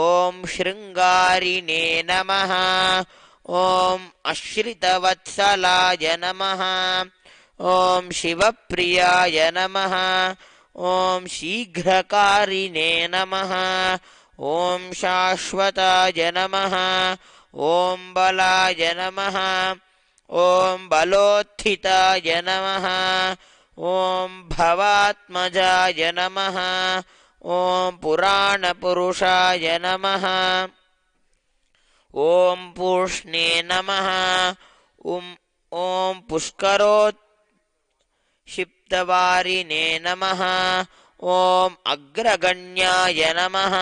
ॐ शृङ्गारिणे नमः ॐ अश्रितवत्सलाय नमः ॐ शिवप्रियाय नमः ॐ शीघ्रकारिणे नमः ॐ शाश्वताय नमः ॐ बलाय नमः ॐ बलोत्थिताय नमः ॐ भवात्मजाय नमः ॐ पुराणपुरुषाय नमः ॐ पूष्णे नमः ॐ पुष्करोत्क्षिप्तवारिणे नमः ॐ अग्रगण्याय नमः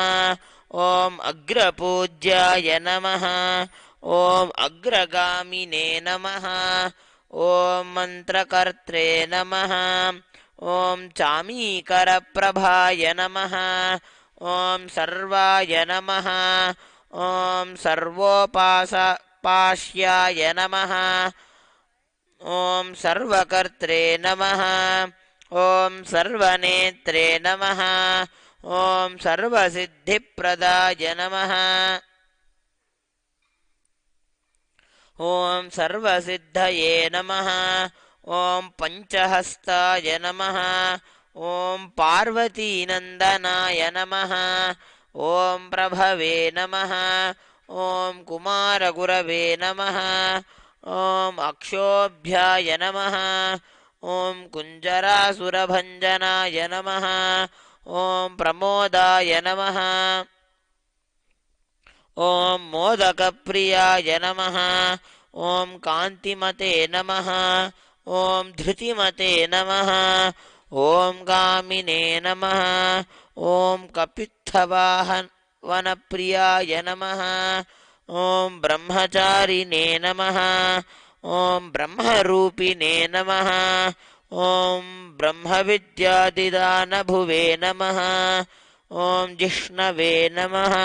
ॐ अग्रपूज्याय नमः ॐ अग्रगामिने नमः ॐ मन्त्रकर्त्रे नमः ॐ चामीकरप्रभाय नमः ॐ सर्वाय नमः ॐ सर्वोपास्याय नमः ॐ सर्वकर्त्रे नमः ॐ सर्वनेत्रे नमः ॐ सर्वसिद्धिप्रदाय नमः ॐ सर्वसिद्धये नमः ॐ पञ्चहस्ताय नमः ॐ पार्वतीनन्दनाय नमः ॐ प्रभवे नमः ॐ कुमारगुरवे नमः ॐ अक्षोभ्याय नमः ॐ कुञ्जरासुरभञ्जनाय नमः ॐ प्रमोदाय नमः ॐ मोदकप्रियाय नमः ॐ कान्तिमते नमः ॐ धृतिमते नमः ॐ गामिने नमः ॐ कपित्थवाहनप्रियाय नमः ॐ ब्रह्मचारिणे नमः ॐ ब्रह्मरूपिणे नमः ॐ ब्रह्मविद्यादिदानभुवे नमः ॐ जिष्णवे नमः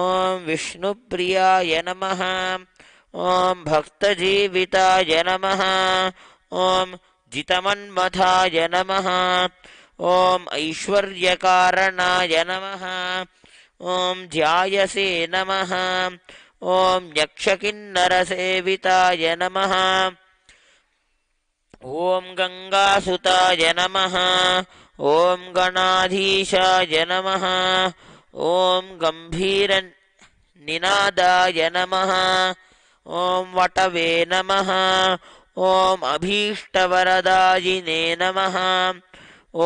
ॐ विष्णुप्रियाय नमः ॐ भक्तजीविताय नमः ॐ जितमन्मथाय नमः ॐ ऐश्वर्यकारणाय नमः ॐ ध्यायसे नमः ॐ यक्षकिन्नरसेविताय नमः ॐ गङ्गासुताय नमः ॐ गणाधीशाय नमः ॐ गम्भीरनिनादाय नमः ॐ वटवे नमः ॐ अभीष्टवरदायिने नमः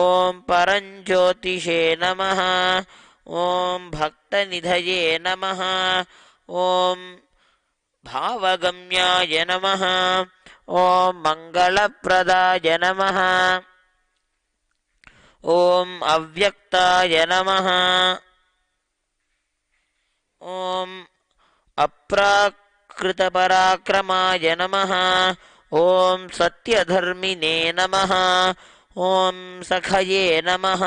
ॐ परञ्ज्योतिषे नमः ॐ भक्तनिधये नमः ॐ भावगम्याय नमः ॐ मङ्गलप्रदाय नमः ॐ अव्यक्ताय नमः ॐ अप्राकृतपराक्रमाय नमः। ॐ सत्यधर्मिणे नमः। ॐ सखये नमः।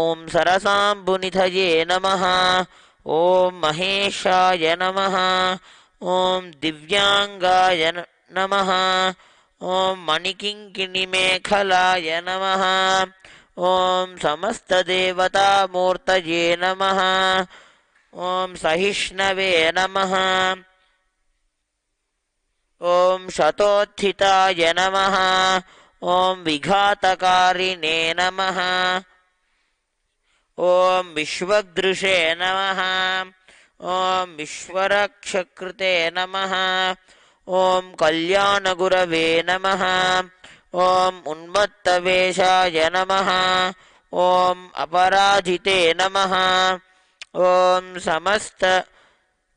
ॐ सरसाम्बुनिधये नमः। ॐ महेशाय नमः। ॐ दिव्याङ्गाय नमः। ॐ मणिकिङ्किणिमेखलाय नमः। ॐ समस्तदेवतामूर्तये नमः। ॐ सहिष्णवे नमः। ॐ शतोत्थिताय नमः। ॐ विघातकारिणे नमः। ॐ विश्वदृशे नमः। ॐ विश्वरक्षकृते नमः। ॐ कल्याणगुरवे नमः। ॐ उन्मत्तवेषाय नमः। ॐ अपराजिते नमः। ॐ समस्त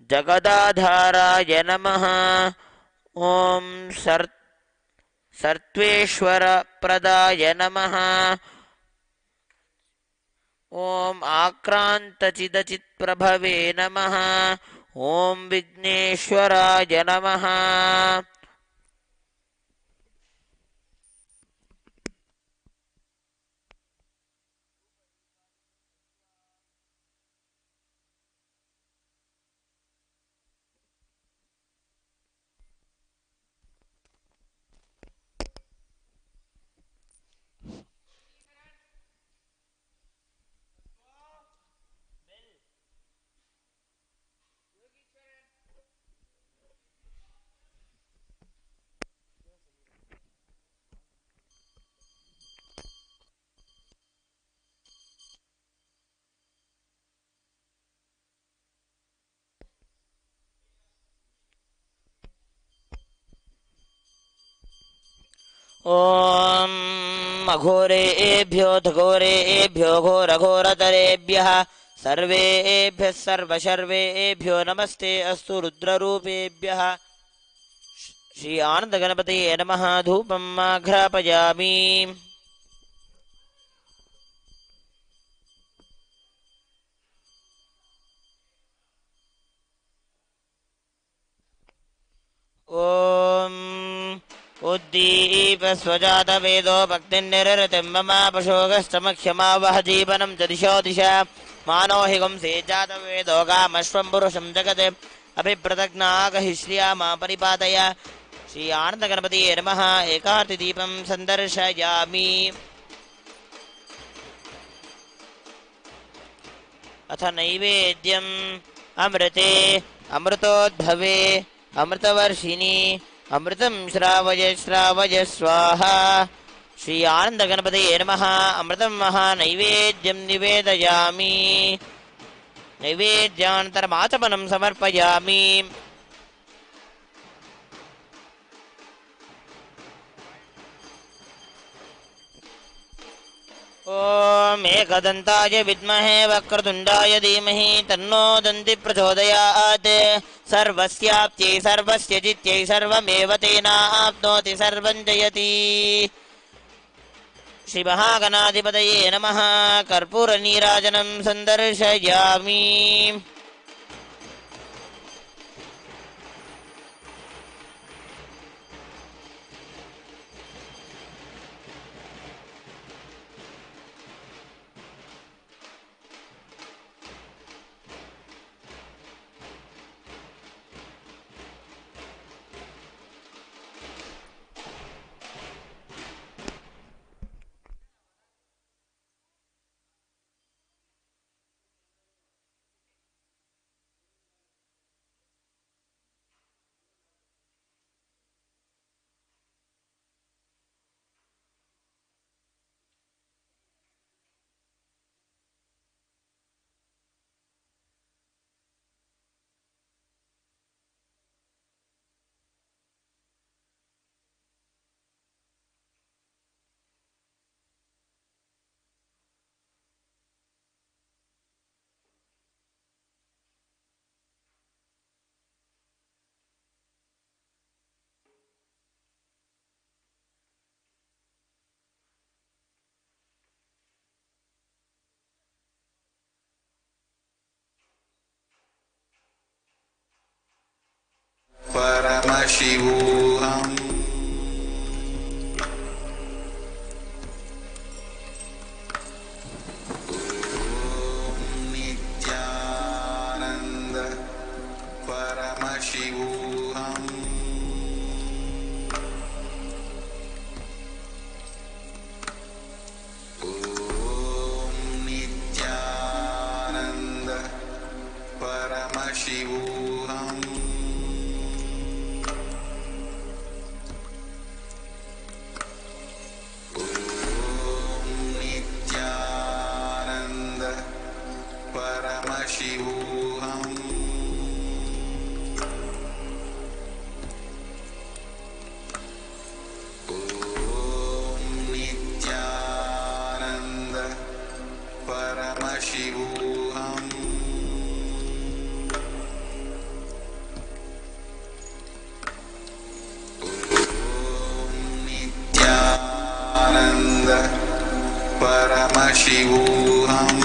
जगदाधाराय नमः। ॐ सर्वेश्वरप्रदाय नमः। ॐ आक्रान्तचिदचित्प्रभवे नमः। ॐ विघ्नेश्वराय नमः। ॐ अघोरेभ्यो घोरेभ्यो घोरघोरतरेभ्यः सर्वेभ्यः सर्वशर्वेभ्यो नमस्ते अस्तु रुद्ररूपेभ्यः। श्री आनन्दगणपतये नमः। धूपम् आघ्रापयामि। ॐ उद्दीप स्वजातवेदो भक्तिर्निरृतिं मम पशोगस्तमख्यमावह जीवनं च दिशो दिशा मानो हि गुंसे जातवेदो कामश्वं पुरुषं जगत् अभिप्रदग्नागहि श्रिया मा परिपादय। श्री आनन्दगणपतये नमः। एकार्तिदीपं सन्दर्शयामि। अथ नैवेद्यम् अमृते अमृतोद्भवे अमृतवर्षिणि अमृतं श्रावय श्रावय स्वाहा। श्री आनन्दगणपतये नमः। अमृतं महानैवेद्यं निवेदयामि। नैवेद्यानन्तरमाचमनं समर्पयामि। ॐ एकदन्ताय विद्महे वक्रतुण्डाय धीमहि तन्नो दन्ति प्रचोदयात्। सर्वस्याप्त्यै सर्वस्य जित्यै सर्वमेव तेनाप्नोति सर्वं जयति। श्रीमहागणाधिपतये नमः। कर्पूरनीराजनं सन्दर्शयामि। Paramashivoham. Nithyananda Paramashivoham. Nithyananda Paramashivoham. Nithyananda Paramashivoham. Nithyananda Paramashivoham. Nithyananda Paramashivoham.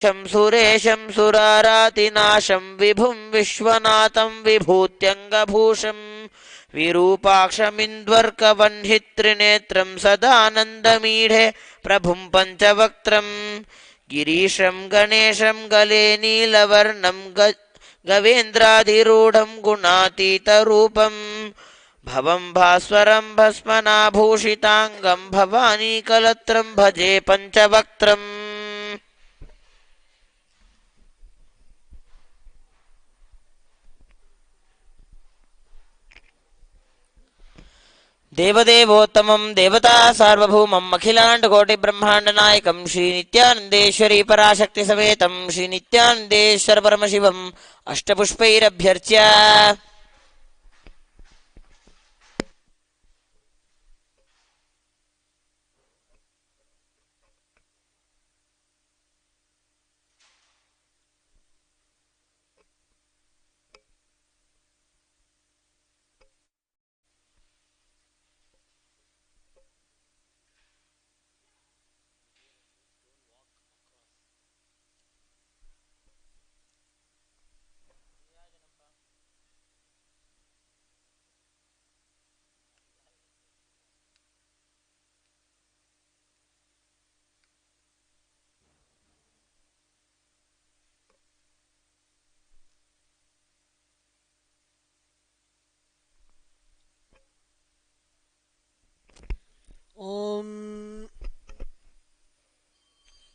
सुरेशं सुरारातिनाशं विभुं विश्वनाथं विभूत्यङ्गभूषं विरूपाक्षमिन्द्वर्कवह्नित्रिनेत्रं सदानन्दमीढे प्रभुं पञ्चवक्त्रं गिरीशं गणेशं गले नीलवर्णं गवेन्द्राधिरूढं गुणातीतरूपं भवं भास्वरं भस्मनाभूषिताङ्गं भवानीकलत्रं भजे पञ्चवक्त्रम् देवदेवोत्तमं देवता सार्वभौमम् अखिलाण्डकोटिब्रह्माण्डनायकं श्रीनित्यानन्देश्वरी पराशक्तिसमेतं श्रीनित्यानन्देश्वर परमशिवम् अष्टपुष्पैरभ्यर्च्य ॐ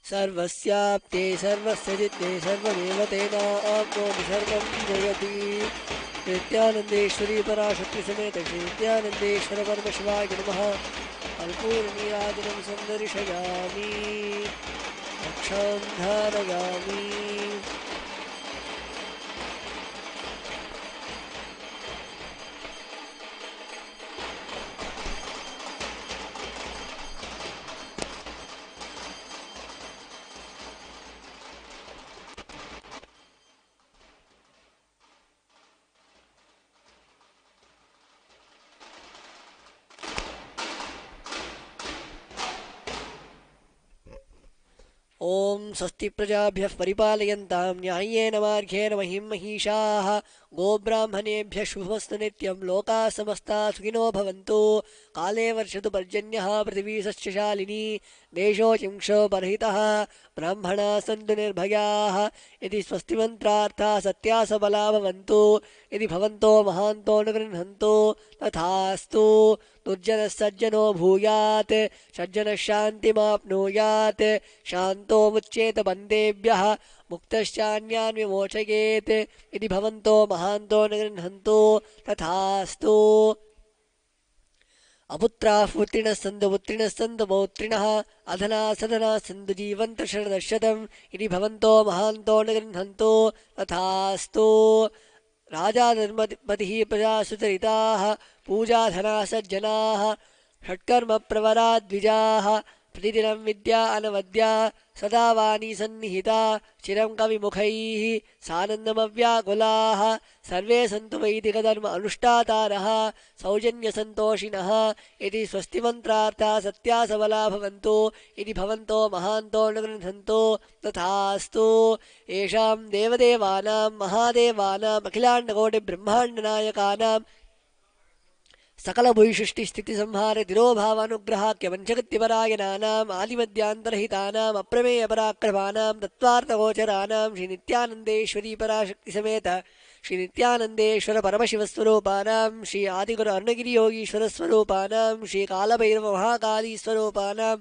सर्वस्याप्ते सर्वस्य जित्ते सर्वमेव तेनाप्नोति सर्वं जगति नित्यानन्देश्वरी पराशक्ति समेत श्री नित्यानन्देश्वर परमशिवाय नमः अल्पूर्णीराजनं सन्दर्शयामि रक्षां धारयामि ॐ स्वस्ति प्रजाभ्यः परिपालयन्तां न्याय्येन मार्गेण महिं महिषाः गोब्राह्मणेभ्यः शुभमस्तु नित्यं लोकाः समस्ताः सुखिनो भवन्तु काले वर्षतु पर्जन्यः पृथिवी सस्यशालिनी देशोचिंशो परहितः ब्राह्मणाः सन्तु निर्भयाः यदि स्वस्तिमन्त्रार्थाः सत्या सबला भवन्तु यदि भवन्तो महान्तो न गृह्णन्तु तथास्तु दुर्जनः सज्जनो भूयात् सज्जनः शान्तिमाप्नुयात् शान्तो मुच्येत बन्देभ्यः मुक्तश्चान्यान् विमोचयेत् यदि भवन्तो महान्तो न गृह्णन्तु तथास्तु अपुत्राः पुत्रिणः सन्तु पौत्रिणः अधनाः सधनाः सन्तु जीवन्तु शरदशतं यदि भवन्तो महान्तो न गृह्णन्तु तथास्तु राजा धर्मपतिः प्रजाः सुचरिताः पूजाधनाः सज्जनाः षट्कर्मप्रवरा द्विजाः प्रतिदिनं विद्या अनवद्या सदा वाणी सन्निहिता चिरं कविमुखैः सानन्दमव्याकुलाः सर्वे सन्तु वैदिकधर्म अनुष्ठातारः सौजन्यसन्तोषिणः यदि स्वस्तिमन्त्रार्थाः सत्या सबला भवन्तु यदि भवन्तो महान्तो न गृह्णन्तु तथास्तु येषां देवदेवानां महादेवानाम् अखिलाण्डकोटिब्रह्माण्डनायकानां सकलभूयिसृष्टिस्थितिसंहार तिरोभावानुग्रहाख्यपञ्चकृत्यपरायणानाम् आदिमध्यान्तरहितानाम् अप्रमेयपराक्रमाणां तत्त्वार्थगोचराणां श्रीनित्यानन्देश्वरी पराशक्तिसमेत श्रीनित्यानन्देश्वर परमशिवस्वरूपाणां श्री आदिगुरु अर्णगिरियोगीश्वरस्वरूपाणां श्रीकालभैरवमहाकालीस्वरूपाणां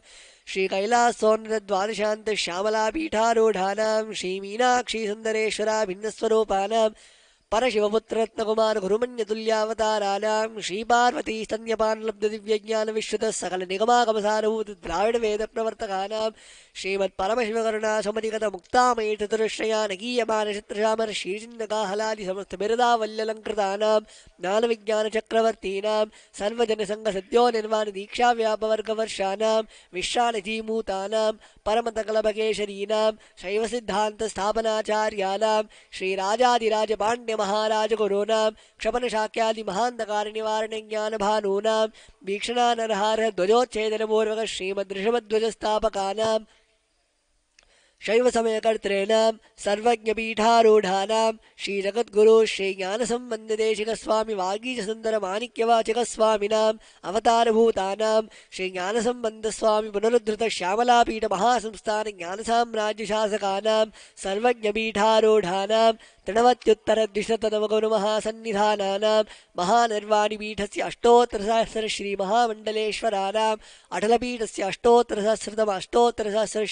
श्रीकैलासोन्नतद्वादशान्तश्यामलापीठारूढानां श्रीमीनाक्षीसुन्दरेश्वराभिन्नस्वरूपाणां परशिवपुत्ररत्नकुमार गुरुमन्यतुल्यावताराणां श्रीपार्वतीस्तन्यपानलब्धदिव्यज्ञानविश्रुतः सकलनिगमागमसारभूत द्राविडवेदप्रवर्तकानां श्रीमत्परमशिवकरुणासमधिगतमुक्तामयी चतुरश्रयानगीयमानचित्रशामर श्रीचिन्दकाहलादिसमस्तबिरदावल्यलङ्कृतानां ज्ञानविज्ञानचक्रवर्तीनां सर्वजनसङ्घसद्योनिर्वाणदीक्षाव्यापवर्गवर्षाणां विश्राणजीमूतानां परमतकलभकेशरीणां शैवसिद्धान्तस्थापनाचार्याणां श्रीराजाधिराजपाण्ड्यमहाराजगुरूणां क्षपणशाक्यादिमहान्धकारनिवारणज्ञानभानूनां वीक्षणानरहारध्वजोच्छेदनपूर्वक श्रीमद्ऋषभध्वजस्थापकानां शैवसमयकर्तॄणां सर्वज्ञपीठारूढानां श्रीजगद्गुरु श्रीज्ञानसम्बन्धदेशिकस्वामि वागीशसुन्दरमाणिक्यवाचकस्वामिनाम् अवतारभूतानां श्रीज्ञानसम्बन्धस्वामि पुनरुद्धृतश्यामलापीठमहासंस्थान ज्ञानसाम्राज्यशासकानां सर्वज्ञपीठारूढानां तृणवत्युत्तरद्विशततमगुरुमहासन्निधानानां महानिर्वाणिपीठस्य अष्टोत्तरसहस्र श्रीमहामण्डलेश्वराणाम् अटलपीठस्य अष्टोत्तरसहस्रतम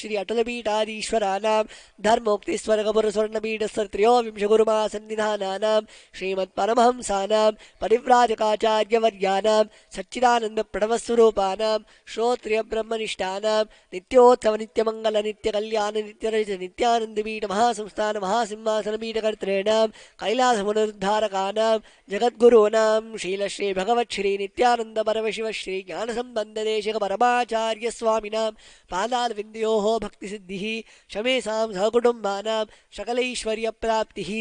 श्री अटलपीठाधीश्वराणां धर्मोक्तिस्वर्गपुरस्वर्णपीठस्य त्रयोविंशगुरुमहासन्निधानानां श्रीमत्परमहंसानां परिव्राजकाचार्यवर्याणां सच्चिदानन्दप्रणवस्वरूपाणां श्रोत्रियब्रह्मनिष्ठानां नित्योत्सवनित्यमङ्गलनित्यकल्याणनित्यरजनित्यानन्दपीठ महासंस्थान महासिंहासनपीठकर्तॄणां कैलासमुनुद्धारकानां जगद्गुरूणां शीलश्री भगवच्छ्री नित्यानन्द परमशिव श्री ज्ञानसम्बन्धदेशिक परमाचार्य स्वामिनां पादारविन्दयोः भक्तिसिद्धिः शमेषां सहकुटुम्बानां सकलैश्वर्यप्राप्तिः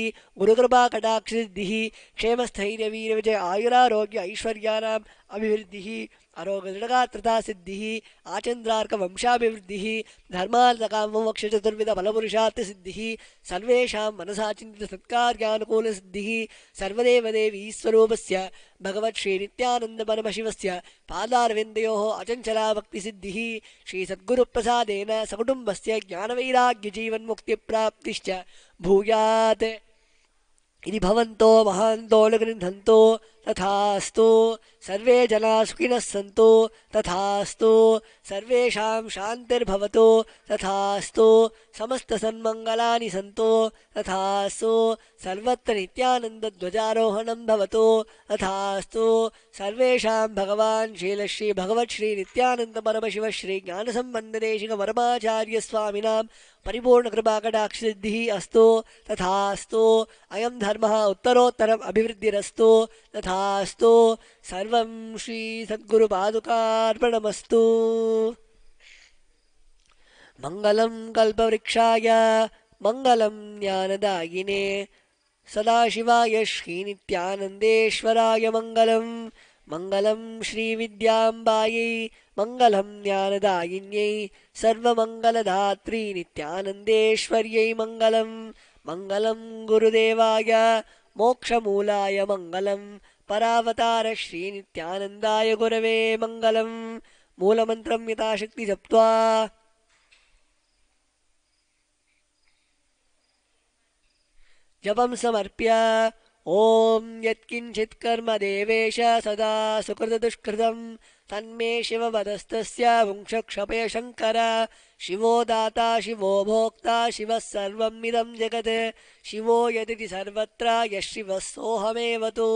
गुरुकृपाकटाक्षसिद्धिः क्षेमस्थैर्यवीरविजय आयुरारोग्य ऐश्वर्याणाम् अभिवृद्धिः अरोगदृढगात्रता सिद्धिः आचन्द्रार्कवंशाभिवृद्धिः धर्मार्थकाममोक्षचतुर्विधफलपुरुषार्थसिद्धिः सर्वेषां मनसा चिन्तितसत्कार्यानुकूलसिद्धिः सर्वदेवदेवी स्वरूपस्य भगवत् श्रीनित्यानन्दपरमशिवस्य पादारविन्दयोः अचञ्चला भक्तिसिद्धिः श्रीसद्गुरुप्रसादेन सकुटुम्बस्य ज्ञानवैराग्यजीवन्मुक्तिप्राप्तिश्च भूयात् इति भवन्तो महान्तो न गृह्णन्तो तथास्तु सर्वे जनाः सुखिनः सन्तु तथास्तु सर्वेषां शान्तिर्भवतु तथास्तु समस्तसन्मङ्गलानि सन्तु तथास्तु सर्वत्र नित्यानन्दध्वजारोहणं भवतु तथास्तु सर्वेषां भगवान् शीलश्री भगवत् श्री नित्यानन्दपरमशिव श्री ज्ञानसम्बन्धदेशिक परमाचार्यस्वामिनां परिपूर्णकृपाकटाक्षसिद्धिः अस्तु तथास्तु अयं धर्मः उत्तरोत्तरम् अभिवृद्धिरस्तु तथास्तु सर्वं श्री सद्गुरुपादुकार्पणमस्तु। मङ्गलं कल्पवृक्षाय मङ्गलं ज्ञानदायिने सदाशिवाय श्रीनित्यानन्देश्वराय मङ्गलं मङ्गलं श्रीविद्याम्बायै मङ्गलं ज्ञानदायिन्यै सर्वमङ्गलदात्री नित्यानन्देश्वर्यै मङ्गलं मङ्गलं गुरुदेवाय मोक्षमूलाय मङ्गलं परावतार श्रीनित्यानन्दाय गुरवे मङ्गलं मूलमन्त्रं यथाशक्ति जप्त्वा जपं समर्प्य ॐ यत्किञ्चित् कर्म देवेश सदा सुकृतदुष्कृतं तन्मे शिववदस्तस्य पुंक्षक्षपय शङ्कर शिवो दाता शिवो भोक्ता शिवः सर्वमिदं जगत् शिवो यदिति सर्वत्र यः शिवः सोऽहमेव तु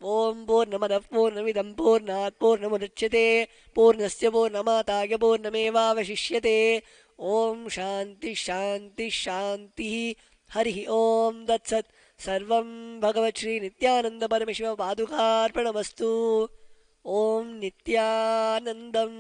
ॐ पूर्णमदः पूर्णमिदं पूर्णात् पूर्णमुदच्यते पूर्णस्य पूर्णमादाय पूर्णमेवावशिष्यते ॐ शान्ति शान्ति शान्तिः हरिः ॐ तत्सत् सर्वं भगवत् श्री नित्यानन्द परमशिव पादुकार्पणमस्तु। ॐ नित्यानन्दम्।